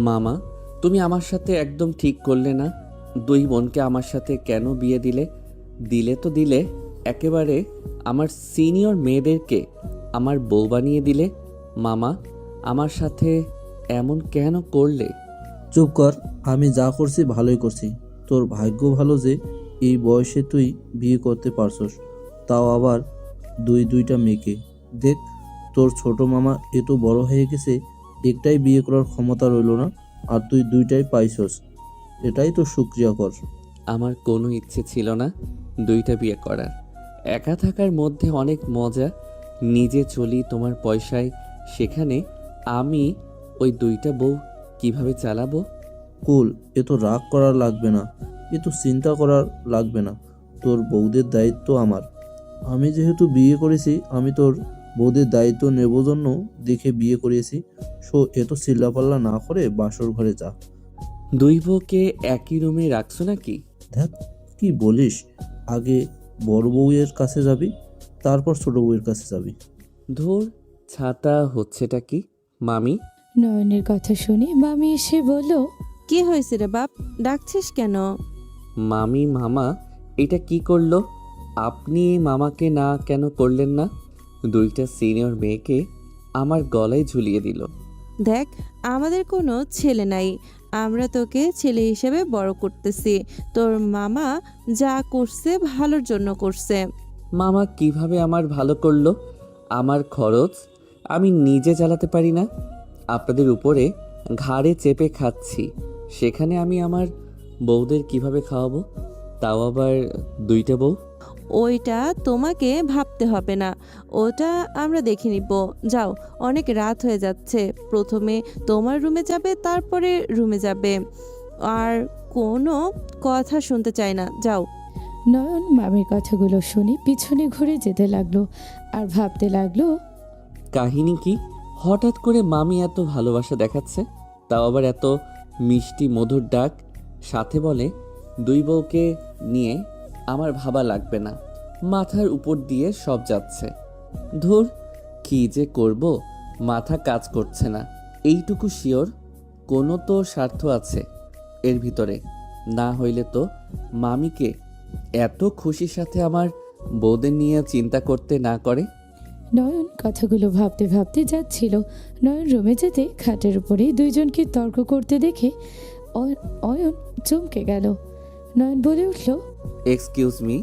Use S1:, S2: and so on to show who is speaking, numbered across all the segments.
S1: মামা, তুমি আমার সাথে একদম ঠিক করলে না। দুই বোনকে আমার সাথে কেন বিয়ে দিলে? দিলে তো দিলে, একেবারে আমার সিনিয়র মেয়েদেরকে আমার বউ বানিয়ে দিলে। মামা, আমার সাথে এমন কেন করলে?
S2: চুপ কর। আমি যা করছি ভালোই করছি। তোর ভাগ্য ভালো যে এই বয়সে তুই বিয়ে করতে পারছস, তাও আবার দুইটা মেয়েকে। দেখ, তোর ছোট মামা এত বড় হয়ে গেছে, একটাই বিয়ে করার ক্ষমতা রইল না, আর তুই দুইটাই পাইছস। এটাই তো শুক্রিয়া কর।
S1: আমার কোনো ইচ্ছে ছিল না দুইটা বিয়ে করার। একা থাকার মধ্যে অনেক মজা। নিজে চলি তোমার পয়সায়, সেখানে আমি ওই দুইটা বউ কিভাবে চালাবো?
S2: কুল, এ তো রাগ করার লাগবে না, এ তো চিন্তা করার লাগবে না। তোর বউদের দায়িত্ব আমার। আমি যেহেতু বিয়ে করেছি, আমি তোর বউদের দায়িত্ব নেব জন্য দেখে বিয়ে করিয়েছি। সো এত চিল্লাপাল্লা না করে বাসর ঘরে যা।
S1: দুই বউকে একই রুমে রাখছো নাকি?
S2: দেখ, কি বলিস? আগে বড় বউয়ের কাছে যাবি, তারপর ছোট বউয়ের কাছে যাবি।
S1: ধুর, ছাতা হচ্ছেটা কি? মামি,
S3: নয়নের কথা শুনে মামি এসে বলল,
S4: কি হয়েছে রে বাপ, ডাকছিস কেন?
S1: মামি, মামা এটা কি করলো? আপনি মামাকে না কেন করলেন না? দুইটা সিনিয়র মেয়েকে আমার গলায় ঝুলিয়ে দিল।
S4: দেখ, আমাদের কোনো ছেলে নাই, আমরা তোকে ছেলে হিসেবে বড় করতেছি। তোর মামা যা করছে ভালোর জন্য করছে।
S1: মামা কিভাবে আমার ভালো করলো? আমার খরচ আমি নিজে চালাতে পারি না, আপনাদের উপরে ঘাড়ে চেপে খাচ্ছি। সেখানে আমি আমার বউদের কিভাবে খাওয়াবো? তাও আবার দুইটা বউ।
S4: ওইটা তোমাকে ভাবতে হবে না, ওটা আমরা দেখে নিব। যাও, অনেক রাত হয়ে যাচ্ছে। প্রথমে তোমার রুমে যাবে, তারপরে রুমে যাবে। আর কোনো কথা শুনতে চাই না, যাও।
S3: নয়ন মামির কথাগুলো শুনে পিছনে ঘুরে যেতে লাগলো আর ভাবতে লাগলো,
S1: কাহিনী কি? হঠাৎ করে মামি এত ভালোবাসা দেখাচ্ছে, তাও আবার এত মিষ্টি মধুর ডাক, সাথে বলে দুই বউকে নিয়ে আমার ভাবা লাগবে না, মাথার উপর দিয়ে সব যাচ্ছে। ধুর, কি যে করব, মাথা কাজ করছে না। এইটুকু শিওর কোনো তো স্বার্থ আছে এর ভিতরে, না হইলে তো মামিকে এত খুশির সাথে আমার বউদের নিয়ে চিন্তা করতে না করে।
S3: নয়ন কথাগুলো ভাবতে ভাবতে যাচ্ছিল। নয়ন রুমে যেতে খাটের উপরে দুইজনকে তর্ক করতে দেখে অয়ন চমকে গেল। নয়ন বলে উঠল,
S1: এক্সকিউজ মি।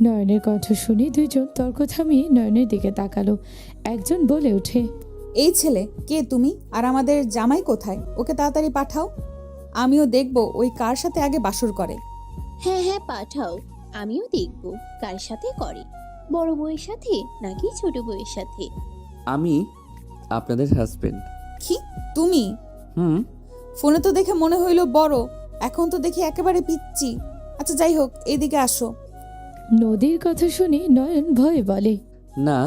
S3: নয়নের কণ্ঠ শুনে দুইজন তর্ক থামিয়ে নয়নের দিকে তাকালো। একজন বলে ওঠে,
S5: এই ছেলে কে তুমি, আর আমাদের জামাই কোথায়? ওকে তাড়াতাড়ি পাঠাও, আমিও দেখব ওই কার সাথে আগে বাসর করে।
S6: হ্যাঁ হ্যাঁ, পাঠাও। আমিও দেখব কার সাথে করে, বড় বউয়ের সাথে নাকি ছোট বউয়ের সাথে।
S1: আমি আপনাদের হাজবেন্ড।
S5: কি তুমি?
S1: হুম।
S5: ফোনে তো দেখে মনে হইলো বড়, এখন তো দেখি একেবারে পিচ্ছি। আচ্ছা যাই হোক, এইদিকে আসো।
S3: নদীর কথা শুনে নয়ন ভয়ে বলে,
S1: না,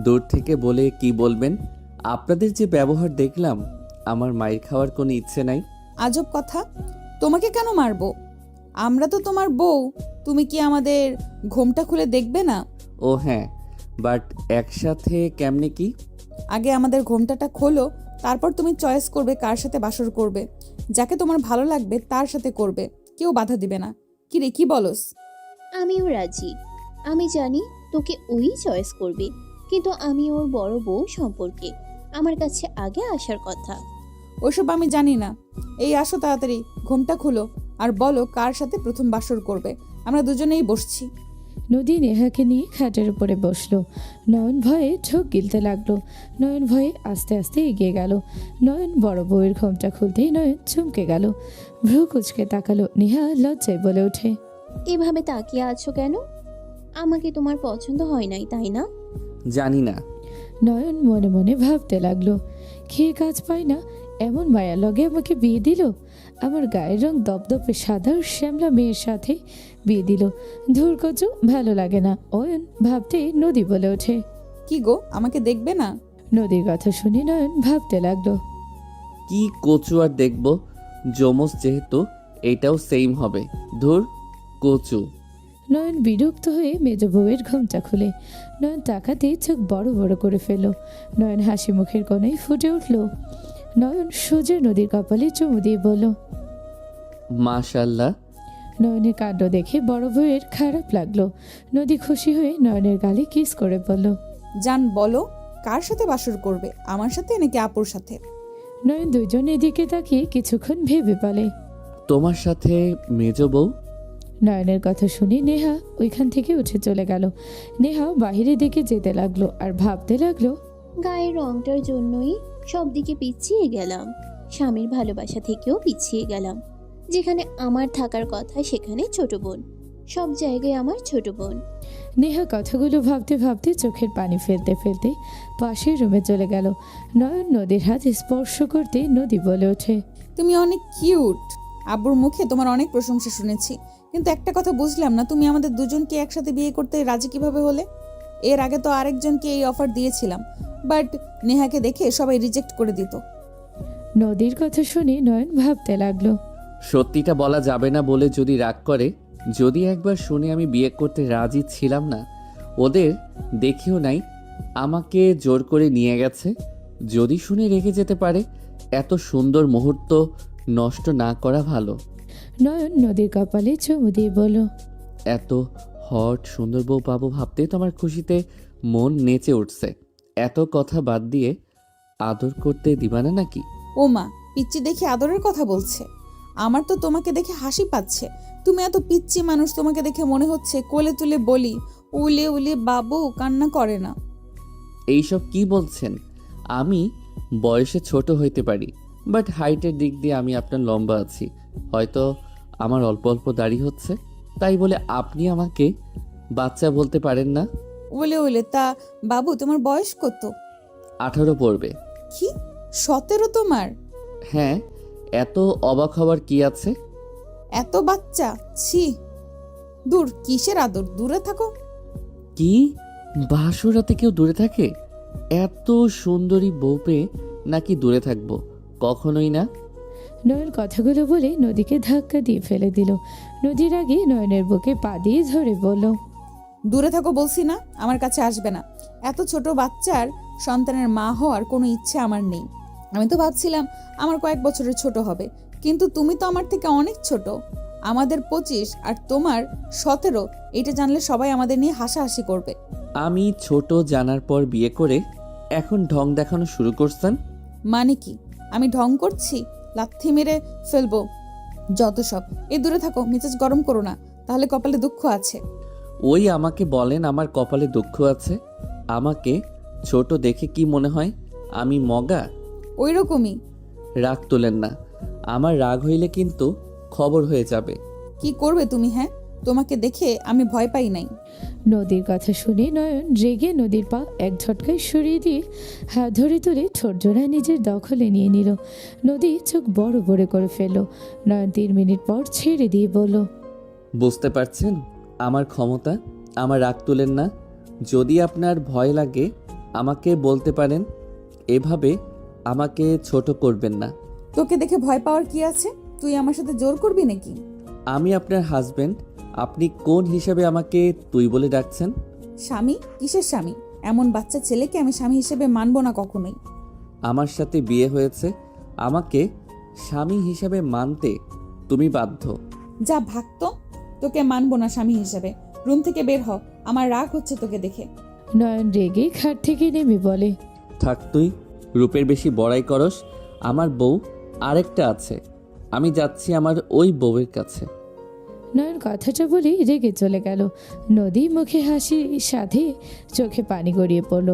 S1: দূর থেকে বলে কি বলবেন? আপনাদের যে ব্যবহার দেখলাম, আমার মায়ের খাওয়ার কোনো ইচ্ছে নাই।
S5: আজব কথা, তোমাকে কেন মারবো? আমরা তো তোমার বউ, তুমি কি আমাদের ঘোমটা খুলে দেখবে না?
S1: ও হ্যাঁ, বাট একসাথে কেমনে কি?
S5: আগে আমাদের ঘোমটাটা খোলো, তারপর তুমি চয়েস করবে কার সাথে বাসর করবে। যাকে তোমার ভালো লাগবে তার সাথে করবে, কেউ বাধা দিবে না। কি রে, কি বলস?
S6: আমিও রাজি। আমি জানি তোকে ওই চয়েস করবে, কিন্তু আমি ওর বড় বউ সম্পর্কে আমার কাছে আগে আসার কথা।
S5: ওসব আমি জানি না। এই আসো তাড়াতাড়ি, ঘোমটা খুলো আর বলো কার সাথে প্রথম বাসর করবে। আমরা দুজনেই বসছি।
S3: নদী নেহাকে নিয়ে খাটের উপরে বসলো। নয়ন ভয়ে ঢোক গিলতে লাগলো। নয়ন ভয়ে আস্তে আস্তে এগিয়ে গেল। নয়ন বড় বউয়ের ঘোমটা খুলতেই নয়ন চমকে গেল। ভ্রু কুচকে তাকালো। নেহা লজ্জায় বলে ওঠে,
S6: এভাবে তাকিয়ে আছো কেন? আমাকে তোমার পছন্দ হয় নাই, তাই না?
S1: জানি না।
S3: নয়ন মনে মনে ভাবতে লাগলো, খেয়ে কাজ পায় না, এমন মায়া লগে আমাকে বিয়ে দিল। আমার গায়ের রং দপদপে সাদা শ্যামলা মেয়ের সাথে বিয়ে দিল। ধুর কচু, ভালো লাগে না। অয়ন ভাবতে নদী বলে ওঠে,
S5: কি গো, আমাকে দেখবে না?
S3: নদীর কথা শুনে নয়ন ভাবতে লাগলো,
S1: কি কচু আর দেখবো, যমজ যেহেতু এটাও সেম হবে। ধুর, কচু।
S3: নয়ন বিরক্ত হয়ে মেজ বউয়ের ঘোমটা খুলে। নয়ন তাকাতে চোখ বড় বড় করে ফেলল। নয়ন হাসি মুখের কোণে ফুটে উঠল, নয়ন সোজা নদীর কপালে চুমু দিয়ে বলল।
S1: মাশাল্লাহ।
S3: নয়নের কাণ্ড দেখে বড় বউয়ের খারাপ লাগলো। নদী খুশি হয়ে নয়নের গালে কিস করে বলল।
S5: জান বলো, কার সাথে বাসর করবে, আমার সাথে নাকি আপুর সাথে?
S3: নয়ন দুজন এদিকে তাকিয়ে কিছুক্ষণ ভেবে বলে।
S1: তোমার সাথে মেজো বউ।
S3: নয়নের কথা শুনে নেহা ওইখান থেকে উঠে চলে গেল। নেহা বাহিরের দিকে যেতে লাগলো আর ভাবতে লাগলো।
S6: গায়ের রংটার জন্যই সব দিকে পিছিয়ে গেলাম, স্বামীর ভালোবাসা থেকেও পিছিয়ে গেলাম। যেখানে আমার থাকার কথা সেখানে ছোট বোন, সব জায়গায় আমার ছোট বোন।
S3: নেহা কথাগুলো ভাবতে ভাবতে চোখের পানি ফেলতে ফেলতে পাশের রুমে চলে গেল। নয়ন নদীর হাত স্পর্শ করতে নদী বলে ওঠে।
S5: তুমি অনেক কিউট। আব্বুর মুখে তোমার অনেক প্রশংসা শুনেছি, কিন্তু একটা কথা বুঝলাম না, তুমি আমাদের দুজনকে একসাথে বিয়ে করতে রাজি কিভাবে হলে? এর আগে তো আরেকজনকে এই অফার দিয়েছিলাম, বাট নেহাকে দেখে সবাই রিজেক্ট করে দিত।
S3: নদীর কথা শুনে নয়ন ভাবতে লাগলো।
S1: সত্যিটা বলা যাবে না বলে যদি রাগ করে, যদি একবার শুনে আমি বিয়ে করতে রাজি ছিলাম না, ওদের দেখেও নাই, আমাকে জোর করে নিয়ে গেছে, যদি শুনে রেগে যেতে পারে, এত সুন্দর মুহূর্ত নষ্ট না করা ভালো।
S3: নয়ন নদীর কপালে চুমু দিয়ে বলল।
S1: এত হট সুন্দর বউ পাবো ভাবতে তো আমার খুশিতে মন নেচে উঠছে। এত কথা বাদ দিয়ে আদর করতে দিবা না নাকি?
S5: ও মা, পিচ্চি দেখে আদরের কথা বলছে। আমার তো তোমাকে দেখে হাসি পাচ্ছে। তুমি এত পিচ্চি মানুষ, তোমাকে দেখে মনে হচ্ছে কোলে তুলে বলি উলে উলে বাবু, কান্না করে না।
S1: এইসব কি বলছেন? আমি বয়সে ছোট হইতে পারি, বাট হাইটের দিক দিয়ে আমি আপনার লম্বা আছি। হয়তো আমার অল্প অল্প দাড়ি হচ্ছে, তাই বলে আপনি আমাকে বাচ্চা বলতে পারেন না।
S5: উলে উলে তা বাবু, তোমার বয়স কত?
S1: 18 পড়বে।
S5: কি 17 তোমার?
S1: হ্যাঁ, এত অবাক হওয়ার কি আছে?
S5: এত বাচ্চা, ছি। দূর, কিসের আদর, দূরে থাকো।
S1: কি বাসরাতে কেউ দূরে থাকে? এত সুন্দরী বউ পেয়ে নাকি দূরে থাকবো? কখনোই না।
S3: নয়ন কথাগুলো বলে নদীকে ধাক্কা দিয়ে ফেলে দিল। নদীর আগে নয়নের বুকে পা দিয়ে ধরে বলল।
S5: দূরে থাকো বলছি না, আমার কাছে আসবে না। এত ছোট বাচ্চার সন্তানের মা হওয়ার কোনো ইচ্ছে আমার নেই। আমি তো ভাবছিলাম আমার কয়েক বছরের ছোট হবে, কিন্তু তুমি তো আমার থেকে অনেক ছোট। আমাদের 25 আর তোমার 17, এটা জানলে সবাই আমাদের নিয়ে হাসাহাসি করবে।
S1: আমি ছোট জানার পর বিয়ে করে এখন ঢং দেখানো শুরু করছেন?
S5: মানে কি, আমি ঢং করছি? লাথি মেরে ফেলবো যত সব। দূরে থাকো, মেজাজ গরম করো না, তাহলে কপালে দুঃখ আছে।
S1: ওই আমাকে বলেন আমার কপালে দুঃখ আছে? আমাকে ছোট দেখে কি মনে হয় আমি মগা?
S5: ওই রকমই।
S1: রাগ তোলেন না, আমার রাগ হইলে কিন্তু খবর হয়ে যাবে।
S5: কি করবে তুমি? হ্যাঁ, তোমাকে দেখে আমি ভয় পাই নাই।
S3: নদীর কথা শুনে নয়ন রেগে নদীর পা এক ঝটকায় সরিয়ে দিয়ে হাত ধরে তুলে ঠোঁট জোড়া নিজের দখলে নিয়ে নিল। নদী চোখ বড় বড় করে ফেলল। নয়ন 3 মিনিট পর ছেড়ে দিয়ে বলল।
S1: বুঝতে পারছেন আমার ক্ষমতা? আমার রাগ তুলেন না। যদি আপনার ভয় লাগে আমাকে বলতে পারেন, এভাবে আমাকে ছোট করবেন না।
S5: তোকে দেখে ভয় পাওয়ার কি আছে? তুই আমার সাথে জোর করবি নাকি?
S1: আমি আপনার হাজবেন্ড, আপনি কোন হিসাবে আমাকে তুই বলে ডাকছেন?
S5: স্বামী? কিসের স্বামী? এমন বাচ্চা ছেলেকে আমি স্বামী হিসেবে মানবো না কখনোই।
S1: আমার সাথে বিয়ে হয়েছে, আমাকে স্বামী হিসাবে মানতে তুমি বাধ্য।
S5: যা ভাগতো, তোকে মানবো না স্বামী হিসেবে। রুম থেকে বের হ, আমার রাগ হচ্ছে তোকে দেখে।
S3: নয়ন রেগে খাট থেকে নেমে বলে।
S1: থাক তুই, রূপের বেশি বড়াই করস। আমার বউ আরেকটা আছে, আমি যাচ্ছি আমার ওই বউয়ের কাছে।
S3: নয়ন কথাটা বলে রেগে চলে গেল। নদী মুখে হাসির সাথে চোখে পানি গড়িয়ে পড়ল।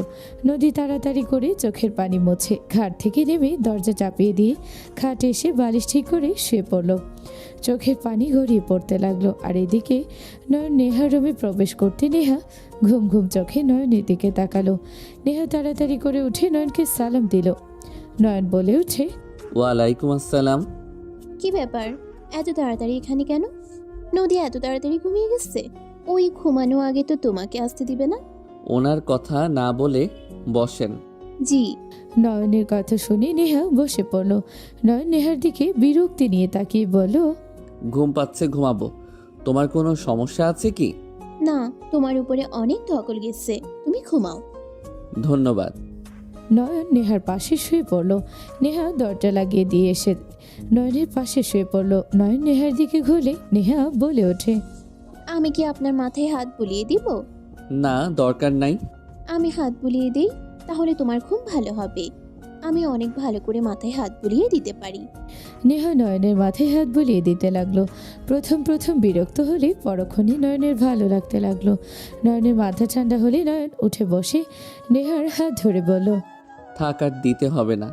S3: নদী তাড়াতাড়ি করে চোখের পানি মুছে খাট থেকে নেমে দরজা চাপিয়ে দিয়ে খাটে এসে বালিশ ঠিক করে শুয়ে পড়ল। চোখের পানি গড়িয়ে পড়তে লাগলো। আর এদিকে নয়ন নেহার রুমে প্রবেশ করতে নেহা ঘুম ঘুম চোখে নয়নের দিকে তাকালো। নেহা তাড়াতাড়ি করে উঠে নয়নকে সালাম দিল। নয়ন বলে উঠে।
S1: ওয়ালাইকুম আসসালাম।
S6: কি ব্যাপার, এত তাড়াতাড়ি এখানে কেন? নদী এত তাড়াতাড়ি ঘুমিয়ে গেছে? ওই ঘুমানো আগে তো তোমাকে আসতে দিবে না।
S1: ওনার কথা না বলে বসেন।
S6: জি।
S3: নয়নের কথা শুনে নেহা বসে পড়ল। নয়ন নেহার দিকে বিরক্তি নিয়ে তাকিয়ে বলল।
S1: ঘুম পাচ্ছে, ঘুমাবো। তোমার কোনো সমস্যা আছে কি?
S6: না, তোমার উপরে অনেক ধকল গেছে, তুমি ঘুমাও।
S1: ধন্যবাদ।
S3: নয়ন নেহার পাশে শুয়ে পড়ল। নেহা দরজা লাগিয়ে দিয়ে এসে নয়নের পাশে শুয়ে পড়ল। নয়ন নেহার দিকে ঘুরলে নেহা বলে ওঠে,
S6: আমি কি আপনার মাথায় হাত বুলিয়ে দিব?
S1: না, দরকার নাই।
S6: আমি হাত বুলিয়ে দিই, তাহলে তোমার খুব ভালো হবে। আমি অনেক ভালো করে মাথায় হাত বুলিয়ে দিতে পারি।
S3: নেহা নয়নের মাথায় হাত বুলিয়ে দিতে লাগলো। প্রথম প্রথম বিরক্ত হলে পরক্ষণে নয়নের ভালো লাগতে লাগলো। নয়নের মাথা ঠান্ডা হলে নয়ন উঠে বসে নেহার হাত ধরে বলল,
S1: থাক, আর দিতে হবে না।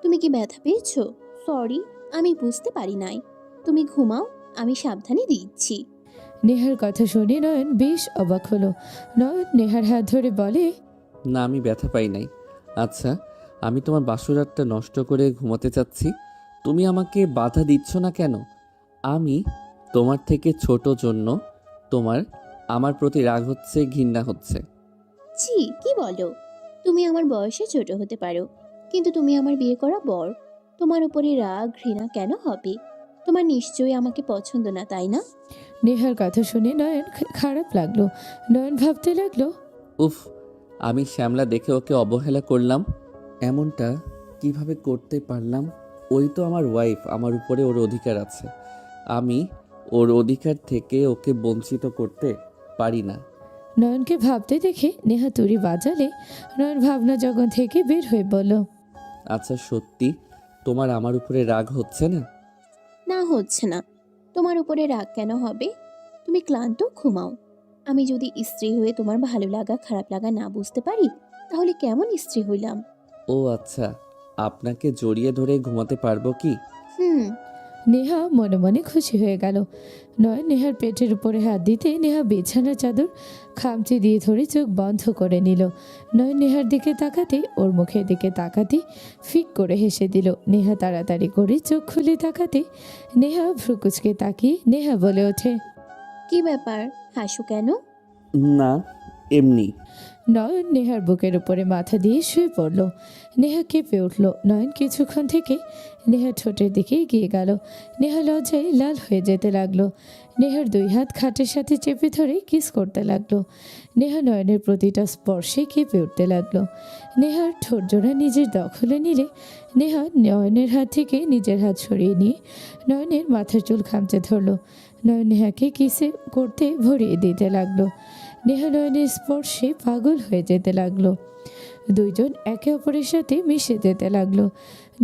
S6: তুমি কি ব্যথা পেয়েছো? সরি, আমি বুঝতে পারি নাই। তুমি ঘুমাও, আমি সাবধানে দিচ্ছি।
S3: নেহার কথা শুনে নয়ন বেশ অবাক হলো। নয়ন নেহার হাত ধরে বলে,
S1: না, আমি ব্যথা পাই নাই। আচ্ছা, আমি তোমার বাসরাতটা নষ্ট করে ঘুমাতে চাচ্ছি, তুমি আমাকে বাধা দিচ্ছ না কেন? আমি তোমার থেকে ছোট জন্য তোমার আমার প্রতি রাগ হচ্ছে, ঘৃণা হচ্ছে।
S6: ছি, কি বলো? তুমি আমার বয়সে ছোট হতে পারো, কিন্তু তুমি আমার বিয়ে করা বর। তোমার উপরে রাগ ঘৃণা কেন হবে? তোমার নিশ্চয়ই আমাকে পছন্দ না, তাই না?
S3: নেহার কথা শুনে নয়ন খারাপ লাগলো। নয়ন ভাবতে লাগলো,
S1: উফ, আমি শ্যামলা দেখে ওকে অবহেলা করলাম। এমনটা কিভাবে করতে পারলাম? ওই তো আমার ওয়াইফ, আমার উপরে ওর অধিকার আছে। আমি ওর অধিকার থেকে ওকে বঞ্চিত করতে পারি না।
S3: নয়নকে ভাবতে দেখে নেহা তুড়ি বাজালে নয়ন ভাবনা জগৎ থেকে বের হয়ে বলল,
S1: আচ্ছা, সত্যি তোমার আমার উপরে রাগ হচ্ছে না?
S6: না, হচ্ছে না। তোমার উপরে রাগ কেন হবে? তুমি ক্লান্ত, ঘুমাও। আমি যদি স্ত্রী হয়ে তোমার ভালো লাগা খারাপ লাগা না বুঝতে পারি, তাহলে কেমন স্ত্রী হইলাম?
S1: ও আচ্ছা, আপনাকে জড়িয়ে ধরে ঘুমাতে পারবো কি?
S6: হুম।
S3: নেহা মনে মনে খুশি হয়ে গেল। নয়ন নেহার পেটের উপরে হাত দিতে নেহা বিছানার চাদর খামচি দিয়ে ধরে চোখ বন্ধ করে নিল। নয়ন নেহার দিকে তাকাতে, ওর মুখের দিকে তাকাতে ফিক করে হেসে দিল। নেহা তাড়াতাড়ি করে চোখ খুলে তাকাতে নেহা ভ্রুকুচকে তাকিয়ে নেহা বলে ওঠে,
S6: কি ব্যাপার, হাসো কেন?
S1: না, এমনি।
S3: নয়ন নেহার বুকের উপরে মাথা দিয়ে শুয়ে পড়ল। নেহা কেঁপে উঠল। নয়ন কিছুক্ষণ থেকে নেহার ঠোঁটের দিকে এগিয়ে গেল। নেহা লজ্জায় লাল হয়ে যেতে লাগলো। নেহার দুই হাত খাটের সাথে চেপে ধরে কিস করতে লাগলো। নেহা নয়নের প্রতিটা স্পর্শে কেঁপে উঠতে লাগলো। নেহার ঠোঁট জোড়া নিজের দখলে নিলে নেহা নয়নের হাত থেকে নিজের হাত সরিয়ে নিয়ে নয়নের মাথার চুল খামচে ধরলো। নয়ন নেহাকে কিসে করতে ভরিয়ে দিতে লাগলো। নেহা নয়নের স্পর্শে পাগল হয়ে যেতে লাগলো। দুইজন একে অপরের সাথে মিশে যেতে লাগলো।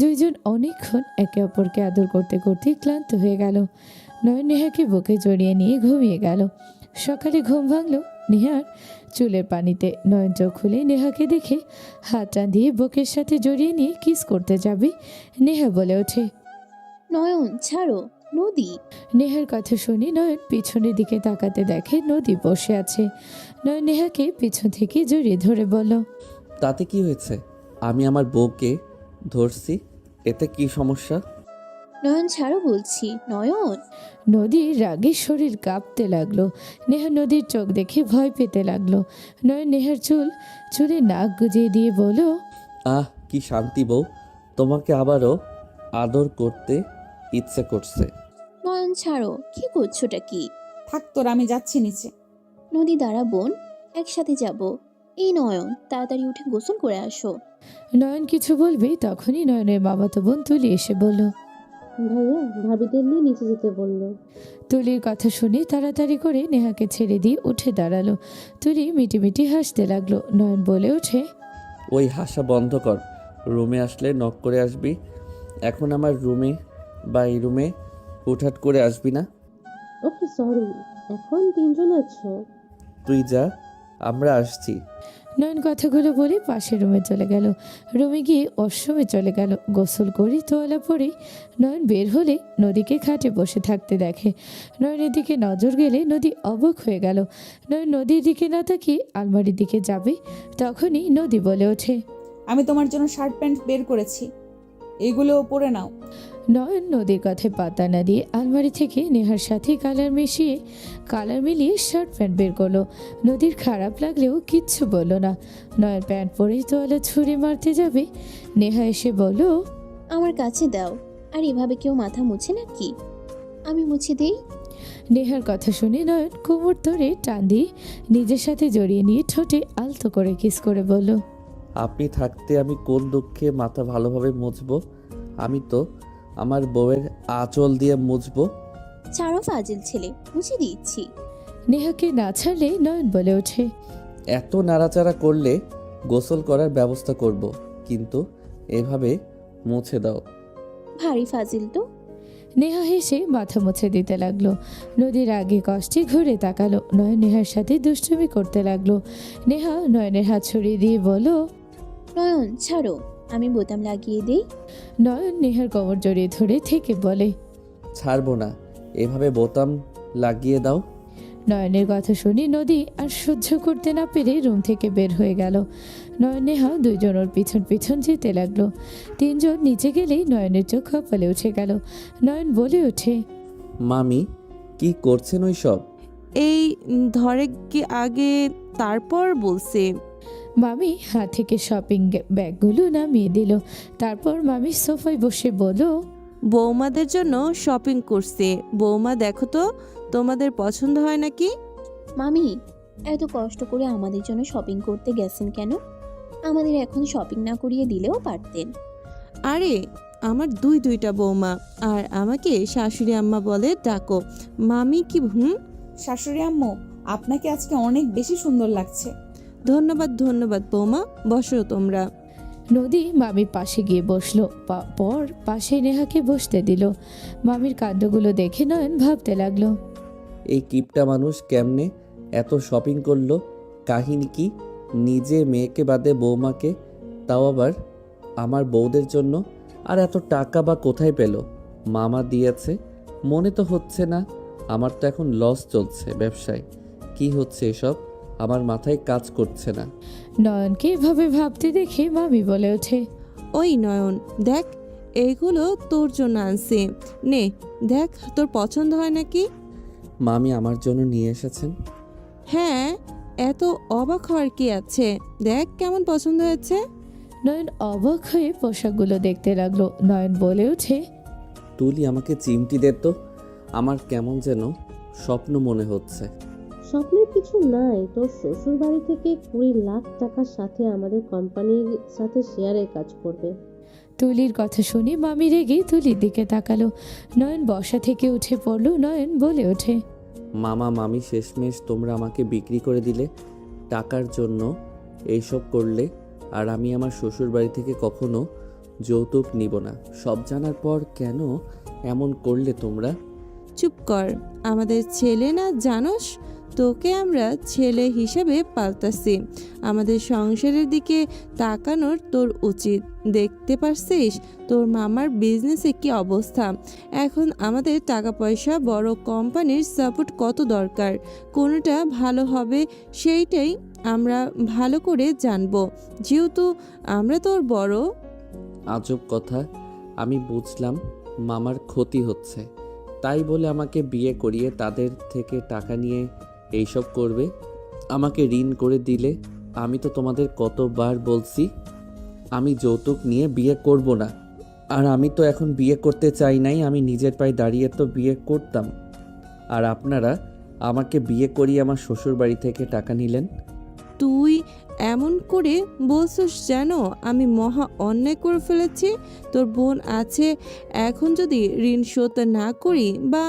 S3: দুইজন অনেকক্ষণ একে অপরকে আদর করতে করতে ক্লান্ত হয়ে গেল। নয়ন নেহাকে বুকে জড়িয়ে নিয়ে ঘুমিয়ে গেল। সকালে ঘুম ভাঙলো নেহার চুলের পানিতে। নয়ন চোখ খুলে নেহাকে দেখে হাত টান দিয়ে বুকের সাথে জড়িয়ে নিয়ে কিস করতে যাবে। নেহা বলে ওঠে,
S6: নয়ন ছাড়ো, নদী।
S3: নেহার কথা শুনে নয়ন পিছনের দিকে তাকাতে দেখে নদী বসে আছে। নয়ন নেহাকে পিছন থেকে জড়িয়ে ধরে বলল,
S1: তাতে কি হয়েছে? আমি আমার বউকে ধরছি, এতে কি সমস্যা?
S6: নয়ন ছাড়ো বলছি, নয়ন।
S3: নদীর রাগে শরীর কাঁপতে লাগলো। নেহা নদীর চোখ দেখে ভয় পেতে লাগলো। নয়ন নেহার চুলে নাক গুজিয়ে দিয়ে বলল,
S1: আহ, কি শান্তি বউ, তোমাকে আবারও আদর করতে ইচ্ছে করছে।
S6: নয়ন ছাড়ো, কি করছোটা কি?
S5: থাক তোর, আমি যাচ্ছি নিচে।
S6: নদী দাঁড়া বোন, একসাথে যাব। এই নয়ন, তাড়াতাড়ি উঠে গোসল করে আসো।
S3: নয়ন কিছু বলবে তখনই নয়নের মামাতো বোন তুলি এসে বলল,
S7: ভাইয়া ভাবিদের নিয়ে নিচে যেতে বললো।
S3: তুলির কথা শুনে তাড়াতাড়ি করে নেহাকে ছেড়ে দিয়ে উঠে দাঁড়ালো। তুলি মিটিমিটি হাসতে লাগলো। নয়ন বলে ওঠে,
S1: ওই হাসা বন্ধ কর, রুমে আসলে নক করে আসবি। এখন আমার রুমে বা এই রুমে হুটহাট করে আসবি না।
S7: ওকে সরি, এখন তিনজন আছো।
S1: তুই যা, আমরা আসছি।
S3: নয়ন কথাগুলো বলে পাশের রুমে চলে গেল। রুমে গিয়ে ওয়াশরুমে চলে গেল। গোসল করে তোয়ালা পরে নয়ন বের হলে নদীকে খাটে বসে থাকতে দেখে। নয়নের দিকে নজর গেলে নদী অবাক হয়ে গেল। নয়ন নদীর দিকে না তাকিয়ে আলমারির দিকে যাবে তখনই নদী বলে ওঠে,
S5: আমি তোমার জন্য শার্ট প্যান্ট বের করেছি, এগুলো পরে নাও।
S3: নয়ন নদীর কথায় পাতা না দিয়ে আলমারি থেকে নেহার সাথে কালার মিলিয়ে শার্ট প্যান্ট বের করলো। নদীর খারাপ লাগলেও কিচ্ছু বলল না। নয়ন প্যান্ট পরে তোয়ালা ছুঁড়ে মারতে যাবে, নেহা এসে বলল,
S6: আমার কাছে দাও। আর এভাবে কেউ মাথা মুছে নাকি? আমি মুছে দেই।
S3: নেহার কথা শুনে নয়ন কোমর ধরে টান দিয়ে নিজের সাথে জড়িয়ে নিয়ে ঠোঁটে আলতো করে কিস করে বলল,
S1: আপনি থাকতে আমি কোন দুঃখে মাথা ভালোভাবে মুছবো? আমি তো আমার বউয়ের আঁচল দিয়ে মুছবো।
S6: ছাড়ো ফাজিল ছেলে, মুছে দিচ্ছি।
S3: নেহাকে না ছাড়লে নয়ন বলে ওঠে।
S1: এত নাড়াচাড়া করলে গোসল করার ব্যবস্থা করব, কিন্তু এভাবে মুছে দাও।
S6: ভারী ফাজিল তো।
S3: নেহা হেসে মাথা মুছে দিতে লাগলো। নদীর আগে কষ্টে ঘুরে তাকালো। নয়ন নেহার সাথে দুষ্টুমি করতে লাগলো। নেহা নয়নের হাত ছড়িয়ে দিয়ে বলল।
S6: নয়ন ছাড়ো, আমি বোতাম লাগিয়ে দেই।
S3: নয়ন নেহার কোমর জড়িয়ে ধরে থেকে বলে।
S1: ছাড়বো না, এভাবে বোতাম লাগিয়ে দাও।
S3: নয়নের কথা শুনে নদী আর সহ্য করতে না পেরে রুম থেকে বের হয়ে গেল। নয়ন নেহা দুইজন ওর পিছন পিছন যেতে লাগলো। তিনজন নিচে গেলেই নয়নের চোখ কপালে উঠে গেল। নয়ন বলে ওঠে।
S1: মামি, কি করছেন ওই সব?
S4: এই ধরে কি আগে, তারপর বলছে।
S3: মামি হাত থেকে শপিং ব্যাগগুলো নামিয়ে দিল। তারপর মামি সোফায় বসে বলল।
S4: বৌমাদের জন্য শপিং করছে। বৌমা দেখো তো, তোমাদের পছন্দ হয় নাকি?
S6: মামি, এত কষ্ট করে আমাদের জন্য শপিং করতে গেছেন কেন? আমাদের এখন শপিং না করিয়ে দিলেও পারতেন।
S4: আরে আমার দুইটা বৌমা, আর আমাকে শাশুড়ি আম্মা বলে ডাকো। মামি কি
S5: শাশুড়ি আম্মু, আপনাকে আজকে অনেক বেশি সুন্দর লাগছে।
S4: ধন্যবাদ বৌমা, বসো তোমরা।
S3: নদী মামির পাশে গিয়ে বসলো। পর পাশে নেহাকে বসতে দিল। মামির কাণ্ডগুলো দেখে নয়ন ভাবতে লাগলো।
S1: এই কিপটা মানুষ কেমনে এত শপিং করলো? কাহিনী কি? নিজে মেয়েকে বাদে বৌমাকে, তাও আবার আমার বউদের জন্য। আর এত টাকা বা কোথায় পেল? মামা দিয়েছে মনে তো হচ্ছে না। আমার তো এখন লস চলছে ব্যবসায়। কি হচ্ছে এসব? আমার মাথায় কাজ করছে না।
S3: নয়নকে এভাবে ভাবতে দেখে মামি বলে ওঠে।
S4: ওই নয়ন, দেখ এইগুলো তোর জন্য আনছি, নে দেখ তোর পছন্দ হয় নাকি।
S1: মামি আমার জন্য নিয়ে এসেছেন?
S4: হ্যাঁ, এত অবাক হওয়ার কি আছে, দেখ কেমন পছন্দ হয়েছে।
S3: নয়ন অবাক হয়ে পোশাকগুলো দেখতে লাগলো। নয়ন বলে ওঠে।
S1: তুলি, আমাকে চিমটি দে তো, আমার কেমন যেন স্বপ্ন মনে হচ্ছে।
S7: স্বপ্নের কিছু নাই। তোর শ্বশুর বাড়ি থেকে 20 লাখ টাকার সাথে আমাদের কোম্পানির সাথে শেয়ারের কাজ করবে।
S3: তুলির কথা শুনে মামি রেগে তুলির দিকে তাকালো। নয়ন বসা থেকে উঠে পড়লো। নয়ন বলে ওঠে।
S1: মামা মামি, শেষমেশ তোমরা আমাকে বিক্রি করে দিলে টাকার জন্য। এইসব করলে আর আমি আমার শ্বশুর বাড়ি থেকে কখনো যৌতুক নিব না। সব জানার পর কেন এমন করলে তোমরা?
S4: চুপ কর, আমাদের ছেলে না জানোস? তোকে আমরা ছেলে হিসেবে পাল্টাছি। আমাদের সংসারের দিকে তাকানোর তোর উচিত। দেখতে পারছিস তোর মামার বিজনেসে কি অবস্থা। এখন আমাদের টাকা পয়সা, বড় কোম্পানির সাপোর্ট কত দরকার। কোনটা ভালো হবে সেইটাই আমরা ভালো করে জানবো, যেহেতু আমরা তোর বড়।
S1: আজব কথা। আমি বুঝলাম মামার ক্ষতি হচ্ছে, তাই বলে আমাকে বিয়ে করিয়ে তাদের থেকে টাকা নিয়ে এইসব করবে, আমাকে ঋণ করে দিলে। আমি তো তোমাদের কতবার বলছি আমি যৌতুক নিয়ে বিয়ে করব না। আর আমি তো এখন বিয়ে করতে চাই নাই, আমি নিজের পায়ে দাঁড়িয়ে তো বিয়ে করতাম। আর আপনারা আমাকে বিয়ে করিয়ে আমার শ্বশুর বাড়ি থেকে টাকা নিলেন।
S4: তুই এমন করে বলছিস যেন আমি মহা অন্যায় করে ফেলেছি। তোর বোন আছে, এখন যদি ঋণ শোধ না করি বা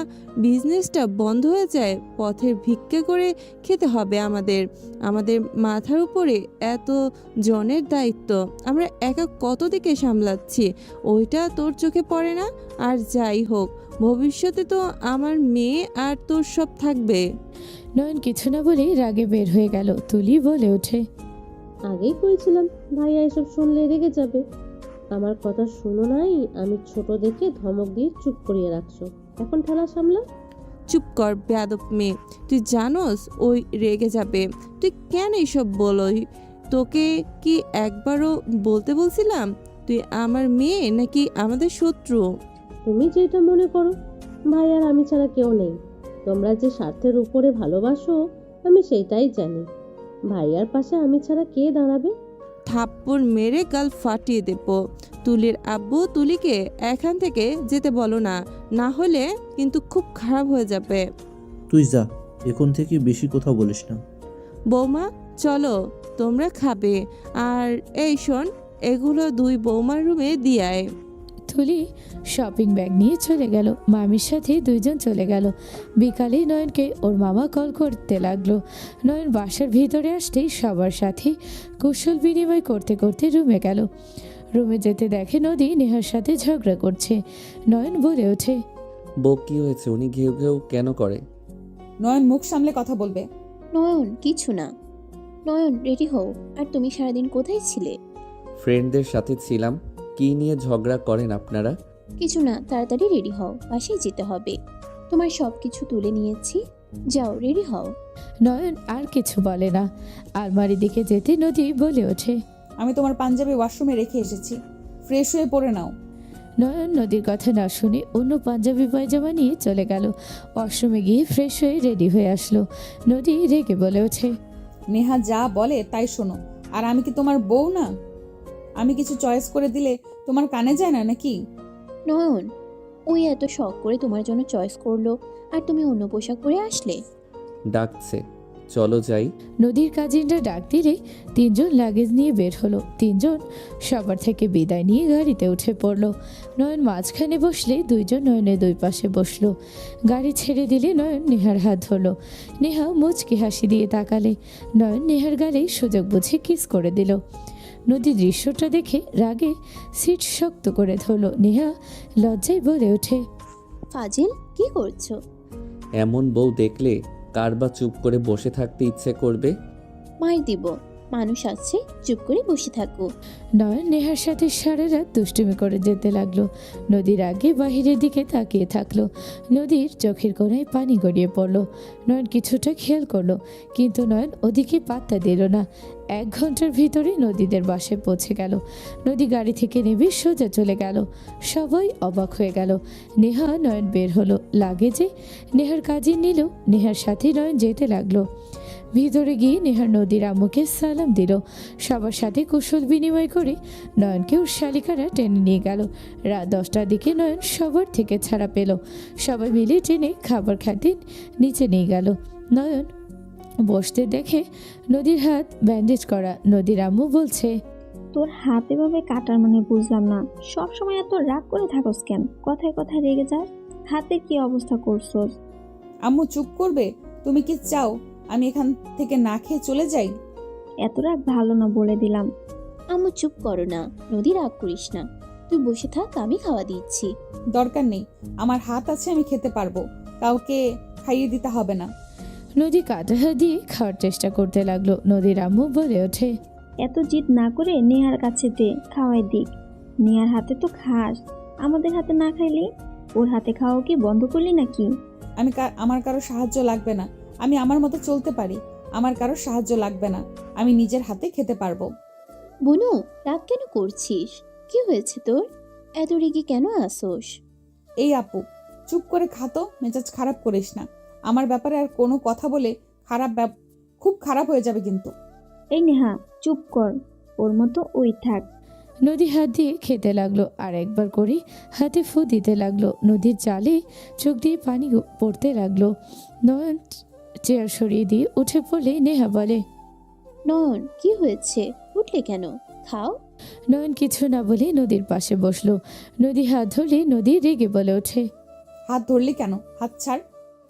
S4: বিজনেসটা বন্ধ হয়ে যায়, পথের ভিক্ষা করে খেতে হবে আমাদের। আমাদের মাথার উপরে এত জনের দায়িত্ব, আমরা একা কত দিকে সামলাচ্ছি, ওইটা তোর চোখে পড়ে না? আর যাই হোক, ভবিষ্যতে তো আমার মেয়ে আর তোর সব থাকবে।
S3: নয়ন কিছু না বলে রাগে বের হয়ে গেল। তুলি বলে ওঠে।
S7: আগেই করেছিলাম ভাইয়া এসব শুনলে রেগে যাবে। আমার কথা শুনো নাই, আমি ছোট দেখে ধমক দিয়ে চুপ করিয়ে রাখছো। এখন ঠেলা সামলা।
S4: চুপ কর বেয়াদব মেয়ে, তুই জানোস ওই রেগে যাবে। তুই কেন এইসব বলোই? তোকে কি একবারও বলতে বলছিলাম তুই আমার মেয়ে নাকি আমাদের শত্রু?
S7: তুমি যেটা মনে করো, ভাই আর আমি ছাড়া কেউ নেই। তোমরা যে স্বার্থের উপরে ভালোবাসো আমি সেটাই জানি। ভাইয়ার পাশে আমি ছাড়া কে দাঁড়াবে?
S4: থাপ্পড় মেরে গাল ফাটিয়ে দেব। তুলির আব্বু তুলিকে এখান থেকে যেতে বলো না, না হলে কিন্তু খুব খারাপ হয়ে যাবে।
S2: তুই যা, এখন থেকে বেশি কথা বলিস না।
S4: বৌমা, চলো তোমরা খাবে। আর এই শোন, এগুলো দুই বৌমার রুমে দিয়ে আয়।
S3: তুলি শপিং ব্যাগ নিয়ে চলে গেল। মামির সাথে দুইজন চলে গেল। বিকালে নয়নকে ওর মামা কল করতে লাগলো। নয়ন বাসার ভিতরে আসতেই সবার সাথে কুশল বিনিময় করতে করতে রুমে গেল। রুমে যেতে দেখে নদী নেহার সাথে ঝগড়া করছে। নয়ন বলে ওঠে,
S1: বউ কি হয়েছে? উনি ঘেউ ঘেউ কেন করে?
S5: নয়ন মুখ সামলে কথা বলবে।
S6: নয়ন কিছু না। নয়ন রেডি হও। আর তুমি সারাদিন কোথায় ছিলে?
S1: ফ্রেন্ডদের সাথে ছিলাম। কি নিয়ে ঝগড়া করেন আপনারা?
S6: কিছু না, তাড়াতাড়ি রেডি হও, বাসায় যেতে হবে। তোমার সব কিছু তুলে নিয়েছি, যাও রেডি হও।
S3: নয়ন আর কিছু বলে না। আলমারির দিকে যেতে নদী বলে ওঠে,
S5: আমি তোমার পাঞ্জাবি ওয়াশরুমে রেখে এসেছি, ফ্রেশ হয়ে পরে নাও।
S3: নয়ন নদীর কথা না শুনে অন্য পাঞ্জাবি পায়জামা নিয়ে চলে গেল। ওয়াশরুমে গিয়ে ফ্রেশ হয়ে রেডি হয়ে আসলো। নদী রেগে বলে ওঠে,
S5: নেহা যা বলে তাই শোনো। আর আমি কি তোমার বউ না? আমি কিছু চয়েস করে দিলে তোমার কানে যায় না নাকি?
S6: নয়ন, ওই এত শখ করে তোমার জন্য চয়েস করলো, আর তুমি অন্য পোশাক পরে আসলে।
S1: ডাকছে, চলো যাই।
S3: নদীর কাজিনরা ডাক দিলে তিনজন লাগেজ নিয়ে বের হলো। তিনজন সবার থেকে বিদায় নিয়ে গাড়িতে উঠে পড়লো। নয়ন মাঝখানে বসলে দুইজন নয়নের দুই পাশে বসলো। গাড়ি ছেড়ে দিলে নয়ন নেহার হাত ধরলো। নেহা মুচকি হাসি দিয়ে তাকালে। নয়ন নেহার গালে সুযোগ বুঝে কিস করে দিল। নদী দৃশ্যটা দেখে রাগে সিট শক্ত করে ধরলো। নেহা লজ্জায় বলে ওঠে,
S6: ফাজিল, কি করছো?
S1: এমন বউ দেখলে কার বা চুপ করে বসে থাকতে ইচ্ছে করবে?
S6: মার দিব। মানুষ আছে, চুপ করে বসে থাকো।
S3: নয়ন নেহার সাথে সারা রাত দুষ্টুমি করে যেতে লাগলো। নদীর আগে বাহিরের দিকে তাকিয়ে থাকলো। নদীর চোখের কোণায় পানি গড়িয়ে পড়লো। নয়ন কিছুটা খেয়াল করলো, কিন্তু নয়ন ওদিকে পাত্তা দিল না। 1 ঘন্টার ভিতরে নদীদের বাসায় পৌঁছে গেল। নদী গাড়ি থেকে নেমে সোজা চলে গেল। সবাই অবাক হয়ে গেল। নেহা নয়ন বের হলো। লাগেজে নেহার কাজে নিল। নেহার সাথে নয়ন যেতে লাগলো। ভিতরে গিয়ে নেহার নদীর আম্মুকে সালাম দিল। সবার সাথে কুশল বিনিময় করে নয়নকে ওর শালিকারা টেনে নিয়ে গেল। রাত 10টার দিকে নয়ন সবার থেকে ছাড়া পেল। সবাই মিলে টেনে খাবার খেতে নিচে নিয়ে গেল। নয়ন বসতে দেখে নদীর হাত ব্যান্ডেজ করা। নদীর আম্মু বলছে,
S8: তোর হাত এভাবে কাটার মানে বুঝলাম না। সব সময় এত রাগ করে থাকস কেন? কথায় কথায় রেগে যাস। হাতে কি অবস্থা করছস?
S5: আম্মু চুপ করবে? তুমি কি চাও আমি এখান থেকে না খেয়ে চলে যাই?
S8: এত রাগ ভালো না, বলে দিলাম।
S6: আম্মু চুপ করো না, নদী রাগ করিস না। তুই বসে থাক, আমি খাওয়া দিচ্ছি।
S5: দরকার নেই, আমার হাত আছে, আমি খেতে পারবো, কাউকে খাইয়ে দিতে হবে না।
S3: নদী কাঁধে হাত দিয়ে খাওয়ার চেষ্টা করতে লাগলো। নদীর আম্মু বলে ওঠে,
S8: এত জিদ না করে নেহার কাছে দে, খাওয়াই দিক। নেহার হাতে তো খাস, আমাদের হাতে না খাইলি? ওর হাতে খাওয়া কি বন্ধ করলি নাকি?
S5: আমার কারো সাহায্য লাগবে না, আমি আমার মতো চলতে পারি। আমার কারো সাহায্য লাগবে না, আমি নিজের হাতে খেতে পারবো।
S6: বুনু, রাগ কেন করছিস? কি হয়েছে তোর? এত রেগে কেন আসোস?
S5: এই আপু, চুপ করে খাতো, মেজাজ খারাপ করিস না। আমার ব্যাপারে আর কোনো কথা বলে খুব খারাপ হয়ে যাবে কিন্তু।
S8: এই নেহা, চুপ কর, ওর মতো ওই থাক।
S3: নদী হাত দিয়ে খেতে লাগলো। আর একবার করে হাতে ফু দিতে লাগলো। নদীর জালে চোখ দিয়ে পানি পড়তে লাগলো। নয়ন চেয়ার সরিয়ে দিয়ে উঠে পড়লে নেহা বলে,
S6: নয়ন, কি হয়েছে? উঠলে কেন? খাও।
S3: নয়ন কিছু না বলে নদীর পাশে বসলো। নদী হাত ধরলে নদী রেগে বলে ওঠে,
S5: হাত ধরলি কেন? হাত ছাড়।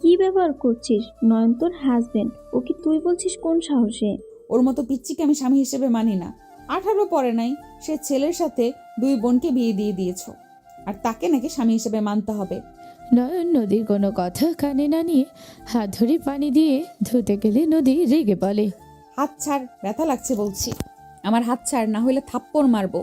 S8: কি ব্যবহার করছিস? নয়ন তোর হাজবেন্ড, ওকে তুই বলছিস কোন সাহসে?
S5: ওর মতো পিচ্চিকে আমি স্বামী হিসেবে মানি না। 18 পরে নাই, সে ছেলের সাথে 2 বোনকে বিয়ে দিয়ে দিয়েছো, আর তাকে নাকি স্বামী হিসেবে মানতে হবে।
S3: নয়ন নদীর কোনো কথা কানে না নিয়ে হাত ধরে পানি দিয়ে ধুতে গেলে নদী রেগে বলে,
S5: হাত ছাড়, ব্যথা লাগছে বলছি। আমার হাত ছাড়, না হলে থাপ্পড় মারবো।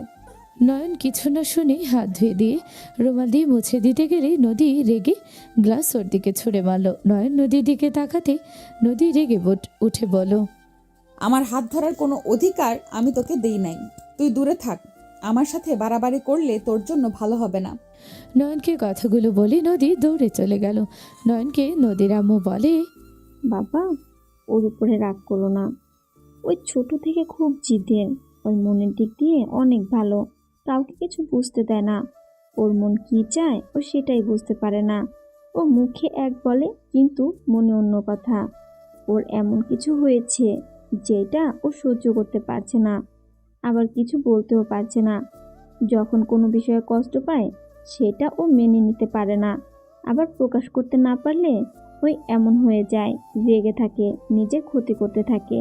S3: নয়ন কিছু না শুনে হাত ধুয়ে দিয়ে রুমাল দিয়ে মুছে দিতে গেলে নদী রেগে গ্লাস ওর দিকে ছুঁড়ে মারল। নয়ন নদীর দিকে তাকাতে নদী রেগে উঠে বলো,
S5: আমার হাত ধরার কোনো অধিকার আমি তোকে দেই নাই, তুই দূরে থাক। আমার সাথে বাড়াবাড়ি করলে তোর জন্য ভালো হবে না।
S3: নয়নকে কথাগুলো বলে নদী দৌড়ে চলে গেল। নয়নকে নদীর আম্মু বলে,
S8: বাবা, ওর উপরে রাগ করো না। ওই ছোট থেকে খুব জিদের, ওই মনের দিক দিয়ে অনেক ভালো, কাউকে কিছু বুঝতে দেয় না। ওর মন কি চায় ও সেটাই বুঝতে পারে না। ও মুখে এক বলে কিন্তু মনে অন্য কথা। ওর এমন কিছু হয়েছে যেটা ও সহ্য করতে পারছে না, আবার কিছু বলতেও পারছে না। যখন কোনো বিষয়ে কষ্ট পায় সেটা ও মেনে নিতে পারে না, আবার প্রকাশ করতে না পারলে ওই এমন হয়ে যায়, রেগে থাকে, নিজের ক্ষতি করতে থাকে।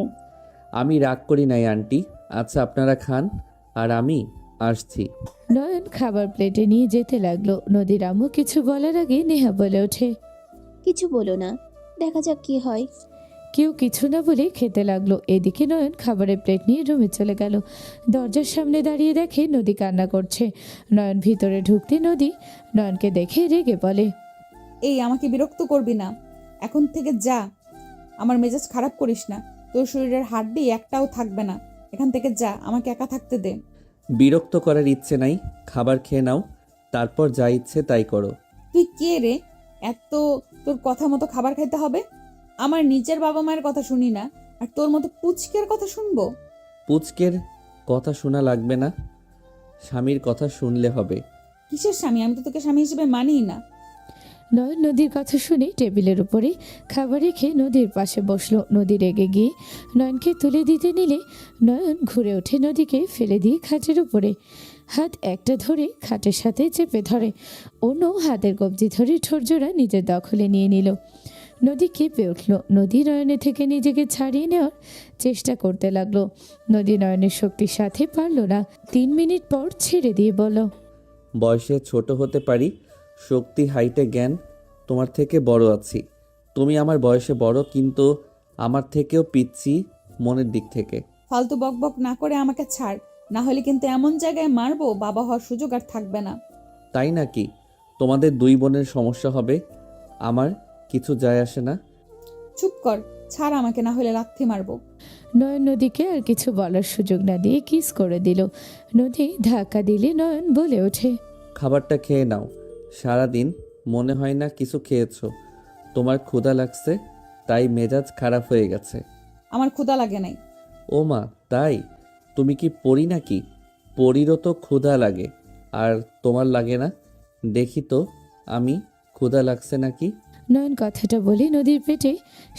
S1: আমি রাগ করি নাই আন্টি। আচ্ছা আপনারা খান, আর আমি আসছি।
S3: নয়ন খাবার প্লেটে নিয়ে যেতে লাগলো। নদীর আম্মু কিছু বলার আগে নেহা বলে ওঠে,
S6: কিছু বলো না, দেখা যাক কি হয়।
S3: কেউ কিছু না বলে খেতে লাগলো। এদিকে নয়ন খাবারের প্লেট নিয়ে রুমে চলে গেল। দরজার সামনে দাঁড়িয়ে দেখে নদী কান্না করছে। নয়ন ভিতরে ঢুকতে নদী নয়নকে দেখে রেগে বলে,
S5: এই আমাকে বিরক্ত করবি না, এখন থেকে যা। আমার মেজাজ খারাপ করিস না, তোর শরীরের হাড্ডি একটাও থাকবে না। এখান থেকে যা, আমাকে একা থাকতে দে।
S1: বিরক্ত করার ইচ্ছে নাই, খাবার খেয়ে নাও, তারপর যা ইচ্ছে তাই করো।
S5: তুই কে রে এত তোর কথা মতো খাবার খাইতে হবে? আমার নিজের বাবা মায়ের কথা শুনি না, আর তোর মতো পুচকের কথা শুনবো?
S1: পুচকের কথা শোনা লাগবে না, স্বামীর কথা শুনলে হবে।
S5: কিসের স্বামী? আমি তো তোকে স্বামী হিসেবে মানিই না।
S3: নয়ন নদীর কথা শুনে টেবিলের উপরে খাবার রেখে নদীর পাশে বসলো। নদী রেগে গিয়ে নয়নকে তুলে দিতে নিলে নয়ন ঘুরে ওঠে নদীকে ফেলে দিয়ে খাটের উপরে। হাত একটা ধরে খাটের সাথে চেপে ধরে, অন্য হাতের কবজি ধরে ঠোরজোড়া নিজের দখলে নিয়ে নিল। নদী কেঁপে উঠল। নদী নয়নের থেকে নিজেকে ছাড়িয়ে নেওয়ার চেষ্টা করতে লাগলো। নদী নয়নের শক্তির সাথে পারল না। 3 মিনিট পর ছেড়ে দিয়ে বলল,
S1: বয়সে ছোট হতে পারি, শক্তি হাইটে জ্ঞান তোমার থেকে বড় আছি। তুমি আমার বয়সে বড়, কিন্তু আমার থেকেও পিচ্ছি মনের দিক থেকে।
S5: ফালতু বক বক না করে আমাকে ছাড়, না হলে কিন্তু এমন জায়গায় মারবো বাবা হওয়ার সুযোগ আর থাকবে না।
S1: তাই নাকি? তোমাদের 2 বোনের সমস্যা হবে, আমার কিছু যায় আসে না।
S5: চুপ কর, ছাড় আমাকে, না হলে লাথি মারবো।
S3: নয়ন নদীকে আর কিছু বলার সুযোগ না দিয়ে কিস করে দিল। নদী ধাক্কা দিলে নয়ন বলে ওঠে,
S1: খাবারটা খেয়ে নাও, সারাদিন মনে হয় না কিছু খেয়েছো। তোমার ক্ষুধা লাগছে, তাই মেজাজ খারাপ হয়ে গেছে।
S5: আমার ক্ষুধা লাগে নাই।
S1: ও মা, তাই? তুমি কি পড়ি নাকি? পড়িরও তো ক্ষুধা লাগে, আর তোমার লাগে না? দেখি তো আমি ক্ষুধা লাগছে নাকি।
S3: নয়ন কথাটা বলে নদীর পেটে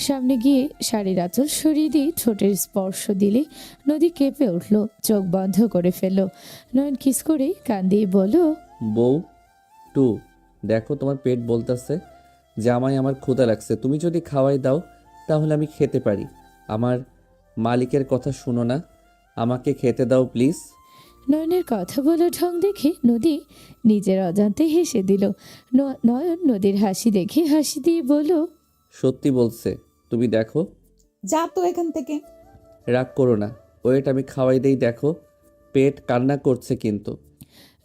S3: সামনে গিয়ে শাড়ির আঁচল সরিয়ে দিয়ে ঠোঁটের স্পর্শ দিলে নদী কেঁপে উঠল, চোখ বন্ধ করে ফেলল। নয়ন কিস করে কান দিয়ে বলল,
S1: বউ টু, দেখো তোমার পেট বলতেছে জামাই আমার ক্ষুধা লাগছে, তুমি যদি খাওয়াই দাও তাহলে আমি খেতে পারি। আমার মালিকের কথা শুনো না, আমাকে খেতে দাও প্লিজ।
S3: নয়নের কথা বলা ঢং দেখে নদী নিজের অজান্তে হেসে দিল। নয়ন নদীর হাসি দেখে হাসি দিয়ে বলল,
S1: সত্যি বলছে, তুমি দেখো।
S5: যা তো এখান থেকে।
S1: রাগ করো না, ওয়েট আমি খাওয়াই দেই, দেখো পেট কান্না করছে কিন্তু।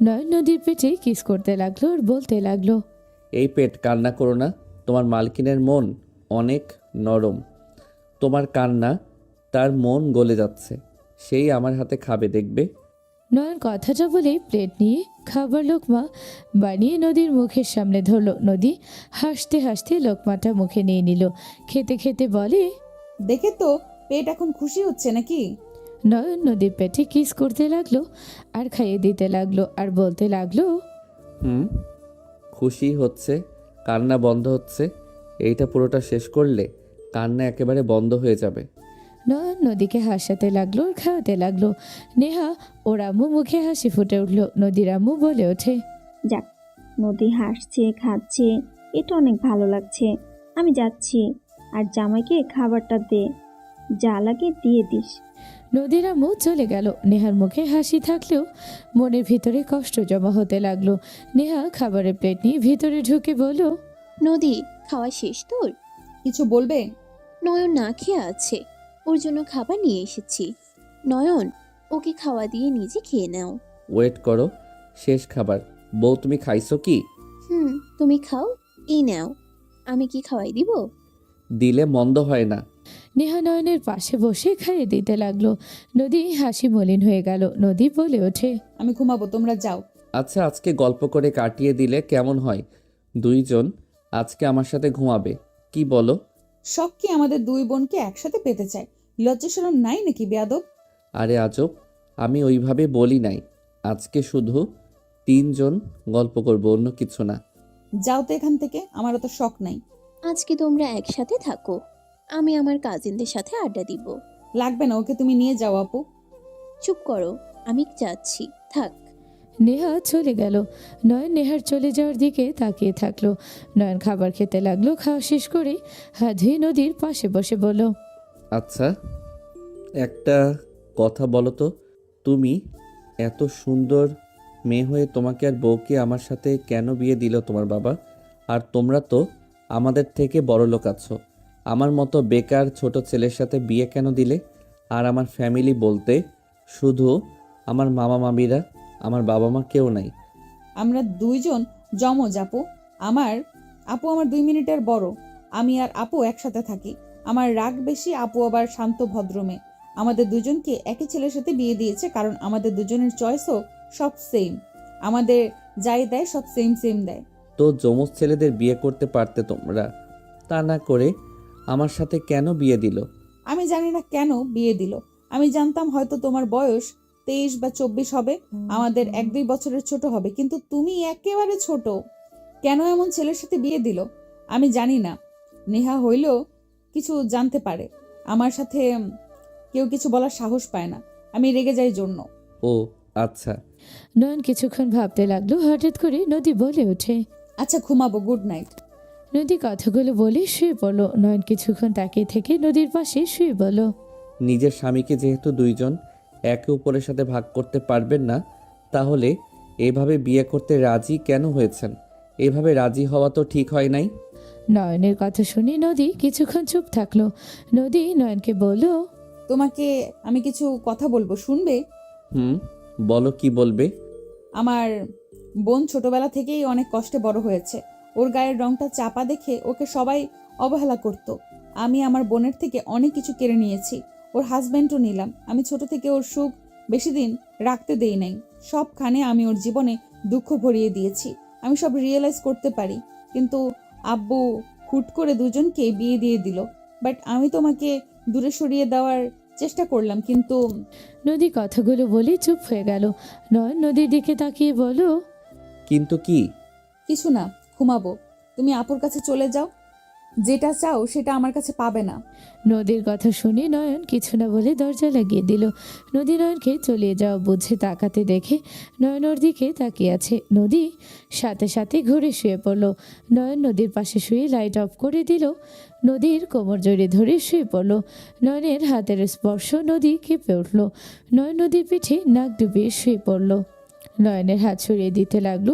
S3: নয়ন নদীর পেটে কিস করতে লাগলো আর বলতে লাগলো,
S1: এই পেট কান্না করো না, তোমার মালকিনের মন অনেক নরম, তোমার কান্না তার মন গলে যাচ্ছে, সেই আমার হাতে খাবে দেখবে।
S3: নয়ন কথাটা বলে প্লেট নিয়ে খাবার লোকমা বানিয়ে নদীর মুখের সামনে ধরলো। নদী হাসতে হাসতে লোকমাটা মুখে নিয়ে নিল। খেতে খেতে বলে,
S5: দেখে তো পেট এখন খুশি হচ্ছে নাকি?
S3: নয়ন নদীর পেটে কিস করতে লাগলো আর খাইয়ে দিতে লাগলো আর বলতে লাগলো,
S1: খুশি হচ্ছে, কান্না বন্ধ হচ্ছে, এইটা পুরোটা শেষ করলে কান্না একেবারে বন্ধ হয়ে যাবে।
S3: নয়ন নদীকে হাসাতে লাগলো আর খাওয়াতে লাগলো। নেহা ওর আম্মু মুখে হাসি ফুটে উঠলো। নদীর আম্মু বলে ওঠে,
S8: যাক, নদী হাসছে, খাচ্ছে, এটা অনেক ভালো লাগছে। আমি যাচ্ছি, আর জামাইকে খাবারটা দে, যা লাগে দিয়ে দিস।
S3: নদীর আম্মু চলে গেল। নেহার মুখে হাসি থাকলেও মনের ভিতরে কষ্ট জমা হতে লাগলো। নেহা খাবারের প্লেট নিয়ে ভিতরে ঢুকে বলল,
S6: নদী, খাওয়া শেষ তোর?
S5: কিছু বলবে?
S6: নয়ন না খেয়ে আছে, ওর জন্য খাবার নিয়ে এসেছি। নয়ন, ওকে খাওয়া দিয়ে নিজে খেয়ে নাও।
S1: ওয়েট করো, শেষ খাবার। বউ তুমি খাইছো কি?
S6: তুমি খাও, এই নাও। আমি কি খাওয়াই দিব?
S1: দিলে মন্দ হয় না।
S3: নেহা নয়নের পাশে বসে খাইয়ে দিতে লাগলো। নদী হাসি মলিন হয়ে গেল। নদী বলে ওঠে,
S5: আমি ঘুমাবো, তোমরা যাও।
S1: আচ্ছা আজকে গল্প করে কাটিয়ে দিলে কেমন হয়? 2 জন আজকে আমার সাথে ঘুমাবে, কি বলো?
S5: শখ কি আমাদের 2 বোনকে একসাথে পেতে চায়? লজ্জা শরম নাই নাকি বেয়াদব?
S1: আরে আজব, আমি ওইভাবে বলি নাই। আজকে শুধু 3 জন গল্প করব, অন্য কিছু না।
S5: যাও তো এখান থেকে, আমার অত শখ নাই।
S6: আজকে তোমরা একসাথে থাকো, আমি আমার কাজিনদের সাথে আড্ডা দিব।
S5: লাগবে না, ওকে তুমি নিয়ে যাও আপু।
S6: চুপ করো, আমি যাচ্ছি, থাক।
S3: নেহা চলে গেল। নয়ন নেহার চলে যাওয়ার দিকে তাকিয়ে থাকলো। নয়ন খাবার খেতে লাগলো। খাওয়া শেষ করে হাত ধুয়ে নদীর পাশে বসে বলল,
S1: আচ্ছা, একটা কথা বলো তো, তুমি এত সুন্দর মেয়ে হয়ে তোমাকে আর বউকে আমার সাথে কেন বিয়ে দিল তোমার বাবা? আর তোমরা তো আমাদের থেকে বড় লোক আছো, আমার মতো বেকার ছোট ছেলের সাথে বিয়ে কেন দিলে? আর আমার ফ্যামিলি বলতে শুধু আমার মামা মামিরা, আমার বাবা মা কেউ নাই।
S5: আমরা দুইজন জমজ আপু। আমার আপু আমার 2 মিনিটের বড়। আমি আর আপু একসাথে থাকি। আমার রাগ বেশি, আপু আবার শান্ত ভদ্র মেয়ে। আমাদের দুজনকে একই ছেলের সাথে বিয়ে দিয়েছে কারণ আমাদের দুজনের চয়েসও সব সেম। আমাদের যাই দেয় সব সেম সেম দেয়।
S1: তো যমজ ছেলেদের বিয়ে করতে পারতে তোমরা, তা না করে আমার সাথে কেন বিয়ে দিল?
S5: আমি জানি না কেন বিয়ে দিল। আমি জানতাম হয়তো তোমার বয়স 23 বা 24 হবে, আমাদের 1-2 বছরের ছোট হবে, কিন্তু তুমি একেবারে ছোট। কেন এমন ছেলের সাথে বিয়ে দিল আমি জানি না। নেহা হইলেও কিছু জানতে পারে, আমার সাথে কেউ কিছু বলার সাহস পায় না, আমি রেগে যাই জন্য।
S1: ও আচ্ছা।
S3: নয়ন কিছুক্ষণ ভাবতে লাগলো। হঠাৎ করে নদী বলে ওঠে,
S5: আচ্ছা ঘুমাবো, গুড নাইট।
S3: নদী কথাগুলো বলে শুয়ে পড়লো। নয়ন কিছুক্ষণ তাকিয়ে থেকে নদীর পাশে শুয়ে বলল,
S1: নিজের স্বামীকে যেহেতু দুইজন একে অপরের সাথে ভাগ করতে পারবেন না, তাহলে এভাবে বিয়ে করতে রাজি কেন হয়েছেন? এভাবে রাজি হওয়া তো ঠিক হয় নাই।
S3: নয়নের কথা শুনে নদী কিছুক্ষণ চুপ থাকলো। নদী নয়নকে বলল,
S5: তোমাকে আমি কিছু কথা বলবো, শুনবে?
S1: বলো, কি বলবে?
S5: আমার বোন ছোটবেলা থেকেই অনেক কষ্টে বড় হয়েছে। ওর গায়ের রংটা চাপা দেখে ওকে সবাই অবহেলা করত। আমি আমার বোনের থেকে অনেক কিছু কেড়ে নিয়েছি, ওর হাজব্যান্ডও নিলাম। আমি ছোট থেকে ওর সুখ বেশি দিন রাখতে দেই নাই, সবখানে আমি ওর জীবনে দুঃখ ভরিয়ে দিয়েছি। আমি সব রিয়েলাইজ করতে পারি, কিন্তু আব্বু হুট করে দুজনকে বিয়ে দিয়ে দিল। বাট আমি তোমাকে দূরে সরিয়ে দেওয়ার চেষ্টা করলাম, কিন্তু
S3: নদী কথাগুলো বলে চুপ হয়ে গেল। নয়ন নদীর দিকে তাকিয়ে বলল,
S1: কিন্তু কি?
S5: কিছু না, ঘুমাবো। তুমি আপুর কাছে চলে যাও, যেটা চাও সেটা আমার কাছে পাবে না।
S3: নদীর কথা শুনে নয়ন কিছু না বলে দরজা লাগিয়ে দিল। নদী নয়নকে চলে যাওয়া বুঝে তাকাতে দেখে নয়ন ওর দিকে তাকিয়ে আছে। নদী সাথে সাথে ঘুরে শুয়ে পড়ল। নয়ন নদীর পাশে শুয়ে লাইট অফ করে দিল। নদীর কোমর জড়িয়ে ধরে শুয়ে পড়ল। নয়নের হাতের স্পর্শ নদী কেঁপে উঠল। নয়ন নদীর পিঠে নাক ডুবিয়ে শুয়ে পড়ল। নয়নের হাত সরিয়ে দিতে লাগলো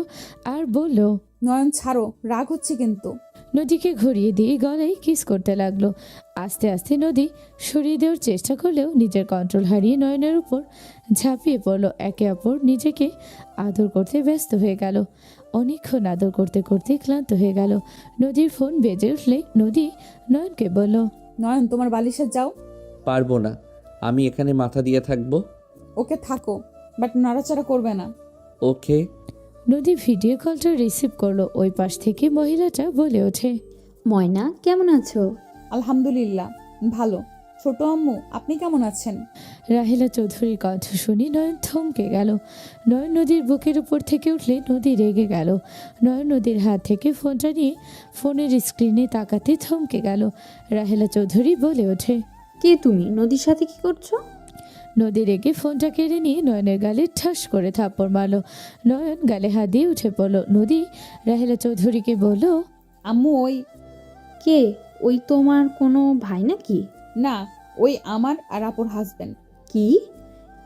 S3: আর বলল,
S5: নয়ন ছাড়ো, রাগ হচ্ছে কিন্তু।
S3: নদীকে ঘুরিয়ে দিয়ে গলায় কিস করতে লাগলো। আস্তে আস্তে নদী সরিয়ে দেওয়ার চেষ্টা করলেও নিজের কন্ট্রোল হারিয়ে নয়নের উপর ঝাঁপিয়ে পড়লো। একে অপর নিজেকে আদর করতে ব্যস্ত হয়ে গেল। অনেকক্ষণ আদর করতে করতে ক্লান্ত হয়ে গেল। নদীর ফোন বেজে উঠলে নদী নয়নকে বলল,
S5: নয়ন তোমার বালিশে যাও।
S1: পারবো না, আমি এখানে মাথা দিয়ে থাকবো।
S5: ওকে থাকো, বাট নড়াচড়া করবে না।
S1: ওকে।
S3: নদী ভিডিও কলটা রিসিভ করলো। ওই পাশ থেকে মহিলাটা বলে ওঠে,
S9: ময়না কেমন আছো?
S5: আলহামদুলিল্লাহ ভালো। ছোট আম্মু আপনি কেমন আছেন?
S3: রাহেলা চৌধুরীর কণ্ঠ শুনে নয়ন থমকে গেল। নয়ন নদীর বুকের উপর থেকে উঠলে নদী রেগে গেল। নয়ন নদীর হাত থেকে ফোনটা নিয়ে ফোনের স্ক্রিনে তাকাতে থমকে গেল। রাহেলা চৌধুরী বলে ওঠে,
S9: কে তুমি? নদীর সাথে কি করছো?
S3: নদী রেগে ফোনটা কেড়ে নিয়ে নয়নের গালে ঠাস করে থাপ্পড় মারল। নয়ন গালে হাত দিয়ে উঠে পড়ল। নদী রাহেলা চৌধুরীকে বলল,
S5: আম্মু ওই
S9: কে? ওই তোমার কোনো ভাই নাকি?
S5: না, ওই আমার আর আপুর হাজবেন্ড।
S9: কি?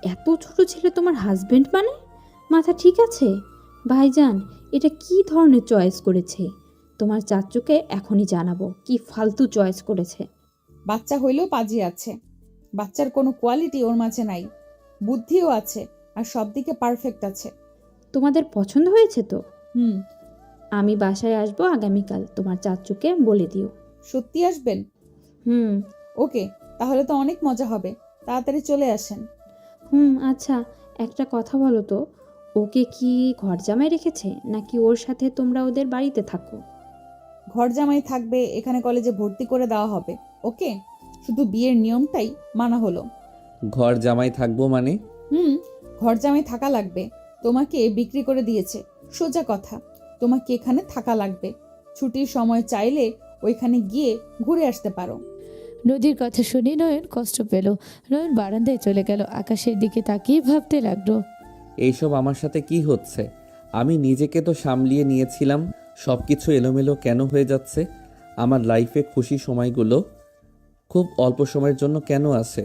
S9: এত ছোট ছেলে তোমার হাজবেন্ড মানে? মাথা ঠিক আছে? ভাইজান, এটা কি ধরনের চয়েস করেছে? তোমার চাচুকে এখনই জানাবো কি ফালতু চয়েস করেছে।
S5: বাচ্চা হইলেও পাজি আছে, বাচ্চার কোনো কোয়ালিটি ওর মাঝে নাই, বুদ্ধিও আছে আর সব দিকে পারফেক্ট আছে।
S9: তোমাদের পছন্দ হয়েছে তো?
S5: হুম।
S9: আমি বাসায় আসবো আগামীকাল, তোমার চাচুকে বলে দিও।
S5: সত্যি আসবেন?
S9: হুম।
S5: ওকে, তাহলে তো অনেক মজা হবে, তাড়াতাড়ি চলে আসেন।
S9: আচ্ছা, একটা কথা বলো তো, ওকে কি ঘর জামাই রেখেছে নাকি ওর সাথে তোমরা ওদের বাড়িতে থাকো?
S5: ঘর জামাই থাকবে, এখানে কলেজে ভর্তি করে দেওয়া হবে ওকে, শুধু বিয়ের নিয়মটাই মানা হলো।
S1: ঘর জামাই থাকবো মানে?
S5: ঘর জামাই থাকা লাগবে, তোমাকে বিক্রি করে দিয়েছে, সোজা কথা। তোমাকে এখানে থাকা লাগবে, ছুটির সময় চাইলে ওইখানে গিয়ে ঘুরে আসতে পারো।
S3: নদীর কথা শুনে নয়ন কষ্ট পেল। নয়ন বারান্দায় চলে গেল, আকাশের দিকে তাকিয়ে ভাবতে লাগলো।
S1: এইসব আমার সাথে কি হচ্ছে? আমি নিজেকে তো সামলিয়ে নিয়েছিলাম, সব কিছু এলোমেলো কেন হয়ে যাচ্ছে? আমার লাইফে খুশি সময়গুলো খুব অল্প সময়ের জন্য কেন আসে?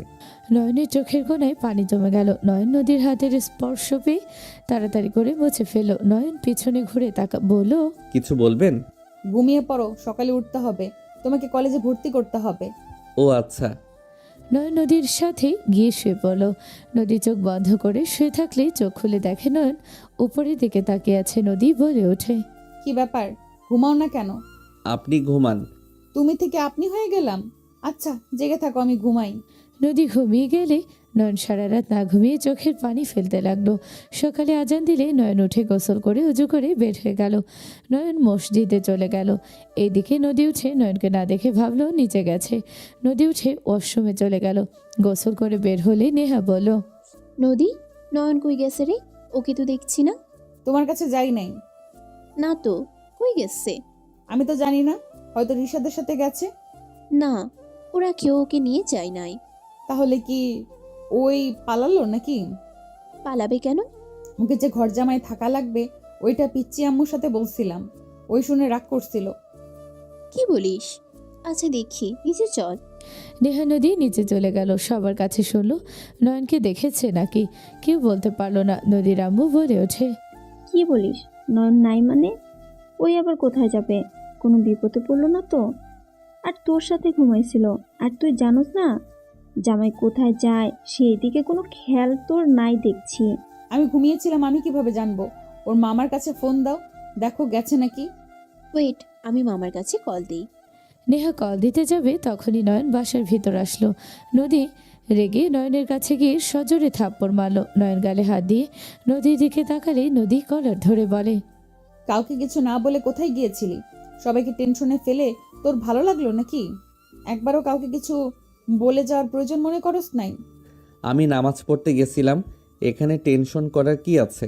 S3: নয়নের চোখের কোণায় পানি জমে গেল। নয়ন নদীর হাতের স্পর্শ পেয়ে তাড়াতাড়ি করে মুছে ফেলল। নয়ন পিছনে ঘুরে বলল,
S1: কিছু বলবেন?
S5: ঘুমিয়ে পড়ো, সকালে উঠতে হবে, তোমাকে কলেজে ভর্তি করতে হবে।
S1: ও আচ্ছা।
S3: নয়ন নদীর সাথে গিয়ে শুয়ে পড়ল। নদী চোখ বন্ধ করে শুয়ে থাকলে চোখ খুলে দেখে নয়ন উপরের দিকে তাকিয়ে আছে। নদী বলে ওঠে,
S5: কি ব্যাপার, ঘুমাও না কেন?
S1: আপনি ঘুমান।
S5: তুমি থেকে আপনি হয়ে গেলাম। আচ্ছা জেগে থাকো, আমি ঘুমাই।
S3: নদী ঘুমিয়ে গেলে নয়ন সারা রাত না ঘুমিয়ে চোখের পানি ফেলতে লাগলো। সকালে আজান দিলে নয়ন উঠে গোসল করে উজু করে বের হয়ে গেল। নয়ন মসজিদে চলে গেল। এইদিকে নদী উঠে নয়নকে না দেখে ভাবলো নিচে গেছে। নদী উঠে ওয়াশরুমে চলে গেল। গোসল করে বের হলে নেহা বলল,
S6: নদী, নয়ন কই গেছে রে? ওকে তো দেখছি না।
S5: তোমার কাছে যাই নাই।
S6: না তো, কই গেছে?
S5: আমি তো জানি না, হয়তো রিশাদের সাথে গেছে।
S6: না, ওরা কেউ ওকে নিয়ে যায় নাই।
S5: তাহলে কি ওই পালালো নাকি?
S6: পালাবে কেন?
S5: ওকে যে ঘর জামাই থাকা লাগবে ওইটা পিচ্চি আম্মুর সাথে বলছিলাম, ওই শুনে রাগ করছিল।
S6: কি বলিস? আচ্ছা দেখি, নিচে চল।
S3: নেহা নদী নিচে চলে গেল। সবার কাছে শুনলো নয়নকে দেখেছে নাকি, কেউ বলতে পারলো না। নদীর আম্মু বলে ওঠে,
S8: কি বলিস? নয়ন নাই মানে? ওই আবার কোথায় যাবে? কোনো বিপদে পড়লো না তো? আর তোর সাথে ঘুমাইছিল, আর তুই জানোস না জামাই কোথায় যায়? সেই দিকে কোনো খেয়াল তোর নাই দেখছি।
S5: আমি ঘুমিয়েছিলাম, আমি কিভাবে জানবো? ওর মামার কাছে ফোন দাও, দেখো গেছে নাকি।
S6: ওয়েট, আমি মামার কাছে কল দিই।
S3: নেহা কল দিতে যাবে তখনই নয়ন বাসার ভিতর আসলো। নদী রেগে নয়নের কাছে গিয়ে সজোরে থাপ্পড় মারল। নয়ন গালে হাত দিয়ে নদীর দিকে তাকালে নদী কলার ধরে বলে,
S5: কাউকে কিছু না বলে কোথায় গিয়েছিলি? সবাইকে টেনশনে ফেলে তোর ভালো লাগলো নাকি? একবারও কাউকে কিছু বলে যাওয়ার প্রয়োজন মনে করস নাই?
S1: আমি নামাজ পড়তে গেছিলাম, এখানে টেনশন করার কি আছে?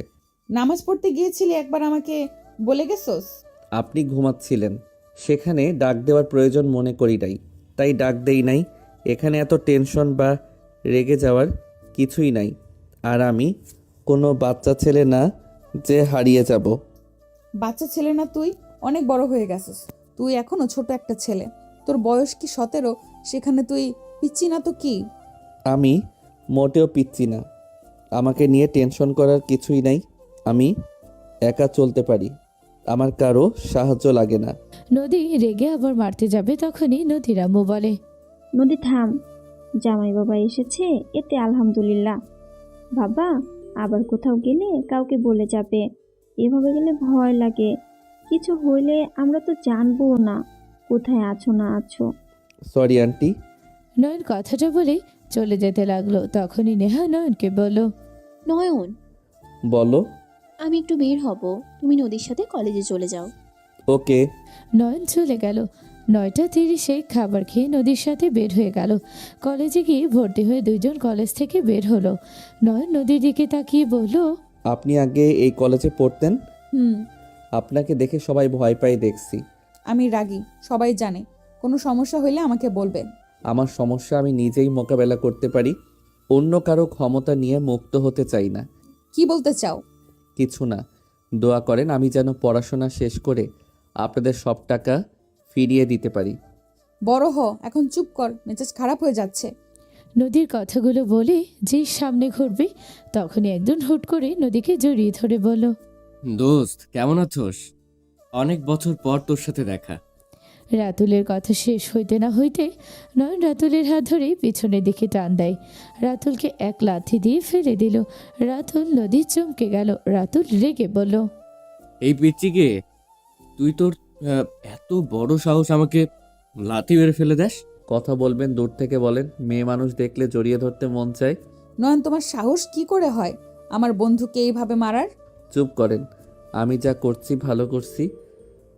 S5: নামাজ পড়তে গিয়েছিলি, একবার আমাকে বলে গেছস?
S1: আপনি ঘুমাচ্ছিলেন, সেখানে ডাক দেওয়ার প্রয়োজন মনে করি নাই, তাই ডাক দেই নাই। এখানে এত টেনশন বা রেগে যাওয়ার কিছুই নাই। আর আমি কোনো বাচ্চা ছেলে না যে হারিয়ে যাব।
S5: বাচ্চা ছেলে না তুই, অনেক বড় হয়ে গেছিস। তুই এখনো ছোট একটা ছেলে, তোর বয়স কি 17? সেখানে তুই পিচ্চি না তো কি?
S1: আমি মোটেও পিচ্ছি না, আমাকে নিয়ে টেনশন করার কিছুই নাই। আমি একা চলতে পারি, আমার কারো সাহায্য লাগে না।
S3: নদী রেগে আবার মারতে যাবে তখনই নদীর আম্মু বলে,
S8: নদী থাম, জামাই বাবা এসেছে, এতে আলহামদুলিল্লাহ। বাবা আবার কোথাও গেলে কাউকে বলে যাবে, এভাবে গেলে ভয় লাগে। কিছু হইলে আমরা তো জানবো না কোথায় আছো না আছো।
S1: Sorry aunty.
S3: নয়ন কথাটা বলে চলে যেতে লাগলো। তখনই নেহা নয়নকে বলল,
S6: নয়ন,
S1: বলো।
S6: আমি একটু বের হব, তুমি নদীর সাথে কলেজে চলে যাও।
S1: ওকে।
S3: নয়ন চলে গেল। 9:30 খাবার খেয়ে নদীর সাথে বের হয়ে গেল। কলেজে গিয়ে ভর্তি হয়ে দুইজন কলেজ থেকে বের হলো। নয়ন নদীর দিকে তাকিয়ে বলল,
S1: আপনি আগে এই কলেজে পড়তেন?
S5: হুম।
S1: আপনাকে দেখে সবাই ভয় পায় দেখছি।
S5: আমি রাগী, সবাই জানে। কোনো সমস্যা হইলে আমাকে বলবেন।
S1: আমার সমস্যা আমি নিজেই মোকাবেলা করতে পারি, অন্য কারো ক্ষমতা নিয়ে মুক্ত হতে চাই না।
S5: কি বলতে চাও?
S1: কিছু না, দোয়া করেন আমি যেন পড়াশোনা শেষ করে আপনাদের সব টাকা ফিরিয়ে দিতে পারি।
S5: বড় হ, এখন চুপ কর, মেজাজ খারাপ হয়ে যাচ্ছে।
S3: নদীর কথাগুলো বলে যে সামনে ঘুরবে তখনই একজন হুট করে নদীকে জড়িয়ে ধরে বলল,
S10: দোস্ত কেমন আছোস? অনেক বছর পর তোর সাথে দেখা।
S3: রাতুলের কথা শেষ হইতে না হইতে নয়ন রাতুলের হাত ধরে পিছনের দিকে টান দেয়। রাতুলকে এক লাথি দিয়ে ফেলে দিল। রাতুল নদী চমকে গেল। রাতুল রেগে বলল,
S10: এই পিচ্চিকে, তুই তোর এত বড় সাহস আমাকে লাথি মেরে ফেলে দেস?
S1: কথা বলবেন দূর থেকে বলেন, মেয়ে মানুষ দেখলে জড়িয়ে ধরতে মন চায়।
S5: নয়ন, তোমার সাহস কি করে হয় আমার বন্ধুকে এইভাবে মারার?
S1: চুপ করেন, আমি যা করছি ভালো করছি।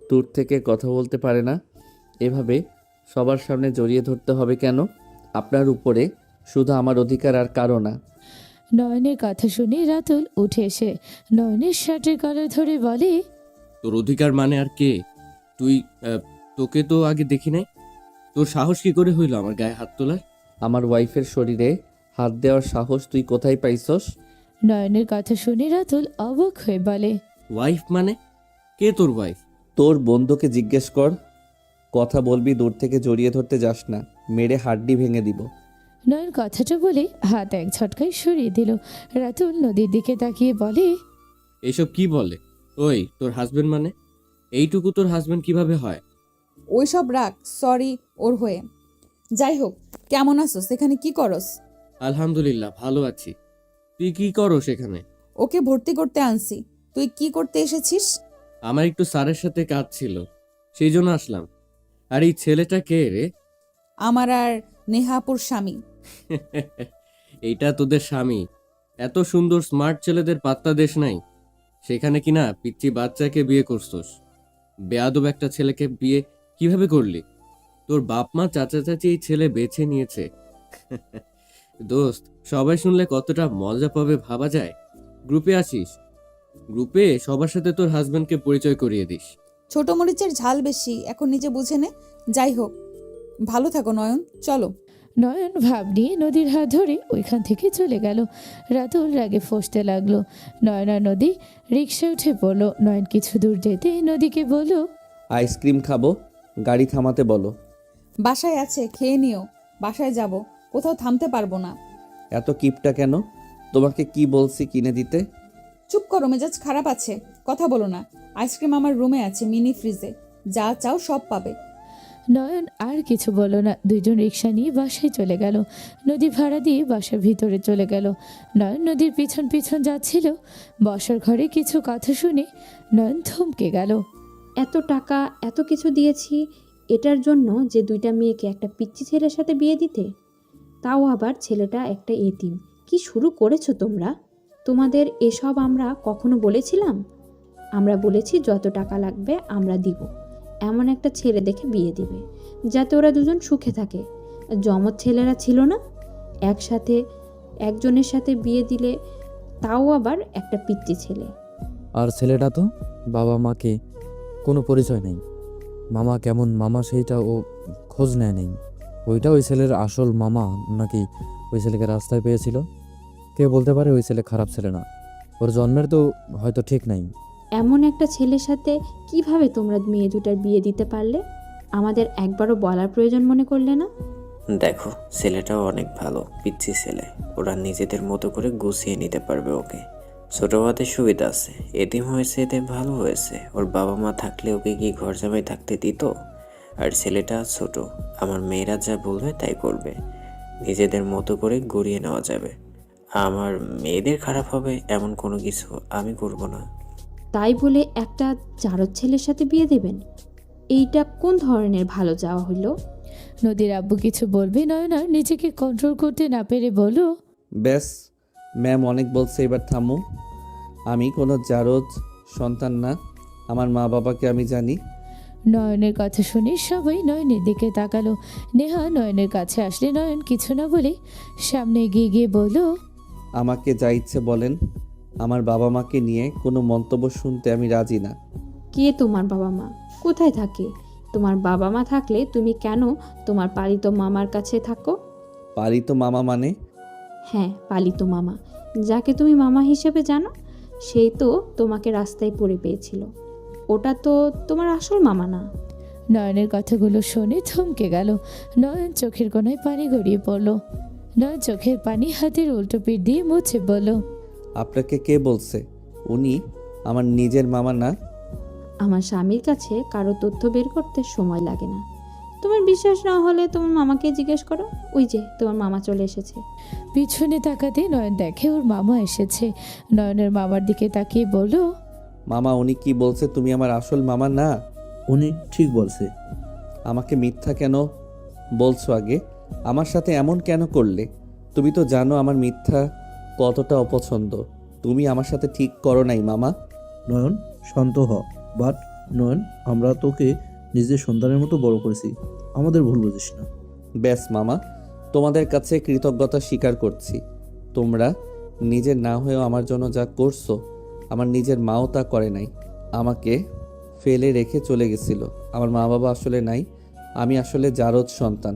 S1: দূর থেকে কথা বলতে পারে না, এভাবে সবার সামনে জড়িয়ে ধরতে হবে কেন? আপনার উপরে শুধু আমার অধিকার আর কারো না।
S3: নয়নের কথা শুনে রাতুল উঠে এসে নয়নের শার্টের কলার ধরে বলে,
S10: তোর অধিকার মানে আর কে? তুই তোকে তো আগে দেখি নাই। তোর সাহস কি করে হইলো আমার গায়ে হাত তোলার?
S1: আমার ওয়াইফের শরীরে হাত দেওয়ার সাহস তুই কোথায় পাইছস?
S3: নয়নের কথা শুনে রাতুল অবাক হয়ে বলে,
S10: ওয়াইফ মানে? কে তোর ওয়াইফ?
S1: তোর বন্ধুকে জিজ্ঞেস কর। কথা বলবি দূর থেকে জড়িয়ে ধরতে যাস না, মেরে হাড্ডি ভেঙে দিব।
S3: নয়ন কথাটা বলে হাত এক ঝটকায় সরিয়ে দিল। রাতুল নদীর দিকে তাকিয়ে বলে,
S10: এসব কি বলে? ওই তোর হাজবেন্ড মানে? এইটুকু তোর হাজবেন্ড কিভাবে হয়?
S5: ওই সব রাখ, সরি ওর হয়ে। যাই হোক, কেমন আছো? সেখানে কি করস?
S10: আলহামদুলিল্লাহ ভালো আছি। তুই কি করো সেখানে?
S5: ওকে ভর্তি করতে আনছি। তুই কি করতে এসেছিস?
S10: আমার একটু স্যারের সাথে কাজ ছিল, সেই জন্য আসলাম। আর এই ছেলেটা কে রে?
S5: আমার আর নেহাপুর স্বামী।
S10: এইটা তোদের স্বামী? এত সুন্দর স্মার্ট ছেলেদের পাত্তা দেশ নাই, সেখানে কিনা পিচ্চি বাচ্চাকে বিয়ে করছস। বেয়াদব একটা ছেলেকে বিয়ে কিভাবে করলি? তোর বাপ মা চাচা চাচি এই ছেলে বেছে নিয়েছে। দোস্ত, সবাই শুনলে কতটা মজা পাবে ভাবা যায়। গ্রুপে আসিস, গ্রুপে সবার সাথে তোর হাজবেন্ডকে পরিচয় করিয়ে দিস।
S5: ছোট মরিচের ঝাল বেশি, এখন নিজে বুঝে নে। যাই হোক, ভালো থাকো নয়ন, চলো।
S3: নয়ন ভাব নিয়ে নদীর হাত ধরে ওইখান থেকে চলে গেল। রাতুল রাগে ফসতে লাগলো। নয়ন আর নদী রিক্সায় উঠে পড়লো। নয়ন কিছু দূর যেতে নদীকে বলল,
S1: আইসক্রিম খাবো, গাড়ি থামাতে বলো।
S5: বাসায় আছে, খেয়ে নিও। বাসায় যাব, কোথাও থামতে পারবো না।
S1: এত কিপটা কেন? তোমাকে কি বলছি কিনে দিতে?
S5: চুপ করো, মেজাজ খারাপ আছে, কথা বলো না। আইসক্রিম আমার রুমে আছে, মিনি ফ্রিজে। যা চাও সব পাবে।
S3: নয়ন আর কিছু বলল না। দুইজন রিক্সা নিয়ে বাসায় চলে গেল। নদী ভাড়া দিয়ে বাসার ভিতরে চলে গেল। নয়ন নদীর পিছন পিছন যাচ্ছিল। বসার ঘরে কিছু কথা শুনে নয়ন থমকে গেল।
S9: এত টাকা এত কিছু দিয়েছি এটার জন্য যে দুইটা মেয়েকে একটা পিচ্চি ছেলের সাথে বিয়ে দিতে, তাও আবার ছেলেটা একটা এতিম। কি শুরু করেছো তোমরা? তোমাদের এসব আমরা কখনো বলেছিলাম? আমরা বলেছি যত টাকা লাগবে আমরা দিব, এমন একটা ছেলে দেখে বিয়ে দিবে যাতে ওরা দুজন সুখে থাকে। জমজ ছেলেরা ছিল না, একসাথে একজনের সাথে বিয়ে দিলে, তাও আবার একটা পিচ্চি ছেলে।
S11: আর ছেলেটা তো বাবা মাকে কোনো পরিচয় নেই, মামা কেমন মামা সেইটা ও খোঁজ নেয় নেই। ওইটা ওই ছেলের আসল মামা নাকি ওই ছেলেকে রাস্তায় পেয়েছিল? কে বলতে পারে ওই ছেলে খারাপ ছেলে না? ওর জন্মের তো হয়তো ঠিক নাই।
S9: এমন একটা ছেলের সাথে কিভাবে তোমরা মেয়ে দুটার বিয়ে দিতে পারলে? আমাদের একবারও বলার প্রয়োজন মনে করলে না?
S12: দেখো, ছেলেটাও অনেক ভালো, পিচ্ছি ছেলে। ওরা নিজেদের মতো করে গুছিয়ে নিতে পারবে ওকে। ছোট ভাতে সুবিধা আছে, এতিম হয়েছে এতে ভালো হয়েছে। ওর বাবা মা থাকলে ওকে কি ঘর জামাই থাকতে দিত? আর ছেলেটা ছোট, আমার মেয়েরা যা বলবে তাই করবে। নিজেদের মতো করে গড়িয়ে নেওয়া যাবে। আমার মেয়েদের খারাপ হবে এমন কোনো কিছু আমি করব না।
S9: তাই বলে একটা জারদ ছেলের সাথে বিয়ে দেবেন? এইটা কোন ধরনের ভালো যাওয়া হলো?
S3: নদীর আব্বু কিছু বলবে, নয়ন আর নিজেকে কন্ট্রোল করতে না পেরে বলল,
S1: ব্যাস ম্যাম, অনেক বলছে, এবার থামো। আমি কোনো জারজ সন্তান না, আমার মা বাবাকে আমি জানি।
S3: নয়নের কথা শুনে সবাই নয়নের দিকে তাকালো। নেহা নয়নের কাছে আসলে নয়ন কিছু না বলে সামনে এগিয়ে গিয়ে বলল,
S1: আমাকে যা ইচ্ছে বলেন, আমার বাবা মাকে নিয়ে কোনো মন্তব্য শুনতে আমি রাজি না।
S9: কে তোমার বাবা মা? কোথায় থাকে? তোমার বাবা মা থাকলে তুমি কেন তোমার পালিত মামার কাছে থাকো?
S1: পালিত মামা মানে?
S9: হ্যাঁ, পালিত মামা। যাকে তুমি মামা হিসেবে জানো, সেই তো তোমাকে রাস্তায় পড়ে পেয়েছিল। ওটা তো তোমার আসল মামা না।
S3: নয়নের কথাগুলো শুনে থমকে গেল। নয়ন চোখের কোনায় পানি গড়িয়ে পড়ল। নয়ন চোখের পানি হাতের উল্টো পিঠ দিয়ে মুছে বলল,
S1: আপনাকে কে বলছে উনি আমার নিজের মামা না?
S9: আমার স্বামীর কাছে কারো তথ্য বের করতে সময় লাগে না। তোমার বিশ্বাস না হলে তোমার মামাকে জিজ্ঞেস করো। ওই যে তোমার মামা চলে এসেছে।
S3: পিছনে তাকাতে নয়ন দেখে ওর মামা এসেছে। নয়নের মামার দিকে তাকিয়ে বলল,
S1: মামা, উনি কি বলছে তুমি আমার আসল মামা না?
S2: উনি ঠিক বলছে।
S1: আমাকে মিথ্যা কেন বলছো? আগে আমার সাথে এমন কেন করলে? তুমি তো জানো আমার মিথ্যা কতটা অপছন্দ। তুমি আমার সাথে ঠিক করো নাই মামা।
S2: নয়ন, শান্ত হ। বাট নয়ন, আমরা তোকে নিজের সন্তানের মতো বড় করেছি, আমাদের ভুল বুঝিস না।
S1: ব্যাস মামা, তোমাদের কাছে কৃতজ্ঞতা স্বীকার করছি। তোমরা নিজের না হয়েও আমার জন্য যা করছো, আমার নিজের মাও তা করে নাই। আমাকে ফেলে রেখে চলে গেছিল। আমার মা বাবা আসলে নাই, আমি আসলে জারদ সন্তান,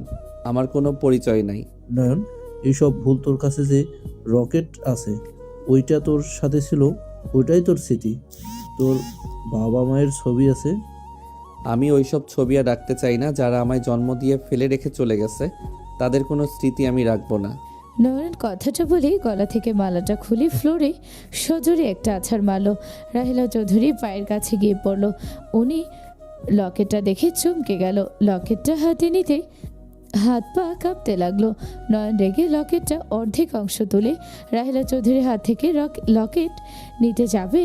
S1: আমার কোনো পরিচয় নাই।
S2: নয়ন, এইসব ভুল। তোর কাছে যে রকেট আছে ওইটা তোর সাথে ছিল, ওইটাই তোর স্মৃতি। তোর বাবা মায়ের ছবি আছে।
S1: আমি ওইসব ছবি আর রাখতে চাই না। যারা আমায় জন্ম দিয়ে ফেলে রেখে চলে গেছে তাদের কোনো স্মৃতি আমি রাখবো না।
S3: নয়ন কথাটা বলে গলা থেকে মালাটা খুলে ফ্লোরে সজোরে একটা আছাড় মারল। রাহেলা চৌধুরী পায়ের কাছে গিয়ে পড়ল। উনি লকেটটা দেখে চমকে গেল। লকেটটা হাতে নিতে হাত পা কাঁপতে লাগলো। নয়ন রেগে লকেটটা অর্ধেক অংশ তুলে রাহেলা চৌধুরীর হাত থেকে লকেট নিতে যাবে,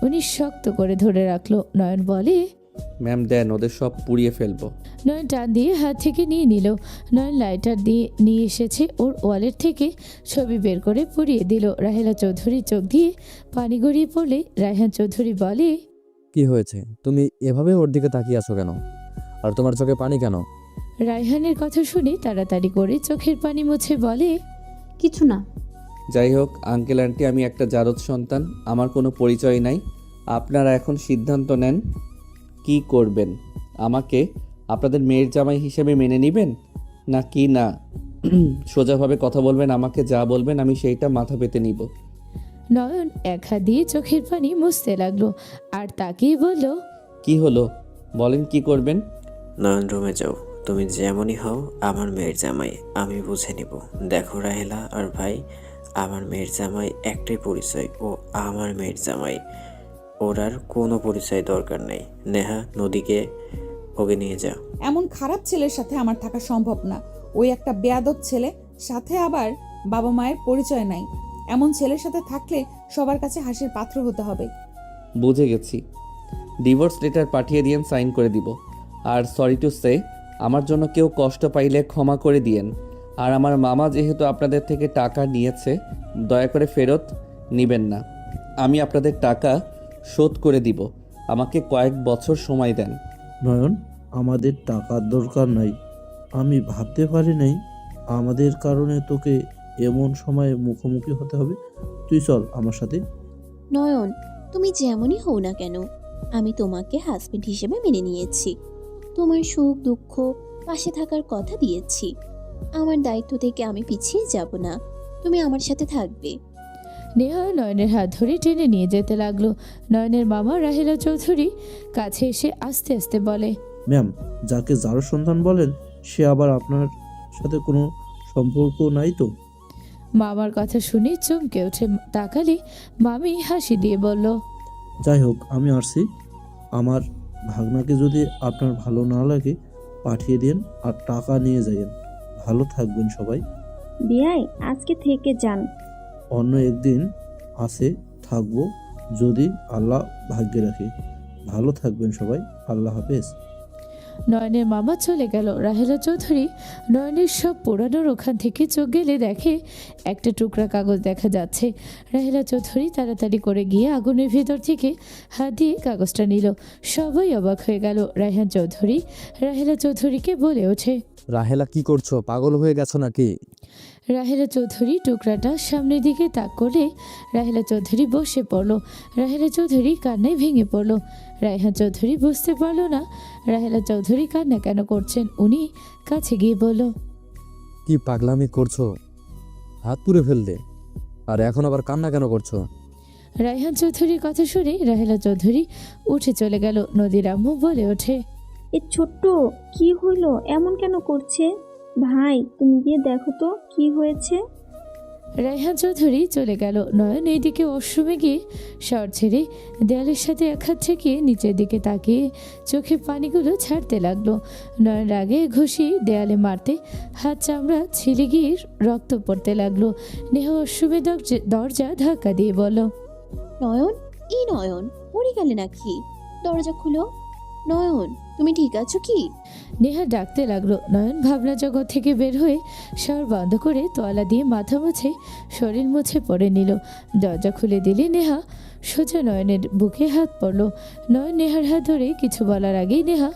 S3: উনি শক্ত করে ধরে রাখলো। নয়ন বলে,
S1: ম্যাম দেন, ওদের সব পুড়িয়ে ফেলবো।
S3: নয়ন টান দিয়ে হাত থেকে নিয়ে নিল। নয়ন লাইটার দিয়ে নিয়ে এসেছে, ওর ওয়ালেট থেকে ছবি বের করে পুড়িয়ে দিল। রাহেলা চৌধুরী চোখ দিয়ে পানি গড়িয়ে পড়লে রায়হান চৌধুরী বলে,
S11: কি হয়েছে? তুমি এভাবে ওর দিকে তাকিয়ে আছো কেন? আর তোমার চোখে পানি কেন?
S3: রায়হানের কথা শুনে তাড়াতাড়ি করে চোখের পানি মুছে বলে,
S9: কিছু না।
S1: যাই হোক আঙ্কেল আন্টি, আমি একটা জারদ সন্তান, আমার কোনো পরিচয় নাই। আপনারা এখন সিদ্ধান্ত নেন কি করবেন। আমাকে আপনাদের মেয়ের জামাই হিসেবে মেনে নেবেন না কি না? সোজাভাবে কথা বলবেন, আমাকে যা বলবেন আমি সেইটা মাথা পেতে নিব।
S3: নয়ন এক হাত দিয়ে চোখের পানি মুছতে লাগলো আর তাকিয়ে বলল,
S1: কি হলো বলেন, কি করবেন?
S12: নয়ন, রুমে যাও। তুমি যেমনই হও আমার মেয়ের জামাই, আমি বুঝে নিব। দেখো রাহেলা আর ভাই, আমার মেয়ের জামাই একটাই পরিচয়, ও আমার মেয়ের জামাই। ওর আর কোনো পরিচয় দরকার নেই। নেহা, নদীকে ওকে নিয়ে যা।
S5: এমন খারাপ ছেলের সাথে আমার থাকা সম্ভব না। ওই একটা বেয়াদব ছেলে, সাথে আবার বাবা মায়ের পরিচয় নাই। এমন ছেলের সাথে থাকলে সবার কাছে হাসির পাত্র হতে হবে।
S1: বুঝে গেছি, ডিভোর্স লেটার পাঠিয়ে দিয়েন, সাইন করে দিব। আর সরি টু সে, আমার জন্য কেউ কষ্ট পাইলে ক্ষমা করে দিয়েন। আর আমার মামা যেহেতু আপনাদের থেকে টাকা নিয়েছে, দয়া করে ফেরত নেবেন না। আমি আপনাদের টাকা শোধ করে দিব, আমাকে কয়েক বছর সময় দেন।
S2: নয়ন, আমাদের টাকার দরকার নাই। আমি ভাবতে পারি নাই আমাদের কারণে তোকে এমন সময় মুখোমুখি হতে হবে। তুই চল আমার সাথে।
S6: নয়ন, তুমি যেমনই হও না কেন, আমি তোমাকে হাজবেন্ড হিসেবে মেনে নিয়েছি। তোমার সুখ দুঃখ পাশে থাকার কথা দিয়েছি। আমার দায়িত্ব থেকে আমি পিছিয়ে যাব না। তুমি আমার সাথে থাকবে।
S3: নেহা নয়নের হাত ধরে টেনে নিয়ে যেতে লাগলো। নয়নের মামা রাহেলা চৌধুরী কাছে এসে আস্তে আস্তে বলে,
S2: ম্যাম, যাকে যার সন্তান বলেন সে আবার আপনার সাথে কোনো সম্পর্ক নাই তো?
S3: মামার কথা শুনে চমকে ওঠে। তাকালে মামি হাসি দিয়ে বলল,
S2: যাই হোক, আমি আসছি। আমার ভাগনাকে যদি আপনার ভালো না লাগে পাঠিয়ে দিন আর টাকা নিয়ে যাবেন। ভালো থাকবেন সবাই।
S8: বিয়াই, আজকে থেকে যান।
S2: অন্য একদিন আসে থাকবো যদি আল্লাহ ভাগ্যে রাখে। ভালো থাকবেন সবাই। আল্লাহ হাফেজ।
S3: নয়নের মামা চলে গেল। রাহেলা চৌধুরী নয়নের সব পোড়ানোর ওখান থেকে চোখ গেলে দেখে একটা টুকরা কাগজ দেখা যাচ্ছে। রাহেলা চৌধুরী তাড়াতাড়ি করে গিয়ে আগুনের ভেতর থেকে হাত দিয়ে কাগজটা নিল। সবাই অবাক হয়ে গেল। রায়হান চৌধুরী রাহেলা চৌধুরীকে বলে ওঠে,
S11: রাহেলা, কি করছো? পাগল হয়ে গেছো নাকি?
S3: রাহেলা চৌধুরী টুকরাটা সামনের দিকে তাক করে রাহেলা চৌধুরী বসে পড়ল। রাহেলা চৌধুরী কান্নায় ভেঙে পড়ল। রায়হান চৌধুরী বুঝতে পারল না রাহেলা চৌধুরী কান্না কেন করছেন। উনি কাছে গিয়ে বলল,
S11: কি পাগলামি করছো? হাত পুড়ে ফেললে, আর এখন আবার কান্না কেন করছো?
S3: রায়হান চৌধুরীর কথা শুনে রাহেলা চৌধুরী উঠে চলে গেল। নদীর আম্মু বলে ওঠে,
S8: এ ছোট্ট, কি হইলো? এমন কেন করছে? ভাই, তুমি গিয়ে দেখো তো কি হয়েছে।
S3: রায়হান চৌধুরী চলে গেল। নয়ন এইদিকে ওয়াশরুমে গিয়ে শাওয়ার ছেড়ে দেয়ালের সাথে এক হাত ঠেকিয়ে নিচের দিকে তাকিয়ে চোখে পানিগুলো ছাড়তে লাগলো। নয়ন রাগে ঘুষি দেয়ালে মারতে হাত চামড়া ছিলে গিয়ে রক্ত পড়তে লাগলো। নেহা ওয়াশরুমে দরজা ধাক্কা দিয়ে বলল,
S6: নয়ন, এই নয়ন, পড়ে গেলে নাকি? দরজা খুলো। নয়ন, তুমি ঠিক আছো কি?
S3: নেহা ডাকতে লাগলো। নয়ন ভাবনা জগৎ থেকে বের হয়ে শাওয়ার বন্ধ করে তোয়ালা দিয়ে মাথা মুছে শরীর মুছে পড়ে নিল। দরজা খুলে দিলে নেহা সোজা নয়নের বুকে হাত পড়ল। নয়ন নেহার হাত ধরে কিছু বলার আগেই নেহা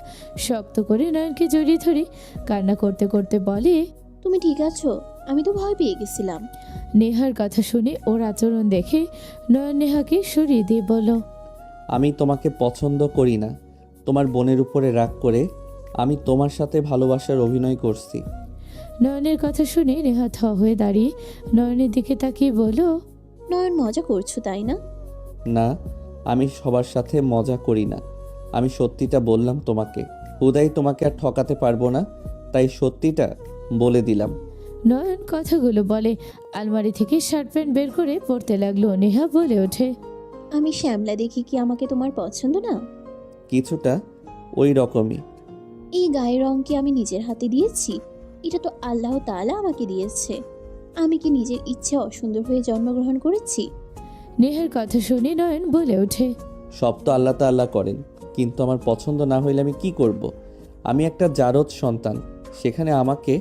S3: শক্ত করে নয়নকে জড়িয়ে ধরে কান্না করতে করতে বলে,
S6: তুমি ঠিক আছো? আমি তো ভয় পেয়ে গেছিলাম।
S3: নেহার কথা শুনে ওর আচরণ দেখে নয়ন নেহাকে সরিয়ে দিয়ে বলল,
S1: আমি তোমাকে পছন্দ করি না। তোমার বোনের উপরে রাগ করে আমি তোমার সাথে ভালোবাসার অভিনয় করছি।
S3: নয়নের কথা শুনে নেহা থ হয়ে দাঁড়িয়ে নয়নের দিকে তাকিয়ে বলল,
S6: নয়ন মজা করছো তাই না?
S1: না, আমি সবার সাথে মজা করি না। আমি সত্যিটা বললাম তোমাকে। হুদাই তোমাকে আর ঠকাতে পারবো না, তাই সত্যিটা বলে দিলাম।
S3: নয়ন কথাগুলো বলে আলমারি থেকে শার্ট প্যান্ট বের করে পরতে লাগলো। নেহা বলে ওঠে,
S6: আমি শ্যামলা দেখি কি আমাকে তোমার পছন্দ না?
S1: কিছুটা ওই রকমই।
S6: এই গায়ের রং কি আমি নিজের হাতে দিয়েছি? এটা তো আল্লাহ তাআলা আমাকে দিয়েছে। আমি কি নিজের ইচ্ছে অসুন্দর হয়ে জন্মগ্রহণ করেছি?
S3: নেহার কথা শুনে নয়ন বলে ওঠে,
S1: সব তো আল্লাহ তাআলা করেন, কিন্তু আমার পছন্দ না হইলে আমি কি করব? আমি একটা জারদ সন্তান, সেখানে আমাকে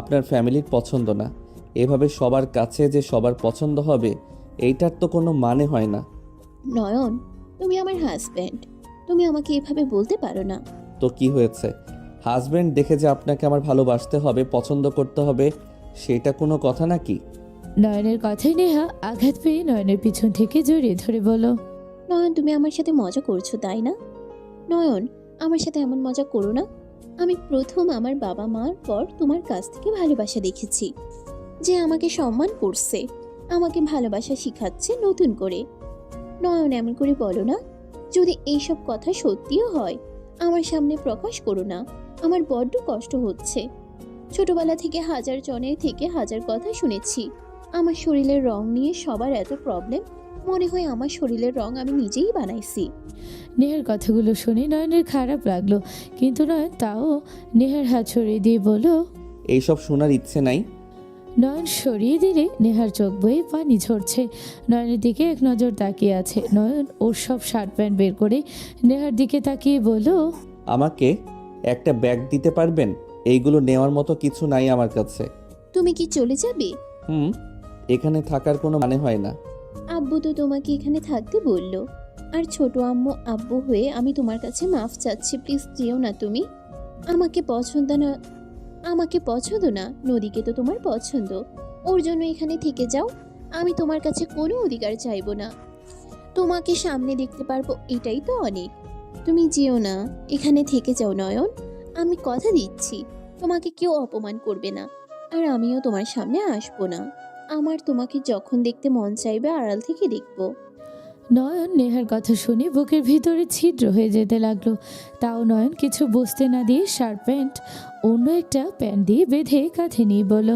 S1: আপনার ফ্যামিলির পছন্দ না। এভাবে সবার কাছে যে সবার পছন্দ হবে, এইটার তো কোনো মানে হয় না।
S6: নয়ন, তুমি আমার হাজব্যান্ড, তুমি আমাকে এভাবে বলতে পারো না।
S1: তো কি হয়েছে? হাজবেন্ড দেখে যে আপনাকে আমার ভালোবাসতে হবে, পছন্দ করতে হবে, সেটা কোনো কথা নাকি?
S3: নয়নের কথায় নেহা আঘাত পেয়ে নয়নের পিছন থেকে জড়িয়ে ধরে বলল,
S6: নয়ন, তুমি আমার সাথে মজা করছো তাই না? নয়ন, আমার সাথে এমন মজা করো না। আমি প্রথম আমার বাবা মার পর তোমার কাছ থেকে ভালোবাসা দেখেছি, যে আমাকে সম্মান করছে, আমাকে ভালোবাসা শিখাচ্ছে নতুন করে। নয়ন, এমন করে বলো না। যদি এইসব কথা সত্যিও হয়, আমার সামনে প্রকাশ করো না। আমার বড্ড কষ্ট হচ্ছে। ছোটবেলা থেকে হাজার জনের থেকে হাজার কথা শুনেছি আমার শরীরের রং নিয়ে সবার এত প্রবলেম। মনে হয় আমার শরীরের রং আমি নিজেই বানাইছি।
S3: নেহার কথাগুলো শুনে নয়নের খারাপ লাগলো, কিন্তু নয়ন তাও নেহার হাত সরিয়ে দিয়ে বলল,
S1: এইসব শোনার ইচ্ছে নাই।
S3: নয়ন সরিয়ে দিলে নেহার চোখ বয়ে পানি ঝরছে। নয়নের দিকে এক নজর তাকিয়ে আছে। নয়ন ওর সব শার্ট প্যান্ট বের করে নেহার দিকে তাকিয়ে বলল,
S1: আমাকে একটা ব্যাগ দিতে পারবেন? এইগুলো নেওয়ার মতো কিছু নাই আমার কাছে।
S6: তুমি কি চলে যাবে?
S1: এখানে থাকার কোনো মানে হয় না।
S6: আব্বু তো তোমাকে এখানে থাকতে বললো। আর ছোট আম্মু আব্বু হয়ে আমি তোমার কাছে মাফ চাচ্ছি, প্লিজ যেও না তুমি। আমাকে পছন্দ না, নদীকে তো তোমার পছন্দ, ওর জন্য এখানে থেকে যাও। আমি তোমার কাছে কোনো অধিকার চাইবো না, তোমাকে সামনে দেখতে পারবো এটাই তো অনেক। তুমি যেও না, এখানে থেকে যাও নয়ন। আমি কথা দিচ্ছি তোমাকে কেউ অপমান করবে না, আর আমিও তোমার সামনে আসবো না। আমার তোমাকে যখন দেখতে মন চাইবে আড়াল থেকে দেখবো।
S3: নয়ন নেহার কথা শুনে বুকের ভিতরে ছিদ্র হয়ে যেতে লাগলো। তাও নয়ন কিছু বুঝতে না দিয়ে শার্ট প্যান্ট অন্য একটা প্যান্ট দিয়ে বেঁধে কাঁধে নিয়ে বলল,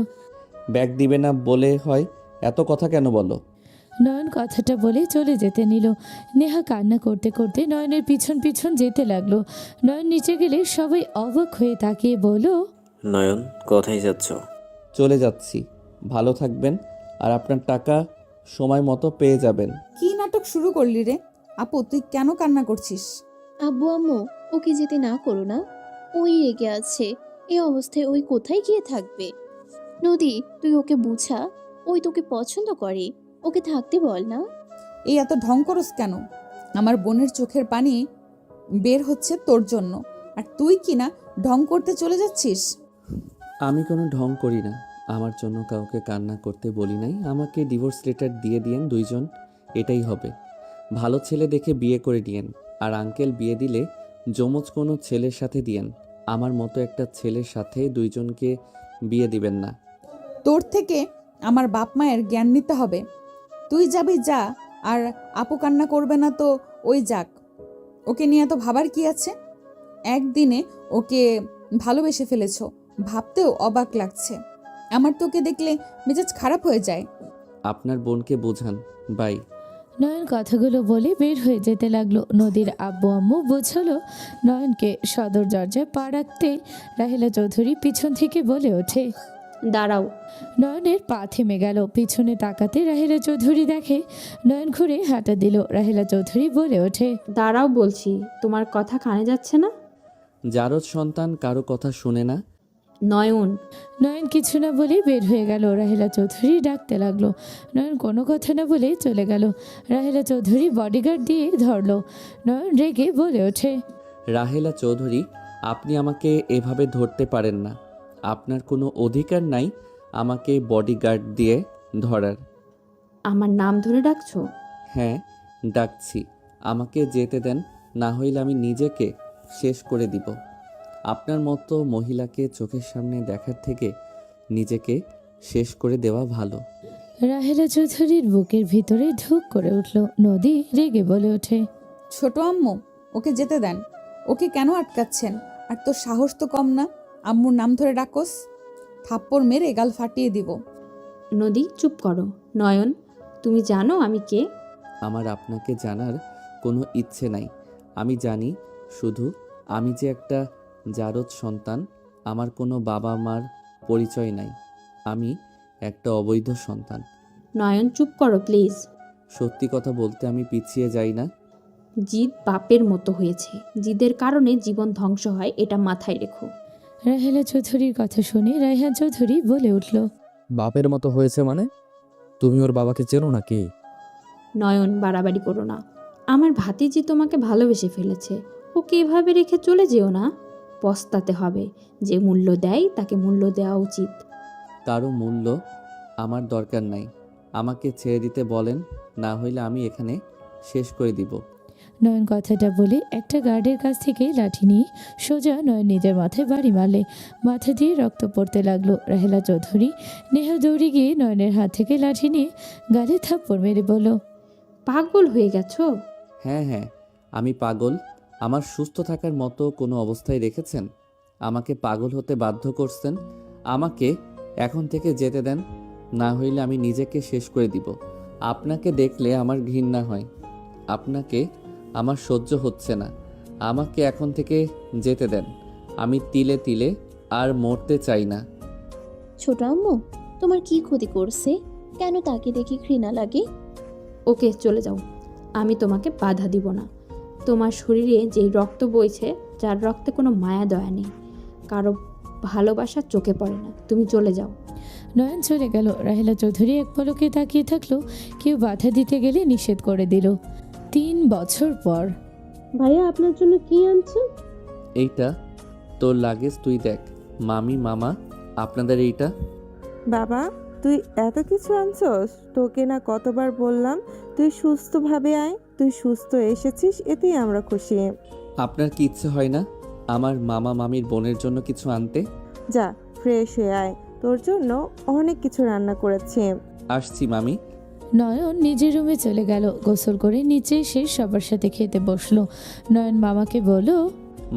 S1: ব্যাগ দিবে না বলে হয়, এত কথা কেন বলো?
S3: নয়ন কথাটা বলে চলে যেতে নিল। নেহা কান্না করতে করতে নয়নের পিছন পিছন যেতে লাগলো। নয়ন নিচে গেলে সবাই অবাক হয়ে তাকিয়ে বলল,
S12: নয়ন, কোথায় যাচ্ছ?
S1: চলে যাচ্ছি। ভালো থাকবেন, আর আপনার টাকা সময় মতো পেয়ে যাবেন।
S5: কি নাটক শুরু করলি রে? আপু, তুই কেন কান্না করছিস?
S6: আব্বু আম্মু, ওকে যেতে না করো না। ওই রেগে আছে, এই অবস্থায় ওই কোথায় গিয়ে থাকবে? নদী, তুই ওকে বুঝা, ওই তোকে পছন্দ করে, ওকে থাকতে বল না।
S5: এই এত ঢং করস কেন? আমার বোনের চোখের পানি বের হচ্ছে তোর জন্য, আর তুই কি না ঢং করতে চলে যাচ্ছিস?
S1: আমি কোনো ঢং করি না। আমার জন্য কাউকে কান্না করতে বলি নাই। আমাকে ডিভোর্স লেটার দিয়ে দিয়েন দুইজন, এটাই হবে। ভালো ছেলে দেখে বিয়ে করে দিয়েন। আর আঙ্কেল বিয়ে দিলে যমজ কোনো ছেলের সাথে দিয়েন। আমার মতো একটা ছেলের সাথে দুইজনকে বিয়ে দিবেন না।
S5: তোর থেকে আমার বাপ মায়ের জ্ঞান নিতে হবে। তুই যাবি যা, আর আপু কান্না করবে না তো ওই যাক, ওকে নিয়ে এত ভাবার কি আছে? একদিনে ওকে ভালোবেসে ফেলেছ, ভাবতেও অবাক লাগছে। আমার তোকে দেখলে মেজাজ খারাপ হয়ে যায়।
S1: আপনার বোনকে বোঝান। বাই।
S3: নয়ন কথাগুলো বলে বের হয়ে যেতে লাগলো। নদীর আব্বু আম্মু বোঝালো নয়নকে। সদর দরজায় পা রাখতে রাহেলা চৌধুরী পিছন থেকে বলে ওঠে,
S9: দাঁড়াও।
S3: নয়নের পা থেমে গেল। পিছনে তাকাতে রাহেলা চৌধুরী দেখে নয়ন ঘুরে হাঁটা দিল। রাহেলা চৌধুরী বলে ওঠে,
S9: দাঁড়াও বলছি, তোমার কথা কানে যাচ্ছে না?
S1: জারদ সন্তান কারো কথা শুনে না।
S9: নয়ন।
S3: নয়ন কিছু না বলে বের হয়ে গেল। রাহেলা চৌধুরী ডাকতে লাগলো। নয়ন কোনো কথা না বলে চলে গেল। রাহেলা চৌধুরী বডিগার্ড দিয়ে ধরলো। নয়ন রেগে বলে ওঠে,
S1: রাহেলা চৌধুরী, আপনি আমাকে এভাবে ধরতে পারেন না। আপনার কোনো অধিকার নাই আমাকে বডিগার্ড দিয়ে ধরার।
S9: আমার নাম ধরে ডাকছো?
S1: হ্যাঁ, ডাকছি। আমাকে যেতে দেন, না হইলে আমি নিজেকে শেষ করে দিব। আপনার মতো মহিলাকে চোখের সামনে দেখার থেকে নিজেকে শেষ করে দেওয়া ভালো।
S3: রাহেলা চৌধুরীর বুকের ভিতরে ধুক করে উঠল। নদী রেগে বলে ওঠে,
S5: ছোট আম্মু, ওকে যেতে দেন। ওকে কেন আটকাচ্ছেন? আর তোর সাহস তো কম না, আম্মুর নাম ধরে ডাকোস। থাপ্পড় মেরে গাল ফাটিয়ে দিব।
S9: নদী চুপ করো। নয়ন, তুমি জানো আমি কে?
S1: আমার আপনাকে জানার কোনো ইচ্ছে নাই। আমি জানি শুধু আমি যে একটা জারদ সন্তান। আমার কোনো বাবা মার পরিচয় নাই। আমি একটা অবৈধ সন্তান।
S9: নয়ন চুপ করো প্লিজ।
S1: সত্যি কথা বলতে আমি পিছিয়ে যাই না।
S9: জিদ বাপের মতো হয়েছে, জিদের কারণে জীবন ধ্বংস হয়, এটা মাথায় রেখো।
S3: রাহেলা চৌধুরীর কথা শুনে রায়হান চৌধুরী বলে উঠল,
S11: বাপের মতো হয়েছে মানে? তুমি ওর বাবাকে চেনো না কি?
S9: নয়ন বাড়াবাড়ি করো না। আমার ভাতিজি তোমাকে ভালোবেসে ফেলেছে, ওকে এভাবে রেখে চলে যেও না। পস্তাতে হবে। যে মূল্য দেয় তাকে মূল্য দেওয়া উচিত।
S1: কারো মূল্য আমার দরকার নাই। আমাকে ছেড়ে দিতে বলেন, না হইলে আমি এখানে শেষ করে দিব।
S3: নয়ন কথাটা বলে একটা গার্ডের কাছ থেকে লাঠি নিয়ে সোজা নয়ন নিজের মাথায় বাড়ি মারলে। মাথা দিয়ে রক্ত পড়তে লাগলো। রাহেলা চৌধুরী নেহা দৌড়ে গিয়ে নয়নের হাত থেকে লাঠি নিয়ে গালে থাপ্পড় মেরে বলল,
S9: পাগল হয়ে গেছো?
S1: হ্যাঁ হ্যাঁ, আমি পাগল। আমার সুস্থ থাকার মতো কোনো অবস্থায় রেখেছেন? আমাকে পাগল হতে বাধ্য করছেন। আমাকে এখন থেকে যেতে দেন, না হইলে আমি নিজেকে শেষ করে দিব। আপনাকে দেখলে আমার ঘৃণা হয়। আপনাকে আমার সহ্য হচ্ছে না। আমাকে এখন থেকে যেতে দেন। আমি তিলে তিলে আর মরতে চাই না।
S6: ছোট আম্মু, তোমার কি ক্ষতি করছে? কেন তাকে দেখে ঘৃণা লাগে?
S9: ওকে চলে যাও, আমি তোমাকে বাধা দিব না। তোমার শরীরে যেই রক্ত বইছে, যার রক্তে কোনো মায়া দয়া নেই, কারো ভালোবাসা চোখে পড়ে না, তুমি চলে যাও।
S3: নয়ন চলে গেল। রাহেলা চৌধুরী এক পলকে তাকিয়ে থাকলো। কেউ বাধা দিতে গেলে নিষেধ করে দিল। 3 বছর পর।
S7: ভাইয়া আপনার জন্য কি আনছে?
S1: এইটা তোর লাগেজ, তুই দেখ। মামি, মামা, আপনাদের এইটা।
S4: বাবা, তুই এত কিছু আনছস? তোকে না কতবার বললাম তুই সুস্থভাবে আয়। তুই সুস্থ এসেছিস, এতেই আমরা খুশি।
S1: আপনার কি ইচ্ছে হয় না আমার মামা মামির বোনের জন্য কিছু আনতে?
S4: যা ফ্রেশ হয়ে আয়, তোর জন্য অনেক কিছু রান্না করেছি।
S1: আসছি মামি।
S3: নয়ন নিজের রুমে চলে গেল। গোসল করে নিচে এসে সবার সাথে খেতে বসলো। নয়ন মামাকে বলল,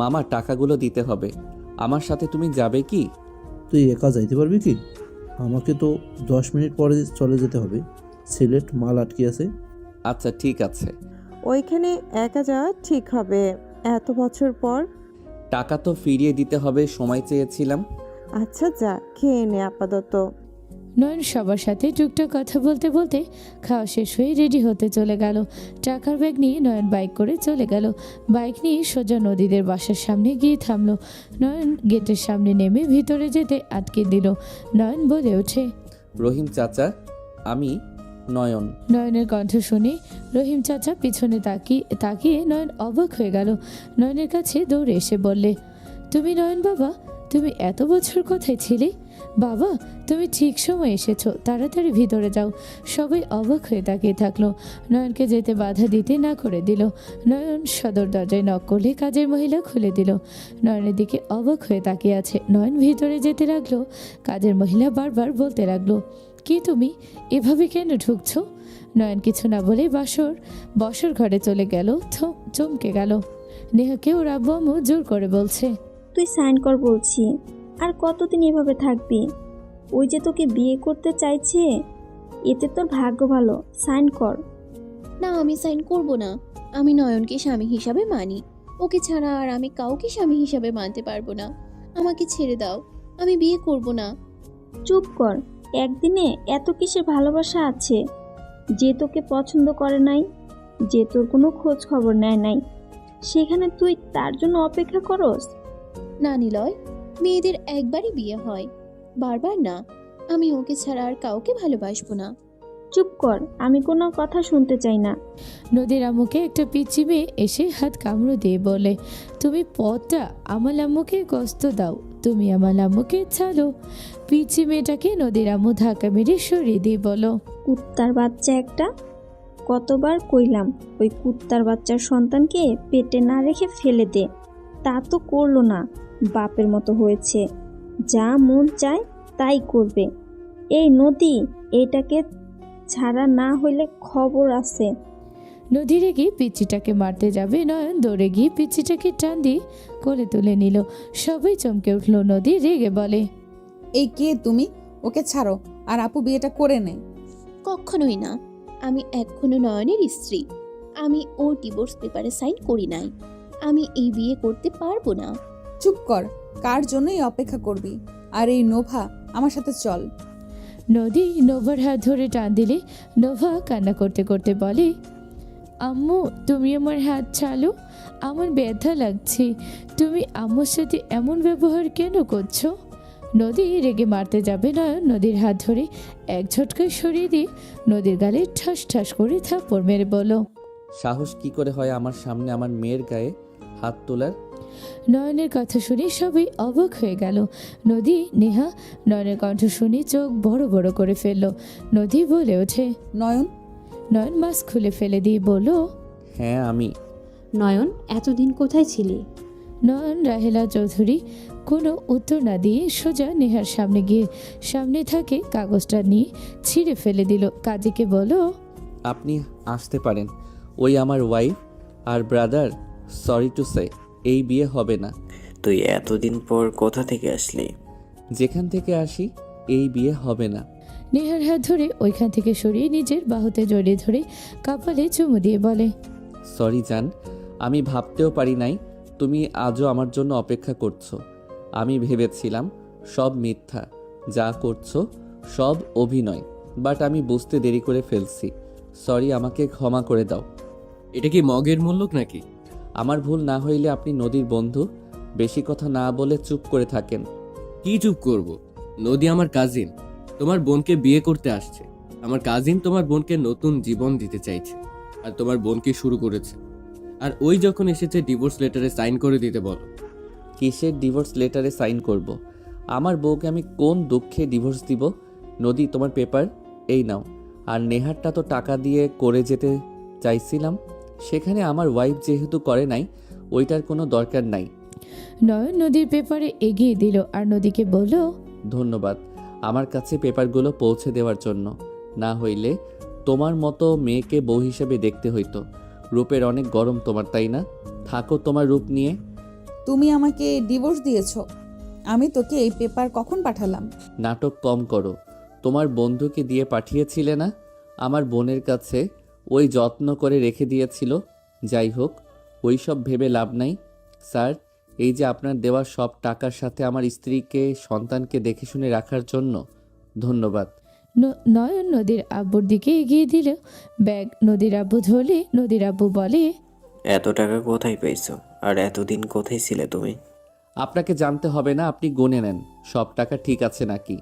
S1: মামা, টাকাগুলো দিতে হবে। আমার সাথে তুমি যাবে কি?
S2: তুই একা যাইতে পারবি কি? আমাকে তো 10 মিনিট পরে চলে যেতে হবে। সিলেট মাল আটকে আছে।
S1: আচ্ছা ঠিক আছে।
S4: ওইখানে একা যাওয়া ঠিক হবে এত বছর পর?
S1: টাকা তো ফিরিয়ে দিতে হবে, সময় চেয়েছিলাম।
S4: আচ্ছা যা, খেয়ে নে আপাতত।
S3: নয়ন সবার সাথে টুকটাক কথা বলতে বলতে খাওয়া শেষ হয়ে রেডি হতে চলে গেল। টাকার ব্যাগ নিয়ে নয়ন বাইক করে চলে গেল। বাইক নিয়ে সোজা নদীদের বাসার সামনে গিয়ে থামলো। নয়ন গেটের সামনে নেমে ভিতরে যেতে আটকে দিল। নয়ন বলে ওঠে,
S1: রহিম চাচা, আমি নয়ন।
S3: নয়নের কণ্ঠ শুনে রহিম চাচা পিছনে তাকিয়ে নয়ন অবাক হয়ে গেল। নয়নের কাছে দৌড়ে এসে বললে, তুমি নয়ন বাবা, তুমি এত বছর কোথায় ছিলে? বাবা, তুমি ঠিক সময় এসেছো, তাড়াতাড়ি ভিতরে যাও। সবাই অবাক হয়ে তাকিয়ে থাকলো। নয়নকে যেতে বাধা দিতে না করে দিল। নয়ন সদর দরজায় নক করলে কাজের মহিলা খুলে দিল। নয়নের দিকে অবাক হয়ে তাকিয়ে আছে। নয়ন ভিতরে যেতে লাগলো। কাজের মহিলা বারবার বলতে লাগলো, কি তুমি এভাবে কেন ঢুকছো? নয়ন কিছু না বলে বসর ঘরে চলে গেল। চমকে গেল। নেহাকে ওর আব্বু আম্মু জোর করে বলছে,
S8: তুই সাইন কর বলছি। আর কতদিন এভাবে থাকবি? ওই যে তোকে বিয়ে করতে চাইছে, এতে তোর ভাগ্য ভালো। সাইন কর।
S6: না, আমি সাইন করব না। আমি নয়নকে স্বামী হিসাবে মানি। ওকে ছাড়া আর আমি কাউকে স্বামী হিসাবে মানতে পারবো না। আমাকে ছেড়ে দাও, আমি বিয়ে করব না।
S8: চুপ কর। একদিনে এত কিসের ভালোবাসা আছে? যে তোকে পছন্দ করে নাই, যে তোর কোনো খোঁজ খবর নেয় নাই, সেখানে তুই তার জন্য অপেক্ষা করস?
S6: না নিলয়, মেয়েদের একবারই বিয়ে হয়, বারবার না। আমি ওকে ছাড়া আর কাউকে ভালোবাসবো না।
S8: চুপ কর, আমি কোনো কথা শুনতে চাই না।
S3: নদীর আম্মুকে একটা পিচ্চি মেয়ে এসে হাত কামড়ে দিয়ে বলে, তুমি পথটা আমার আম্মুকে কষ্ট দাও, তুমি আমার আম্মুকে ছাড়ো। পিচ্চি মেয়েটাকে নদীর আম্মু ধাক্কা মেরে সরিয়ে দিয়ে বলো,
S8: কুত্তার বাচ্চা একটা। কতবার কইলাম ওই কুত্তার বাচ্চার সন্তানকে পেটে না রেখে ফেলে দে, তা তো করলো না। বাপের মতো হয়েছে, যা মন চায় তাই করবে। এই নদী, এটাকে ছাড়া না হইলে খবর আছে।
S3: নদী রেগে পিচ্চিটাকে মারতে যাবে, নয়ন দৌড়ে গিয়ে পিচ্চিটাকে টান দিয়ে কোলে তুলে নিল। সবাই চমকে উঠল। নদী রেগে বলে,
S5: এই কে তুমি? ওকে ছাড়ো, আর আপু বিয়েটা করে নে।
S6: কখনোই না। আমি এখনো নয়নের স্ত্রী। আমি ওর ডিভোর্স পেপারে সাইন করি নাই। আমি এই বিয়ে করতে পারবো না।
S5: চুপ কর, কার জন্যই অপেক্ষা করবি? আর এই নোভা, আমার সাথে চল।
S3: নদী নোভার হাত ধরে টান দিলে নোভা কান্না করতে করতে বলে, আম্মু তুমি আমার হাত ছাড়ো, আমার ব্যথা লাগছে। তুমি আম্মুর সাথে এমন ব্যবহার কেন করছো? নদী রেগে মারতে যাবে নয়ন নদীর হাত ধরে এক ঝটকায় সরিয়ে দিয়ে নদীর গালে ঠাস ঠাস করে থাপ্পড় মেরে বলল,
S1: সাহস কি করে হয় আমার সামনে আমার মেয়ের গায়ে হাত তোলার?
S3: নয়নের কথা শুনে সবাই অবাক হয়ে গেল। নদী, নেহা নয়নের কণ্ঠ শুনে চোখ বড় বড় করে ফেলল। নদী বলে ওঠে,
S5: নয়ন।
S3: নয়ন মাস্ক খুলে ফেলে দিয়ে বলল,
S1: হ্যাঁ আমি।
S9: নয়ন, এতদিন কোথায় ছিলি?
S3: নয়ন রাহেলা চৌধুরী কোনো উত্তর না দিয়ে সোজা নেহার সামনে গিয়ে সামনে থাকে কাগজটা নিয়ে ছিঁড়ে ফেলে দিল। কাজীকে বলল,
S1: আপনি আসতে পারেন। ওই আমার ওয়াইফ আর ব্রাদার। সরি টু সে, এই বিয়ে হবে না।
S12: তুই এতদিন পর কোথা থেকে আসলি?
S1: যেখান থেকে আসি, এই বিয়ে হবে না।
S3: নেহার হাত ধরে ওইখান থেকে সরিয়ে নিজের বাহুতে জড়িয়ে ধরে কপালে চুমু দিয়ে বলে,
S1: সরি জান, আমি ভাবতেও পারি নাই তুমি আজও আমার জন্য অপেক্ষা করছো। আমি ভেবেছিলাম সব মিথ্যা, যা করছো সব অভিনয়, বাট আমি বুঝতে দেরি করে ফেলছি। সরি, আমাকে ক্ষমা করে দাও।
S10: এটা কি মগের মূল্যক নাকি?
S1: আমার ভুল না হইলে আপনি নদীর বন্ধু, বেশি কথা না বলে চুপ করে থাকেন।
S10: কি চুপ করব? নদী আমার কাজিন, তোমার বোনকে বিয়ে করতে আসছে। আমার কাজিন তোমার বোনকে নতুন জীবন দিতে চাইছে, আর তোমার বোনকে শুরু করেছে। আর ওই যখন এসেছে ডিভোর্স লেটারে সাইন করে দিতে বলো।
S1: কিসের ডিভোর্স লেটারে সাইন করব? আমার বউকে আমি কোন দুঃখে ডিভোর্স দিব? নদী, তোমার পেপার এই নাও। আর নেহারটা তো টাকা দিয়ে করে যেতে চাইছিলাম, সেখানে আমার ওয়াইফ যেহেতু করে নাই, ওইটার কোনো দরকার নাই।
S3: নয়ন নদীর পেপারে এগিয়ে দিল আর নদীকে বলল,
S1: ধন্যবাদ আমার কাছে পেপারগুলো পৌঁছে দেওয়ার জন্য। না হইলে তোমার মতো মেয়েকে বউ হিসেবে দেখতে হইতো। রূপের অনেক গরম তোমার, তাই না? থাকো তোমার রূপ নিয়ে।
S5: তুমি আমাকে ডিভোর্স দিয়েছো, আমি তোকে এই পেপার কখন পাঠালাম?
S1: নাটক কম করো। তোমার বন্ধুকে দিয়ে পাঠিয়েছিলে না? আমার বোনের কাছে ওই যত্ন করে রেখে দিয়েছিল। যাই হোক, ওই সব ভেবে লাভ নাই। স্যার, এই যে আপনার দেওয়া সব টাকার সাথে আমার স্ত্রীকে, সন্তানকে দেখে শুনে রাখার জন্য ধন্যবাদ।
S3: নয়ন নদীর আব্বুর দিকে এগিয়ে দিল ব্যাগ। নদীর আব্বু ধরলে নদীর আব্বু বলে,
S12: এত টাকা কোথায় পেয়েছো? আর এতদিন কোথায় ছিলে তুমি?
S1: আপনাকে জানতে হবে না, আপনি গুনে নেন সব টাকা ঠিক আছে নাকি।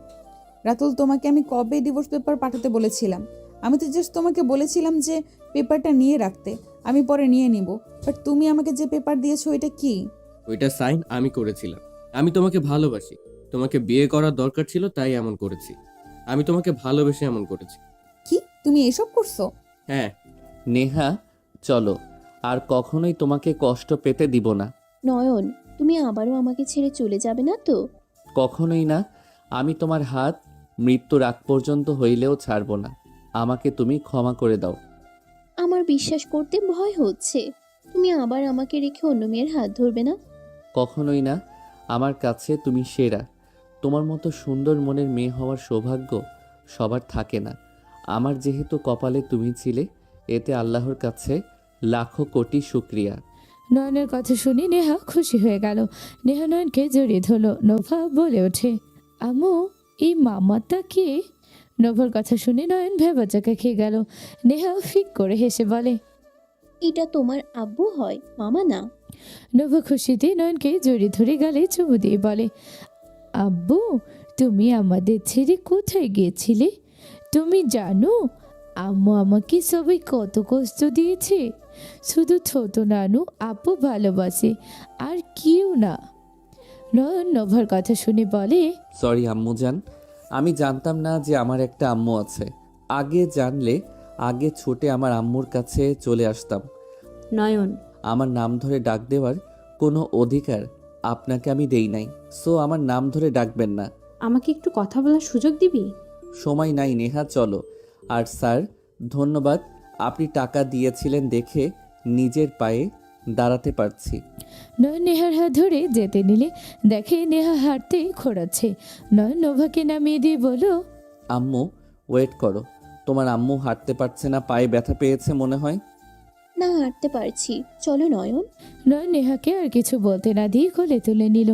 S5: রাতুল, তোমাকে আমি কবে ডিভোর্স পেপার পাঠাতে বলেছিলাম? আমি তো জাস্ট তোমাকে বলেছিলাম যে পেপারটা নিয়ে রাখতে, আমি পরে নিয়ে নিব। বাট তুমি আমাকে যে পেপার দিয়েছো, এটা কি?
S10: ওইটা সাইন আমি করেছিলাম। আমি তোমাকে ভালোবাসি, তোমাকে বিয়ে করার দরকার ছিল তাই এমন করেছি। আমি তোমাকে ভালোবেসে এমন করেছি।
S5: কি তুমি এসব করছো?
S10: হ্যাঁ।
S1: নেহা, চলো, আর কখনোই তোমাকে কষ্ট পেতে দিব না।
S6: নয়ন, তুমি আবারও আমাকে ছেড়ে চলে যাবে না তো?
S1: কখনোই না। আমি তোমার হাত মৃত্যুর আগ পর্যন্ত হইলেও ছাড়ব না। আমাকে তুমি ক্ষমা করে দাও।
S6: আমার বিশ্বাস করতে ভয় হচ্ছে। তুমি আবার আমাকে রেখে অন্য মেয়ের হাত ধরবে না?
S1: কখনোই না। আমার কাছে তুমি সেরা। তোমার মতো সুন্দর মনের মেয়ে হওয়ার সৌভাগ্য সবার থাকে না। আমার যেহেতু কপালে তুমি ছিলে, এতে আল্লাহর কাছে লাখো কোটি শুক্রিয়া।
S3: নয়নের কথা শুনে নেহা খুশি হয়ে গেল। নেহা নয়নকে জড়িয়ে ধরল। নোভা বলে ওঠে, আম্মু, এই মামাটা কে? নোভার কথা শুনে নয়ন ভেবাচাকা খেয়ে গেল। নেহা ফিক করে হেসে বলে,
S6: এটা তোমার আব্বু হয়, মামা না।
S3: নোভা খুশিতে নয়নকে জড়িয়ে ধরে গালে চুমু দিয়ে বলে, আব্বু, তুমি আমাদের ছেড়ে কোথায় গিয়েছিলে? তুমি জানো আম্মু আমাকে সবাই কত কষ্ট দিয়েছে? শুধু ছোট নানু আপু ভালোবাসে, আর কেউ না। নয়ন নোভার কথা শুনে বলে,
S1: সরি আম্মুজান, আমি জানতাম না যে আমার একটা আম্মু আছে। আগে জানলে আগে ছুটে আমার আম্মুর কাছে চলে আসতাম।
S9: নয়ন,
S1: আমার নাম ধরে ডাক দেওয়ার কোনো অধিকার আপনাকে আমি দেই নাই, সো আমার নাম ধরে ডাকবেন না।
S9: আমাকে একটু কথা বলার সুযোগ দিবি?
S1: সময় নাই নেহা, চলো। আর স্যার, ধন্যবাদ, আপনি টাকা দিয়েছিলেন দেখে নিজের পায়ে দাঁড়াতে পারছি।
S3: নয়ন নেহার হাত ধরে যেতে নিলে দেখে নেহা হাঁটতে খোঁড়াচ্ছে। নয়ন নোভাকে নামিয়ে দিয়ে বলল,
S1: আম্মু ওয়েট করো, তোমার আম্মু হাঁটতে পারছে না, পায়ে ব্যথা পেয়েছে মনে হয়।
S6: না, হাঁটতে পারছি, চলো নয়ন।
S3: নয়ন নেহাকে আর কিছু বলতে না দিয়ে কোলে তুলে নিল।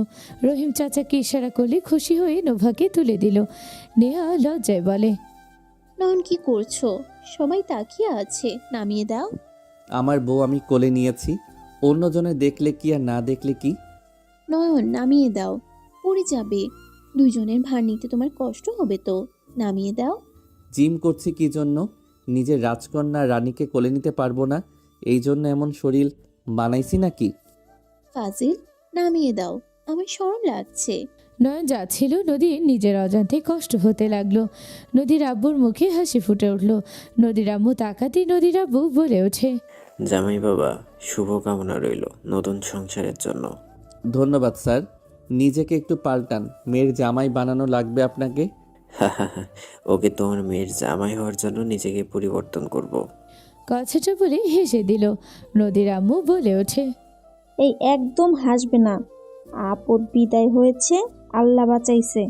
S3: রহিম চাচাকে ইশারা করলে খুশি হয়ে নোভাকে তুলে দিল। নেহা লজ্জায় বলে,
S6: নয়ন কি করছো? সবাই তাকিয়ে আছে, নামিয়ে দাও।
S1: আমার বউ আমি কোলে নিয়েছি, অন্যজনে দেখলে কি আর না দেখলে কি।
S6: নয়ন নামিয়ে দাও, পড়ে যাবে। দুইজনের ভার নিতে তোমার কষ্ট হবে তো, নামিয়ে দাও।
S1: জিম করছি কি জন্য? নিজের রাজকন্যা রানীকে কোলে নিতে পারবো না, এই জন্য এমন শরীর বানাইছি নাকি?
S6: ফাজিল, নামিয়ে দাও, আমার শরম লাগছে।
S3: নয়ন যাচ্ছিল, নদীর নিজের অজান্তে কষ্ট হতে লাগলো। নদীর আব্বুর মুখে হাসি ফুটে উঠল। নদীর আম্মু তাকাতে নদীর আব্বু বলে ওঠে,
S12: জামাই বাবা, শুভ কামনা রইল নতুন সংসারের জন্য।
S1: ধন্যবাদ স্যার, নিজেকে একটু পাল্টান, মেয়ের জামাই বানানো লাগবে আপনাকে।
S12: ওকে তোমার মেয়ের জামাই হওয়ার জন্য নিজেকে পরিবর্তন করব।
S3: কথাটা বলে হেসে দিল। নদীর আম্মু বলে ওঠে,
S8: এই একদম হাসবে না, আপদ বিদায় হয়েছে, আল্লাহ বাঁচাইছে।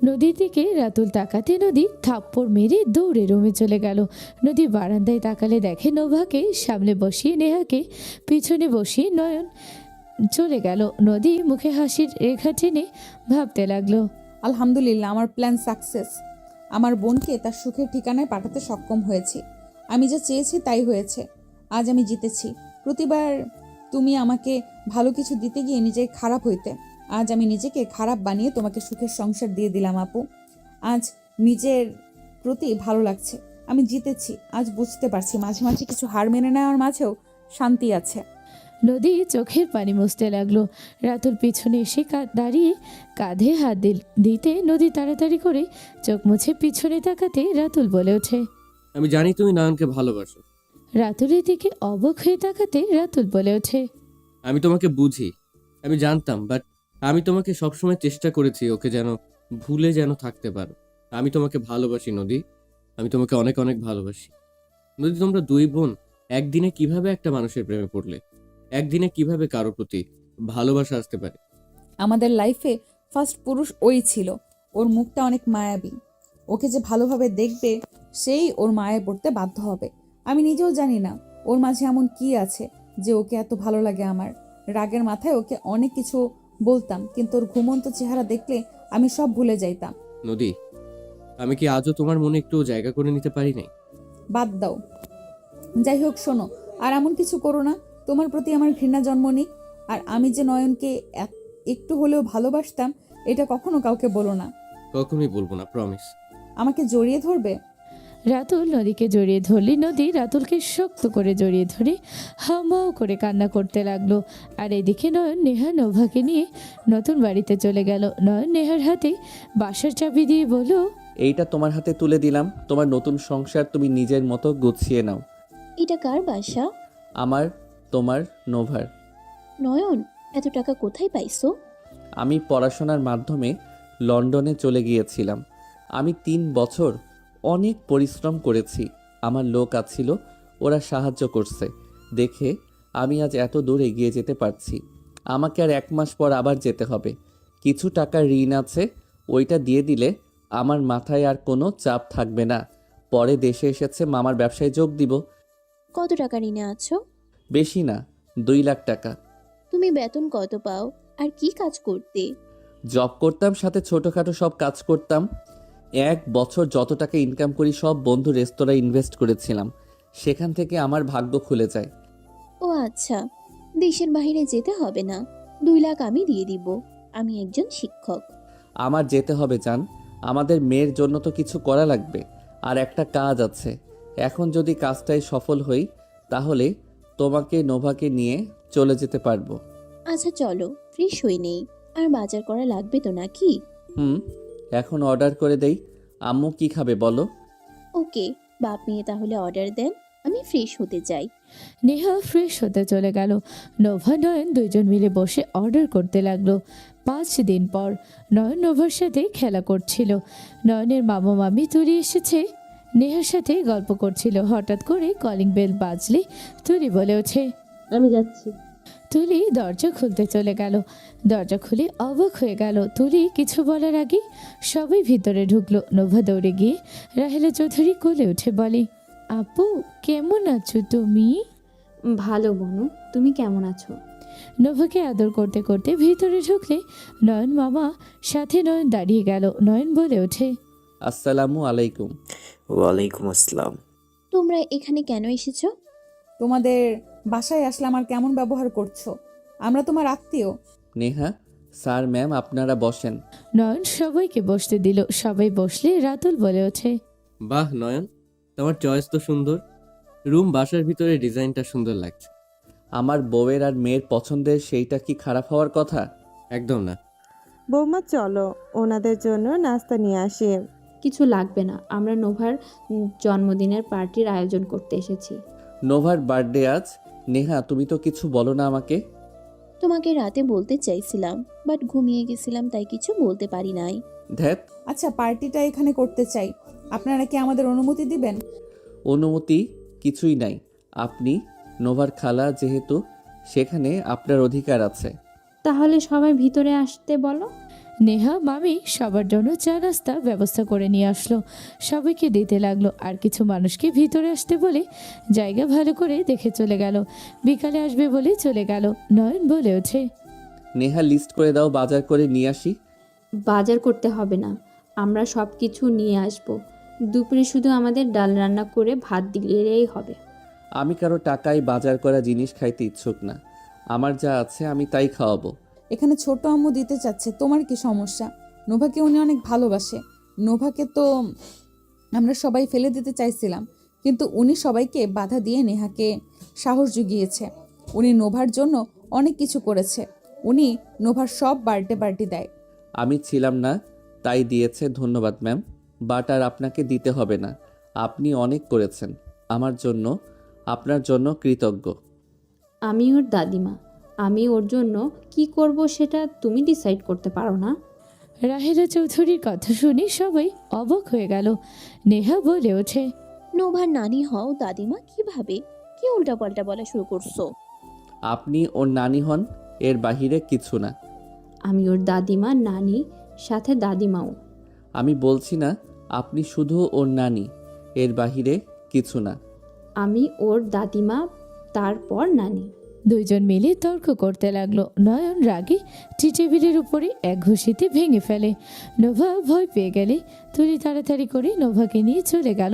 S3: নদীর দিকে রাতুল তাকাতে নদী থাপ্পড় মেরে দৌড়ে রুমে চলে গেল। নদী বারান্দায় তাকালে দেখে নোভাকে সামনে বসিয়ে নেহাকে পিছনে বসিয়ে নয়ন চলে গেল। নদী মুখে হাসির রেখা টেনে ভাবতে লাগলো,
S5: আলহামদুলিল্লাহ, আমার প্ল্যান সাকসেস। আমার বোনকে তার সুখের ঠিকানায় পাঠাতে সক্ষম হয়েছি। আমি যা চেয়েছি তাই হয়েছে। আজ আমি জিতেছি। প্রতিবার তুমি আমাকে ভালো কিছু দিতে গিয়ে নিজেকে খারাপ হইতে, আজ আমি নিজেকে খারাপ বানিয়ে তোমাকে সুখের সংসার দিয়ে দিলাম আপু। আজ নিজের প্রতি ভালো লাগছে। আমি জিতেছি। আজ বুঝতে পারছি মাঝে মাঝে কিছু হার মেনে নেওয়ার মাঝেও শান্তি আছে।
S3: নদী চোখের পানি মুছতে লাগলো। রাতুল পিছনে এসে দাঁড়িয়ে কাঁধে হাত দিতে নদী তাড়াতাড়ি করে চোখ মুছে পিছনে তাকাতে রাতুল বলে ওঠে,
S10: আমি জানি তুমি নয়নকে ভালোবাসো।
S3: রাতুলের দিকে অবাক হয়ে তাকাতে রাতুল বলে ওঠে,
S10: আমি তোমাকে বুঝি, আমি জানতাম, বাট আমি তোমাকে সবসময় চেষ্টা করেছি ওকে যেন ভুলে যেন থাকতে পারো। আমি তোমাকে ভালোবাসি নদী, আমি তোমাকে অনেক অনেক ভালোবাসি। নদী, তোমরা দুই বোন একদিনে কিভাবে একটা মানুষের প্রেমে পড়লে? একদিনে কিভাবে কারো প্রতি ভালোবাসা আসতে পারে?
S5: আমাদের লাইফে ফার্স্ট পুরুষ ওই ছিল। ওর মুখটা অনেক মায়াবী। ওকে যে ভালোভাবে দেখবে সেই ওর মায়ায় পড়তে বাধ্য হবে। আমি নিজেও জানি না ওর মাঝে এমন কি আছে যে ওকে এত ভালো লাগে আমার। রাগের মাথায় ওকে অনেক কিছু বলতাম, কিন্তু ওর ঘুমন্ত চেহারা দেখলে আমি সব ভুলে যাইতাম।
S10: নদী, আমি কি আজও তোমার মনে একটু জায়গা করে নিতে পারি নাই?
S5: বাদ দাও। যাই হোক, শোনো, আর এমন কিছু করো না। তোমার প্রতি আমার ঘৃণা জন্ম নিক। আর আমি যে নয়নকে একটু হলেও ভালোবাসতাম এটা কখনো কাউকে বলো না।
S10: কখনোই বলবো না, প্রমিস।
S5: আমাকে জড়িয়ে ধরবে।
S3: রাতুল নদীকে জড়িয়ে ধরলি। নদী রাতুলকে শক্ত করে জড়িয়ে ধরে হামাও করে কান্না করতে লাগলো। আর এদিকে নয়ন নেহা নোভাকে নিয়ে নতুন বাড়িতে চলে গেল। নয়ন নেহার হাতে বাসার চাবি দিয়ে বলল,
S1: এইটা তোমার হাতে তুলে দিলাম, তোমার নতুন সংসার তুমি নিজের মতো গুছিয়ে নাও।
S6: এটা কার বাসা?
S1: আমার, তোমার, নোভার।
S6: নয়ন, এত টাকা কোথায় পাইছো?
S1: আমি পড়াশোনার মাধ্যমে লন্ডনে চলে গিয়েছিলাম। আমি 3 বছর অনেক পরিশ্রম করেছি। আমার লোক আছিল, ওরা সাহায্য করছে দেখে আমি আজ এত দূর এগিয়ে যেতে পারছি। আমাকে আর 1 মাস পর আবার যেতে হবে। কিছু টাকা ঋণ আছে, ওইটা দিয়ে দিলে আমার মাথায় আর কোনো চাপ থাকবে না। পরে দেশে এসেছে মামার ব্যবসায় যোগ দিব।
S6: কত টাকা ঋণে আছো?
S1: বেশি না, 2 লাখ টাকা।
S6: তুমি বেতন কত পাও? আর কি কাজ করতে?
S1: জব করতাম, সাথে ছোটোখাটো সব কাজ করতাম। 1 বছর যত টাকা ইনকাম করি সব বন্ধু রেস্তোরাঁয় ইনভেস্ট করেছিলাম, সেখান থেকে আমার ভাগ্য খুলে যায়।
S6: ও আচ্ছা, দেশের বাইরে যেতে হবে না, 2 লাখ আমি দিয়ে দিব। আমি একজন শিক্ষক।
S1: আমার যেতে হবে জান, আমাদের মেয়ের জন্য তো কিছু করা লাগবে। আর একটা কাজ আছে, এখন যদি কাজটায় সফল হই তাহলে তোমাকে নোভাকে নিয়ে চলে যেতে পারবো।
S6: আচ্ছা চলো, ফ্রেশ হয়ে নেই। আর বাজার করা লাগবে তো নাকি?
S1: এখন অর্ডার করে দেই। আম্মু কি খাবে বলো?
S6: ওকে, বাপ মেয়ে তাহলে অর্ডার দেন, আমি ফ্রেশ হতে চাই।
S3: নেহা ফ্রেশ হতে চলে গেল। নোভা নয়ন দুইজন মিলে বসে অর্ডার করতে লাগলো। 5 দিন পর নয়ন নোভার সাথে খেলা করছিল। নয়নের মামা মামি তুলি এসেছে, নেহার সাথে গল্প করছিল। হঠাৎ করে কলিং বেল বাজলে তুলি বলে ওঠে।
S7: আমি যাচ্ছি।
S3: তুলি দরজা খুলতে চলে গেল। দরজা খুলে অবাক হয়ে গেল। তুলি কিছু বলার আগে সবাই ভিতরে ঢুকলো। নোভা দৌড়ে গিয়ে রাহেলা চৌধুরী কোলে উঠে বলে, আপু কেমন আছো তুমি?
S9: ভালো বনু, তুমি কেমন আছো?
S3: নোভাকে আদর করতে করতে ভিতরে ঢুকলে নয়ন মামা সাথে নয়ন দাঁড়িয়ে গেল। নয়ন বলে ওঠে,
S1: আসসালামু আলাইকুম।
S12: ওয়ালাইকুম আসসালাম।
S6: তোমরা এখানে কেন এসেছো?
S5: তোমাদের বাসায় আসলাম আর কেমন ব্যবহার করছো? আমরা তোমার আত্মীয়।
S1: নেহা, স্যার ম্যাম আপনারা বসেন।
S3: নয়ন সবাইকে বসতে দিল। সবাই বসলে রাতুল বলে ওঠে,
S10: বাহ নয়ন, তোমার চয়েস তো সুন্দর। রুম বাসার ভিতরে ডিজাইনটা সুন্দর লাগছে।
S1: আমার বউয়ের আর মেয়ের পছন্দের সেইটা কি খারাপ হওয়ার কথা?
S10: একদম না।
S4: বৌমা চলো ওনাদের জন্য নাস্তা নিয়ে আসি।
S9: কিছু লাগবে না, আমরা নোভার জন্মদিনের পার্টির আয়োজন করতে এসেছি।
S1: নোভার বার্থডে আজ। নেহা তুমি তো কিছু বলো না আমাকে।
S6: তোমাকে রাতে বলতে চাইছিলাম, বাট ঘুমিয়ে গেছিলাম, তাই কিছু বলতে পারি নাই।
S1: ধ্যাত,
S5: আচ্ছা, পার্টিটা এখানে করতে চাই, আপনারা কি আমাদের অনুমতি দিবেন?
S1: অনুমতি কিছুই নাই। আপনি নোভার খালা, যেহেতু সেখানে আপনার অধিকার আছে।
S9: তাহলে সবাই ভিতরে আসতে বলো।
S3: নেহা মামি সবার জন্য চা নাস্তা ব্যবস্থা করে নিয়ে আসলো। সবাইকে দিতে লাগলো। আর কিছু মানুষকে ভিতরে আসতে বলে জায়গা ভালো করে দেখে চলে গেল। বিকালে আসবে বলে চলে গেল। নয়ন বলে ওঠে,
S1: নেহা লিস্ট করে দাও, বাজার করে নিয়ে আসি।
S9: বাজার করতে হবে না, আমরা সব কিছু নিয়ে আসব। দুপুরে শুধু আমাদের ডাল রান্না করে ভাত দিলেই হবে।
S1: আমি কারো টাকায় বাজার করা জিনিস খাইতে ইচ্ছুক না। আমার যা আছে আমি তাই খাওয়াবো।
S5: এখানে ছোট আম্মু দিতে চাচ্ছে, তোমার কি সমস্যা? নোভাকে উনি অনেক ভালোবাসে। নোভাকে তো আমরা সবাই ফেলে দিতে চাইছিলাম, কিন্তু উনি সবাইকে বাধা দিয়ে নেহাকে সাহস জুগিয়েছে। উনি নোভার জন্য অনেক কিছু করেছে। উনি নোভার সব বার্থডে পার্টি দেয়।
S1: আমি ছিলাম না তাই দিয়েছে, ধন্যবাদ ম্যাম। বাট আর আপনাকে দিতে হবে না। আপনি অনেক করেছেন আমার জন্য, আপনার জন্য কৃতজ্ঞ।
S9: আমি ওর দাদিমা, আমি ওর জন্য কি করব সেটা তুমি ডিসাইড করতে পারো না?
S3: রাহেলা চৌধুরীর কথা শুনে সবাই অবাক হয়ে গেল। নেহা বলে ওঠে,
S6: নোভার নানি হও দাদিমা কিভাবে? কি উল্টাপাল্টা বলা শুরু করছো?
S1: আপনি ওর নানি হন, এর বাহিরে কিছু না।
S9: আমি ওর দাদিমা, নানি, সাথে দাদিমাও।
S1: আমি বলছি না আপনি শুধু ওর নানি, এর বাহিরে কিছু না।
S9: আমি ওর দাদিমা, তারপর নানি।
S3: দুইজন মিলে তর্ক করতে লাগলো। নয়ন রাগে টি টেবিলের উপরে এক ঘুষিতে ভেঙে ফেলে। নোভা ভয় পেয়ে গেলে তুলি তাড়াতাড়ি করে নোভাকে নিয়ে চলে গেল।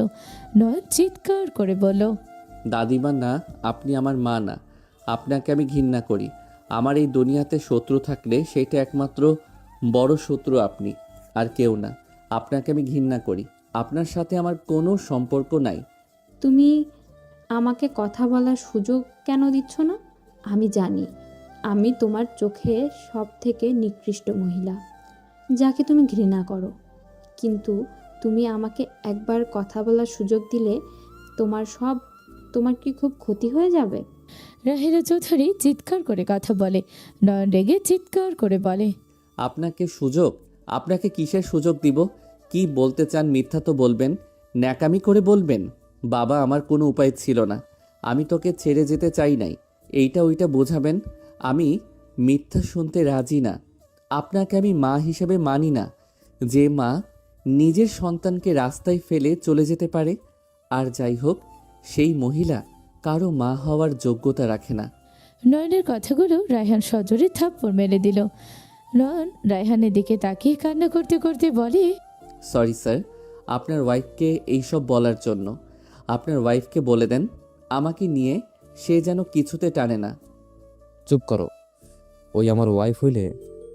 S3: নয়ন চিৎকার করে বলল,
S1: দাদিমা না, আপনি আমার মা না। আপনাকে আমি ঘৃণা করি। আমার এই দুনিয়াতে শত্রু থাকলে সেটা একমাত্র বড় শত্রু আপনি, আর কেউ না। আপনাকে আমি ঘৃণা করি। আপনার সাথে আমার কোনো সম্পর্ক নাই।
S9: তুমি আমাকে কথা বলার সুযোগ কেন দিচ্ছ না? আমি জানি আমি তোমার চোখে সব থেকে নিকৃষ্ট মহিলা, যাকে তুমি ঘৃণা করো। কিন্তু তুমি আমাকে একবার কথা বলার সুযোগ দিলে তোমার কি খুব ক্ষতি হয়ে যাবে?
S3: রাহেলা চৌধুরী চিৎকার করে কথা বলে। নয়ন রেগে চিৎকার করে বলে,
S1: আপনাকে সুযোগ? আপনাকে কিসের সুযোগ দিব? কি বলতে চান মিথ্যা তো বলবেন, ন্যাকামি করে বলবেন। বাবা, আমার কোনো উপায় ছিল না। আমি তোকে ছেড়ে যেতে চাই নাই, এইটা ওইটা বোঝাবেন। আমি মিথ্যা শুনতে রাজি না। আপনাকে আমি মা হিসেবে মানি না, যে মা নিজের সন্তানকে রাস্তায় ফেলে চলে যেতে পারে। আর যাই হোক, সেই মহিলা কারো মা হওয়ার যোগ্যতা রাখে না।
S3: নয়নের কথাগুলো রায়হান সজোরে থাপ্পড় মেরে দিল। নয়ন রায়হানের দিকে তাকিয়ে কান্না করতে করতে বলে,
S1: সরি স্যার, আপনার ওয়াইফকে এইসব বলার জন্য। আপনার ওয়াইফকে বলে দেন আমাকে নিয়ে সে যেন কিছুতে টানে না।
S11: চুপ করো। ওই আমার ওয়াইফ হইলে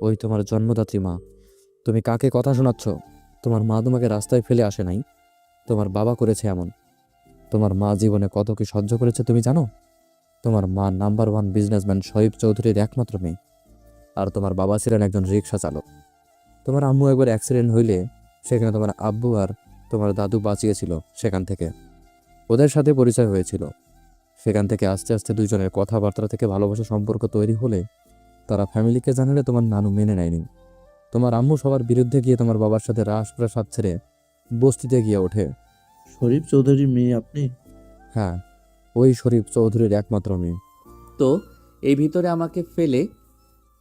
S11: ওই তোমার জন্মদাত্রী মা। তুমি কাকে কথা শোনাচ্ছ? তোমার মা তোমাকে রাস্তায় ফেলে আসে নাই, তোমার বাবা করেছে এমন। তোমার মা জীবনে কত কি সহ্য করেছে তুমি জানো? তোমার মা নাম্বার 1 বিজনেসম্যান শহীদ চৌধুরীর একমাত্র মেয়ে, আর তোমার বাবা ছিলেন একজন রিক্সা চালক। তোমার আম্মু একবার অ্যাক্সিডেন্ট হইলে সেখানে তোমার আব্বু আর তোমার দাদু বাঁচিয়েছিল সেখান থেকে। ওদের সাথে পরিচয় হয়েছিল। সেখান থেকে আস্তে আস্তে দুইজনের কথাবার্তা থেকে ভালোবাসা সম্পর্ক তৈরি হলে তারা ফ্যামিলিকে জানালে তোমার নানু মেনে নেয়নি। তোমার আম্মু সবার বিরুদ্ধে গিয়ে তোমার বাবার সাথে রাজপ্রাসাদ ছেড়ে বস্তিতে গিয়ে ওঠে।
S2: শরীফ চৌধুরীর মেয়ে আপনি?
S11: হ্যাঁ, ওই শরীফ চৌধুরীর একমাত্র মেয়ে।
S1: তো এই ভিতরে আমাকে ফেলে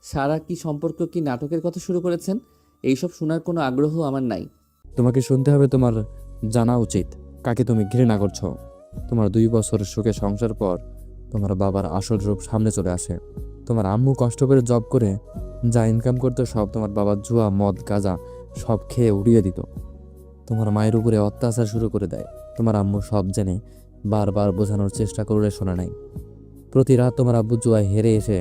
S1: সারা কি সম্পর্ক কি নাটকের কথা শুরু করেছেন? এইসব শোনার কোনো আগ্রহ আমার নাই।
S11: তোমাকে শুনতে হবে, তোমার জানা উচিত কাকে তুমি ঘৃণা করছো। তোমার 2 বছর সুখে সংসার পর তোমার বাবার আসল রূপ সামনে চলে আসে। তোমার আম্মু কষ্ট করে জব করে যা ইনকাম করতো সব তোমার বাবার জুয়া, মদ, গাঁজা সব খেয়ে উড়িয়ে দিত। তোমার মায়ের উপরে অত্যাচার শুরু করে দেয়। তোমার আম্মু সব জেনে বারবার বোঝানোর চেষ্টা করলে শোনা নাই। প্রতি রাত তোমার আব্বু জুয়ায় হেরে এসে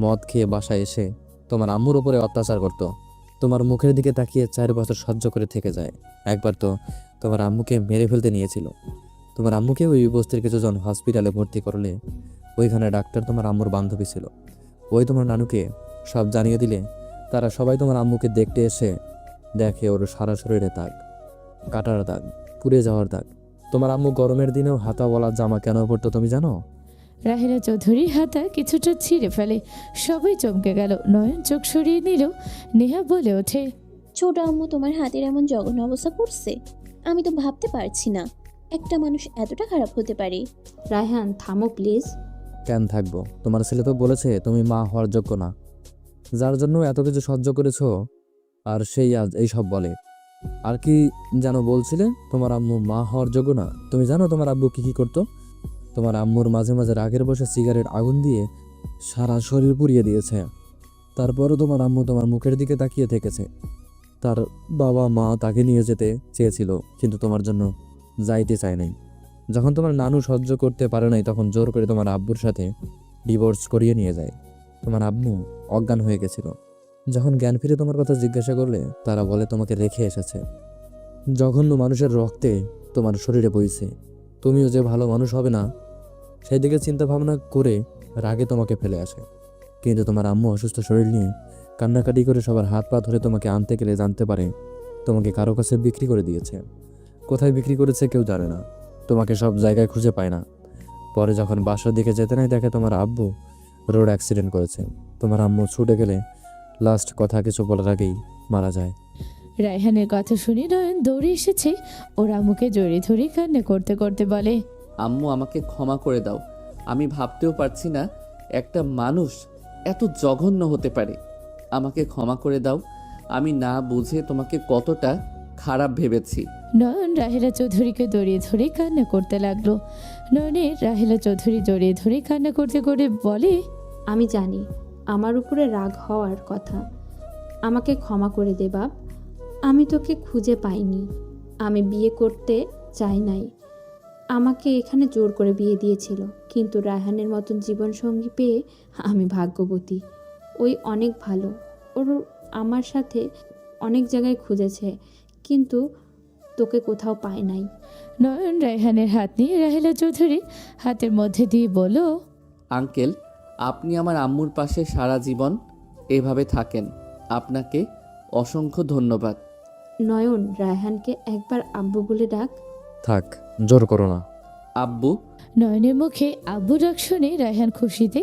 S11: মদ খেয়ে বাসায় এসে তোমার আম্মুর উপরে অত্যাচার করতো। তোমার মুখের দিকে তাকিয়ে 4 বছর সহ্য করে থেকে যায়। একবার তো তোমার আম্মুকে মেরে ফেলতে নিয়েছিল। তোমার আম্মুকে ওই বস্তির কিছুজন হসপিটালে ভর্তি করলে ওইখানে ডাক্তার তোমার আম্মুর বান্ধবী ছিল। ওই তোমার নানুকে সব জানিয়ে দিলে তারা সবাই তোমার আম্মুকে দেখতে এসে দেখে ওর সারা শরীরে দাগ, কাটার দাগ, পুড়ে যাওয়ার দাগ। তোমার আম্মু গরমের দিনেও হাতাওয়ালা জামা কেন পরতো তুমি জানো?
S3: রাহেলা চৌধুরী হাতা কিছুটা ছিঁড়ে ফেলে। সবাই চমকে গেল। নয়ন চোখ সরিয়ে নিল। নেহা বলে ওঠে,
S6: ছোট আম্মু তোমার হাতের এমন জঘন্য অবস্থা করছে? আমি তো ভাবতে পারছি না একটা মানুষ এতটা খারাপ হতে পারে।
S9: রায়হান থামো প্লিজ।
S11: কেন থাকবো? তোমার ছেলে তো বলেছে তুমি মা হওয়ার যোগ্য না, যার জন্য এত কিছু সহ্য করেছো, আর সেই আজ এইসব বলে। আর কি যেন বলছিলে? তোমার আম্মু মা হওয়ার যোগ্য না? তুমি জানো তোমার আব্বু কি কি করতো? তোমার আম্মুর মাঝে মাঝে রাগের বসে সিগারেট আগুন দিয়ে সারা শরীর পুড়িয়ে দিয়েছে। তারপরও তোমার আম্মু তোমার মুখের দিকে তাকিয়ে থেকেছে। তার বাবা মা তাকে নিয়ে যেতে চেয়েছিল, কিন্তু তোমার জন্য যাইতে চায় নাই। যখন তোমার নানু সহ্য করতে পারে নাই, তখন জোর করে তোমার আব্বুর সাথে ডিভোর্স করিয়ে নিয়ে যায়। তোমার আম্মু অজ্ঞান হয়ে গেছিল। যখন জ্ঞান ফিরে তোমার কথা জিজ্ঞাসা করলে তারা বলে তোমাকে রেখে এসেছে। জঘন্য মানুষের রক্তে তোমার শরীরে বইছে। তুমিও যে ভালো মানুষ হবে না সেই দিকে চিন্তা ভাবনা করে রাগে তোমাকে ফেলে আসে। কিন্তু তোমার আম্মু অসুস্থ শরীর নিয়ে কান্নাকাটি করে সবার হাত পা ধরে তোমাকে আনতে গেলে জানতে পারে তোমাকে কারো কাছে বিক্রি করে দিয়েছে। কোথায় বিক্রি করেছে কেউ জানে না, তোমাকে সব জায়গায় খুঁজে পায় না। পরে যখন বাসার দিকে যেতে নাই দেখে তোমার আব্বু রোড অ্যাক্সিডেন্ট করেছে। তোমার আম্মু ছুটে গেলে লাস্ট কথা কিছু বলার আগেই মারা যায়।
S3: রায়হানের কথা শুনে নয়ন দৌড়ে এসেছে। ওর আম্মুকে জড়িয়ে ধরে কান্না করতে করতে বলে,
S1: আম্মু আমাকে ক্ষমা করে দাও। আমি ভাবতেও পারছি না একটা মানুষ এত জঘন্য হতে পারে। আমাকে ক্ষমা করে দাও। আমি না বুঝে তোমাকে কতটা খারাপ ভেবেছি।
S3: নয়ন রাহেলা চৌধুরীকে জড়িয়ে ধরে কান্না করতে লাগলো। নয়নের রাহেলা চৌধুরী জড়িয়ে ধরে কান্না করতে করে বলে,
S9: আমি জানি আমার উপরে রাগ হওয়ার কথা, আমাকে ক্ষমা করে দে বাপ। আমি তোকে খুঁজে পাইনি, আমি বিয়ে করতে চাই নাই। আমাকে এখানে জোর করে বিয়ে দিয়েছিল, কিন্তু রায়হানের মতন জীবনসঙ্গী পেয়ে আমি ভাগ্যবতী। ওই অনেক ভালো, ওর আমার সাথে অনেক জায়গায় খুঁজেছে, কিন্তু তোকে কোথাও পায় নাই।
S3: নয়ন রায়হানের হাত নিয়ে রাহেলা চৌধুরী হাতের মধ্যে দিয়ে বলল,
S1: আঙ্কেল, আপনি আমার আম্মুর পাশে সারা জীবন এভাবে থাকেন। আপনাকে অসংখ্য ধন্যবাদ।
S9: নয়ন, রায়হানকে একবার আব্বু বলে ডাক।
S11: থাক, জোর করো না।
S1: আব্বু।
S3: নয়নের মুখে আব্বু ডাক শুনে রায়হান খুশিতে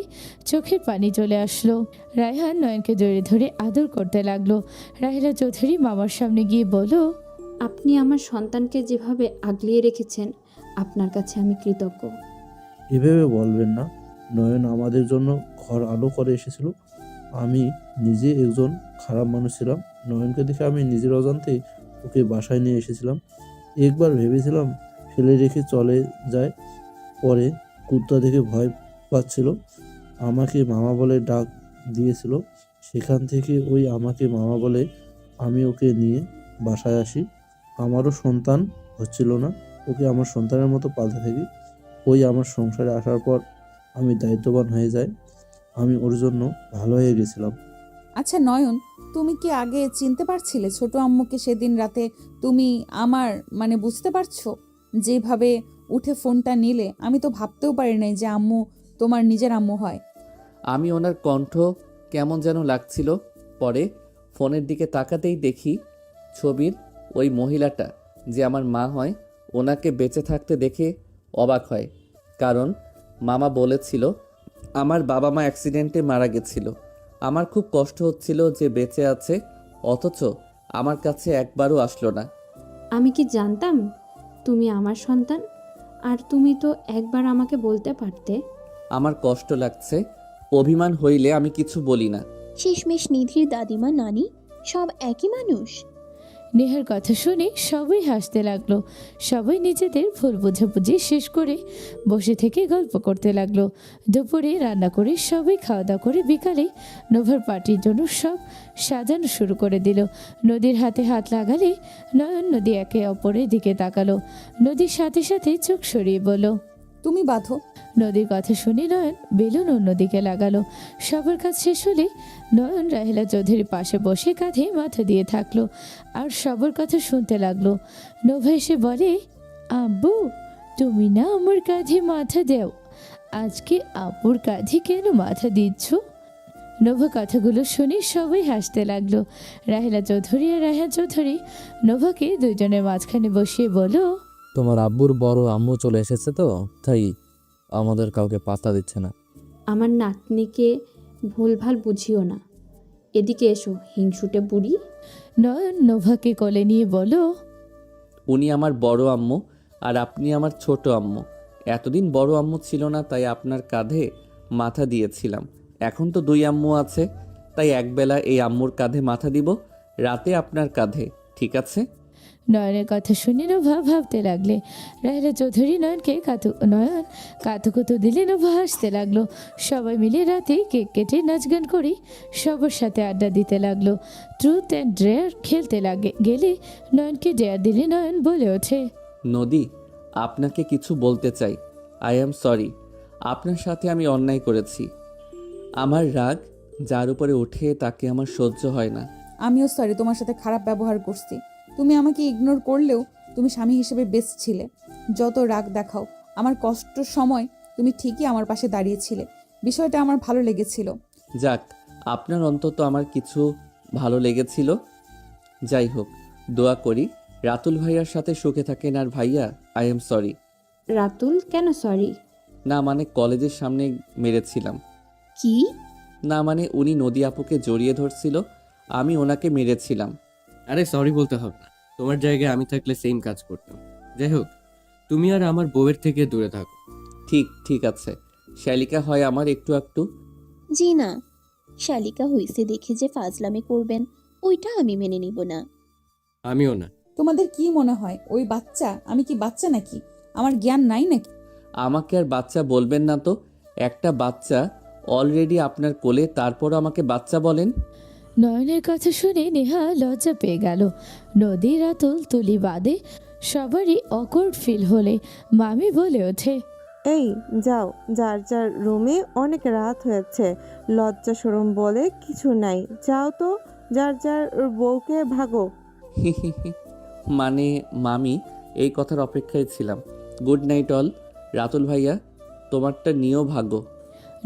S3: চোখের পানি চলে আসলো। রায়হান নয়নকে জড়িয়ে ধরে আদর করতে লাগলো। রাহেলা চৌধুরী মামার সামনে গিয়ে বলল,
S9: আপনি আমার সন্তানকে যেভাবে আগলিয়ে রেখেছেন, আপনার কাছে আমি কৃতজ্ঞ।
S2: এভাবে বলবেন না। নয়ন আমাদের জন্য ঘর আলো করে এসেছিল। আমি নিজে একজন খারাপ মানুষ ছিলাম। নয়নকে দেখে আমি নিজের অজান্তেই ওকে বাসায় নিয়ে এসেছিলাম। একবার ভেবেছিলাম ফেলে রেখে চলে যায়, পরে কুত্তা দেখে ভয় পাচ্ছিল, আমাকে মামা বলে ডাক দিয়েছিল। সেখান থেকে ওই আমাকে মামা বলে আমি ওকে নিয়ে বাসায় আসি। আমারও সন্তান হচ্ছিল না, ওকে আমার সন্তানের মতো পালতে থাকি। ওই আমার সংসারে আসার পর আমি দায়িত্ববান হয়ে যাই। আমি ওর জন্য ভালো হয়ে গেছিলাম।
S5: আচ্ছা নয়ন, তুমি কি আগে চিনতে পারছিলে ছোট আম্মুকে? সেদিন রাতে তুমি আমার বুঝতে পারছো? যেভাবে উঠে ফোনটা নিলে, আমি তো ভাবতেও পারি নাই যে আম্মু তোমার নিজের আম্মু হয়।
S1: আমি ওনার কণ্ঠ কেমন যেন লাগছিল। পরে ফোনের দিকে তাকাতেই দেখি ছবির ওই মহিলাটা যে আমার মা হয়, ওনাকে বেঁচে থাকতে দেখে অবাক হয়, কারণ মামা বলেছিল আমার বাবা মা অ্যাক্সিডেন্টে মারা গেছিল। আমার খুব কষ্ট হচ্ছিল যে বেঁচে আছে, অথচ আমার কাছে একবারও আসলো না।
S9: আমি কি জানতাম তুমি আমার সন্তান? আর তুমি তো একবার আমাকে বলতে পারতে।
S1: আমার কষ্ট লাগছে, অভিমান হইলে আমি কিছু বলি না।
S6: শেষমেশ নিধির দাদিমা নানি সব একই মানুষ।
S3: নেহার কথা শুনে সবাই হাসতে লাগলো। সবাই নিজেদের ভুল বোঝাবুঝি শেষ করে বসে থেকে গল্প করতে লাগলো। দুপুরে রান্না করে সবাই খাওয়া দাওয়া করে বিকালে নোভার পার্টির জন্য সব সাজানো শুরু করে দিল। নদীর হাতে হাত লাগালে নয়ন নদী একে অপরের দিকে তাকালো। নদীর সাথে সাথে চোখ সরিয়ে বলল,
S5: তুমি বাঁধো।
S3: নদীর কথা শুনে নয়ন বেলুন অন্যদিকে লাগালো। সবার কাজ শেষ হলে নয়ন রাহেলা চৌধুরীর পাশে বসে কাঁধে মাথা দিয়ে থাকলো আর সবার কথা শুনতে লাগলো। নোভা এসে বলে, আব্বু তুমি না আমার কাঁধে মাথা দাও, আজকে আপুর কাঁধে কেন মাথা দিচ্ছ? নোভা কথাগুলো শুনে সবাই হাসতে লাগলো। রাহেলা চৌধুরী আর রায়হান চৌধুরী নোভাকে দুইজনের মাঝখানে বসিয়ে বলল,
S11: তোমার আব্বুর বড় আম্মু চলে এসেছে তো, তাই আমাদের কাউকে পাত্তা দিচ্ছে না।
S9: আমার নাতনিকে ভুলভাল বুঝিও না। এদিকে এসো হিংসুটে বুড়ি।
S3: নয়ন নোভাকে কোলে নিয়ে বলো,
S1: উনি আমার বড় আম্মু আর আপনি আমার ছোট আম্মু। এতদিন বড় আম্মু ছিল না, তাই আপনার কাঁধে মাথা দিয়েছিলাম। এখন তো দুই আম্মু আছে, তাই একবেলা এই আম্মুর কাঁধে মাথা দিব, রাতে আপনার কাঁধে, ঠিক আছে?
S3: নয়নের কথা শুনে নোভা ভাবতে লাগলে। রাহেলা চৌধুরী নয়নকে কাতুকুতু দিলে নোভা হাসতে লাগলো। সবাই মিলে রাতে কেক কেটে নাচ গান করে সবার সাথে আড্ডা দিতে লাগলো। ট্রুথ অ্যান্ড ডেয়ার খেলতে গেলে নয়নকে ডেয়ার দিলে নয়ন বলে ওঠে,
S1: নদী, আপনাকে কিছু বলতে চাই। আই অ্যাম সরি, আপনার সাথে আমি অন্যায় করেছি। আমার রাগ যার উপরে ওঠে তাকে আমার সহ্য হয় না।
S5: আমিও সরি, তোমার সাথে খারাপ ব্যবহার করছি। তুমি আমাকে ইগনোর করলেও তুমি স্বামী হিসেবে বেস্ট ছিলে। যত রাগ দেখাও, আমার কষ্টের সময় তুমি ঠিকই আমার পাশে দাঁড়িয়েছিলে। বিষয়টা আমার ভালো লেগেছিল।
S1: যাক, আপনার অন্তত আমার কিছু ভালো লেগেছিল। যাই হোক, দোয়া করি রাতুল ভাইয়ার সাথে সুখে থাকেন। আর ভাইয়া, আই এম সরি।
S9: রাতুল কেন সরি?
S1: না মানে কলেজের সামনে মেরেছিলাম।
S6: কি?
S1: না মানে উনি নদী আপুকে জড়িয়ে ধরছিল, আমি ওনাকে মেরেছিলাম।
S10: আরে সরি বলতে হবে না, তোমার জায়গায় আমি থাকলে সেম কাজ করতাম। যাই হোক, তুমি আর আমার বউয়ের থেকে দূরে থাকো।
S1: ঠিক আছে। শালিকা হয় আমার একটু একটু।
S6: জি না, শালিকা হইছে দেখে যে ফাজলামি করবেন ওইটা আমি মেনে নিব না।
S10: আমিও না।
S5: তোমাদের কি মনে হয় ওই বাচ্চা? আমি কি বাচ্চা নাকি? আমার জ্ঞান নাই নাকি?
S1: আমাকে আর বাচ্চা বলবেন না তো। একটা বাচ্চা অলরেডি আপনার কোলে, তারপরও আমাকে বাচ্চা বলেন?
S3: নয়নের কথা শুনে নেহা লজ্জা পেয়ে গেল। নদী রাতুল তুলি বাদে সবারই অকওয়ার্ড ফিল হলে মামি বলে ওঠে,
S4: এই যাও, যার যার রুমে, অনেক রাত হয়েছে। লজ্জা শরম বলে কিছু নাই, যাও তো, যার যার বউকে ভাগো।
S1: মানে মামি, এই কথার অপেক্ষায় ছিলাম। Good night all. রাতুল ভাইয়া, তোমারটা নিয়েও ভাগো।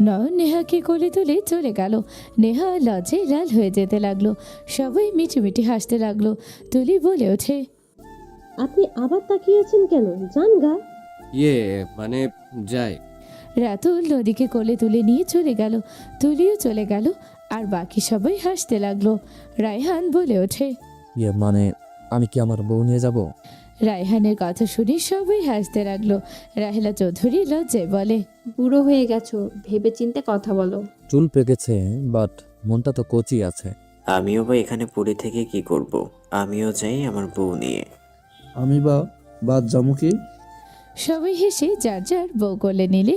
S3: নয়ন নেহাকে কোলে তুলে চলে গেল। নেহা লজ্জায় লাল হয়ে যেতে লাগলো। সবাই মিটিমিটি হাসতে লাগলো। তুলি বলে ওঠে,
S7: আপনি আবার তাকিয়েছেন কেন? যান গা।
S10: মানে যাই।
S3: রাতুল নদীকে কোলে তুলে নিয়ে চলে গেল। তুলিও চলে গেল আর বাকি সবাই হাসতে লাগলো। রায়হান বলে ওঠে,
S11: মানে আমি কি আমার বউ নিয়ে যাব?
S3: রায়হানের কথা শুনে সবাই হাসতে লাগলো। রাহেলা চৌধুরী লজ্জায় বলে,
S9: বুড়ো হয়ে গেছো, ভেবে চিন্তে কথা বলো।
S11: চুল পেকেছে, বাট মনটা তো কচি আছে।
S12: আমিও বা এখানে পুরী থেকে কি করব? আমিও যাই আমার বউ নিয়ে।
S2: আমি বা বাদ জামু কি?
S3: সবাই হেসে যার যার বউ কোলে নিলে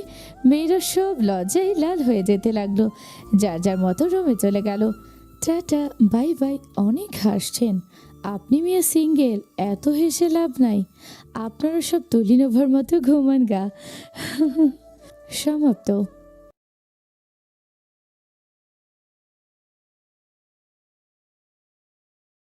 S3: মেয়েরা সব লজ্জায় লাল হয়ে যেতে লাগলো। যার যার মতো রুমে চলে গেল। Tata, bye bye. অনেক হাসছেন, আপনি মেয়ে সিঙ্গেল, এত হেসে লাভ নাই। আপনারা সব তুলিনোভার মতো ঘুমান গা। সমাপ্ত।